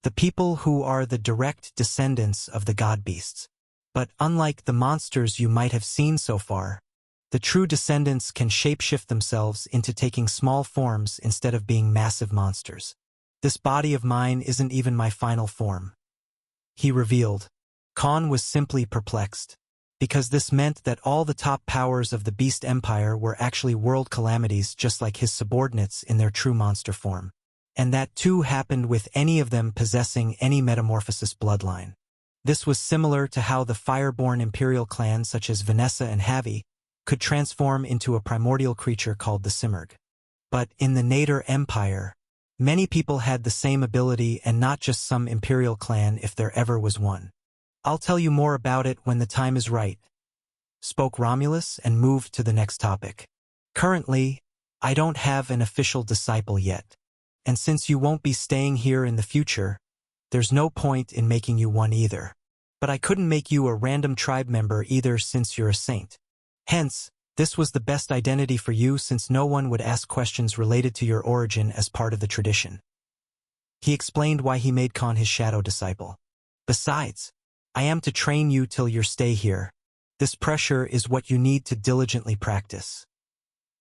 The people who are the direct descendants of the god-beasts. But unlike the monsters you might have seen so far, the true descendants can shapeshift themselves into taking small forms instead of being massive monsters. This body of mine isn't even my final form, he revealed. Khan was simply perplexed, because this meant that all the top powers of the Beast Empire were actually world calamities just like his subordinates in their true monster form. And that too happened with any of them possessing any metamorphosis bloodline. This was similar to how the fireborn imperial clans such as Vanessa and Havi could transform into a primordial creature called the Simurgh. But in the Nader Empire, many people had the same ability and not just some imperial clan if there ever was one. I'll tell you more about it when the time is right, spoke Romulus and moved to the next topic. Currently, I don't have an official disciple yet, and since you won't be staying here in the future, there's no point in making you one either. But I couldn't make you a random tribe member either since you're a saint. Hence, this was the best identity for you since no one would ask questions related to your origin as part of the tradition. He explained why he made Khan his shadow disciple. Besides, I am to train you till you stay here. This pressure is what you need to diligently practice.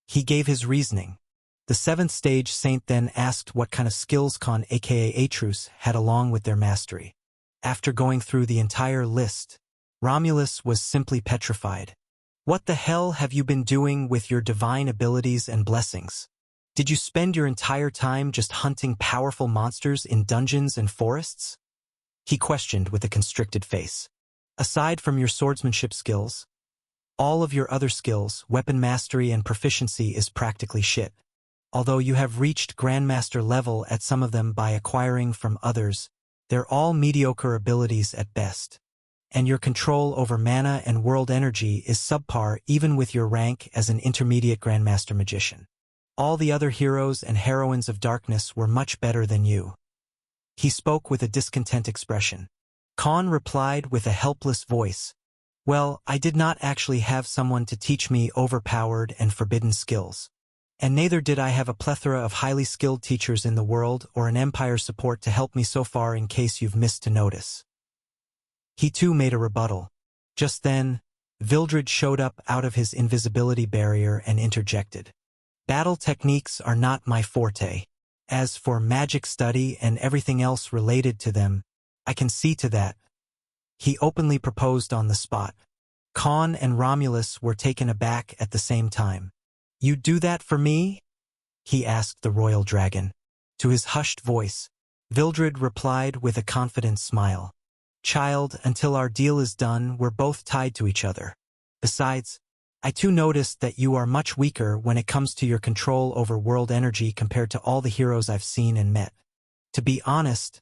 He gave his reasoning. The 7th stage saint then asked what kind of skills Khan aka Atrus had along with their mastery. After going through the entire list, Romulus was simply petrified. What the hell have you been doing with your divine abilities and blessings? Did you spend your entire time just hunting powerful monsters in dungeons and forests? He questioned with a constricted face. Aside from your swordsmanship skills, all of your other skills, weapon mastery and proficiency is practically shit. Although you have reached Grandmaster level at some of them by acquiring from others, they're all mediocre abilities at best. And your control over mana and world energy is subpar even with your rank as an intermediate Grandmaster Magician. All the other heroes and heroines of darkness were much better than you. He spoke with a discontent expression. Khan replied with a helpless voice. Well, I did not actually have someone to teach me overpowered and forbidden skills. And neither did I have a plethora of highly skilled teachers in the world or an empire support to help me so far in case you've missed to notice. He too made a rebuttal. Just then, Vildred showed up out of his invisibility barrier and interjected. Battle techniques are not my forte. As for magic study and everything else related to them, I can see to that. He openly proposed on the spot. Khan and Romulus were taken aback at the same time. You do that for me? He asked the royal dragon. To his hushed voice, Vildred replied with a confident smile. Child, until our deal is done, we're both tied to each other. Besides, I too noticed that you are much weaker when it comes to your control over world energy compared to all the heroes I've seen and met. To be honest,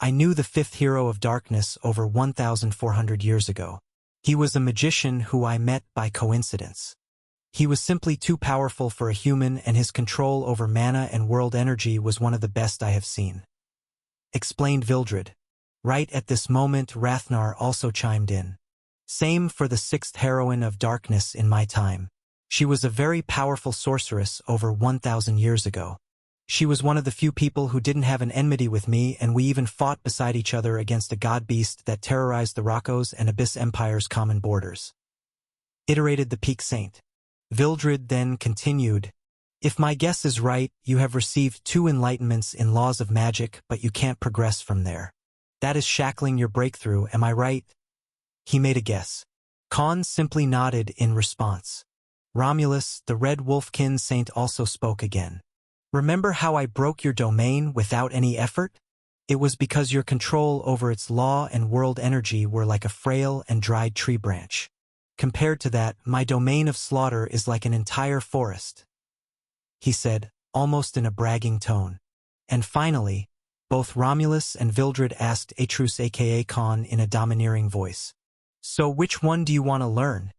I knew the fifth hero of darkness over 1,400 years ago. He was a magician who I met by coincidence. He was simply too powerful for a human, and his control over mana and world energy was one of the best I have seen," explained Vildred. Right at this moment, Rathnar also chimed in. "Same for the sixth heroine of darkness in my time. She was a very powerful sorceress over 1,000 years ago. She was one of the few people who didn't have an enmity with me, and we even fought beside each other against a god-beast that terrorized the Rocos and Abyss Empire's common borders," iterated the Peak Saint. Vildred then continued, "If my guess is right, you have received 2 enlightenments in laws of magic, but you can't progress from there. That is shackling your breakthrough, am I right?" He made a guess. Khan simply nodded in response. Romulus, the Red Wolfkin Saint, also spoke again. "Remember how I broke your domain without any effort? It was because your control over its law and world energy were like a frail and dried tree branch. Compared to that, my domain of slaughter is like an entire forest," he said, almost in a bragging tone. And finally, both Romulus and Vildred asked Atrus aka Khan in a domineering voice, "So which one do you want to learn?"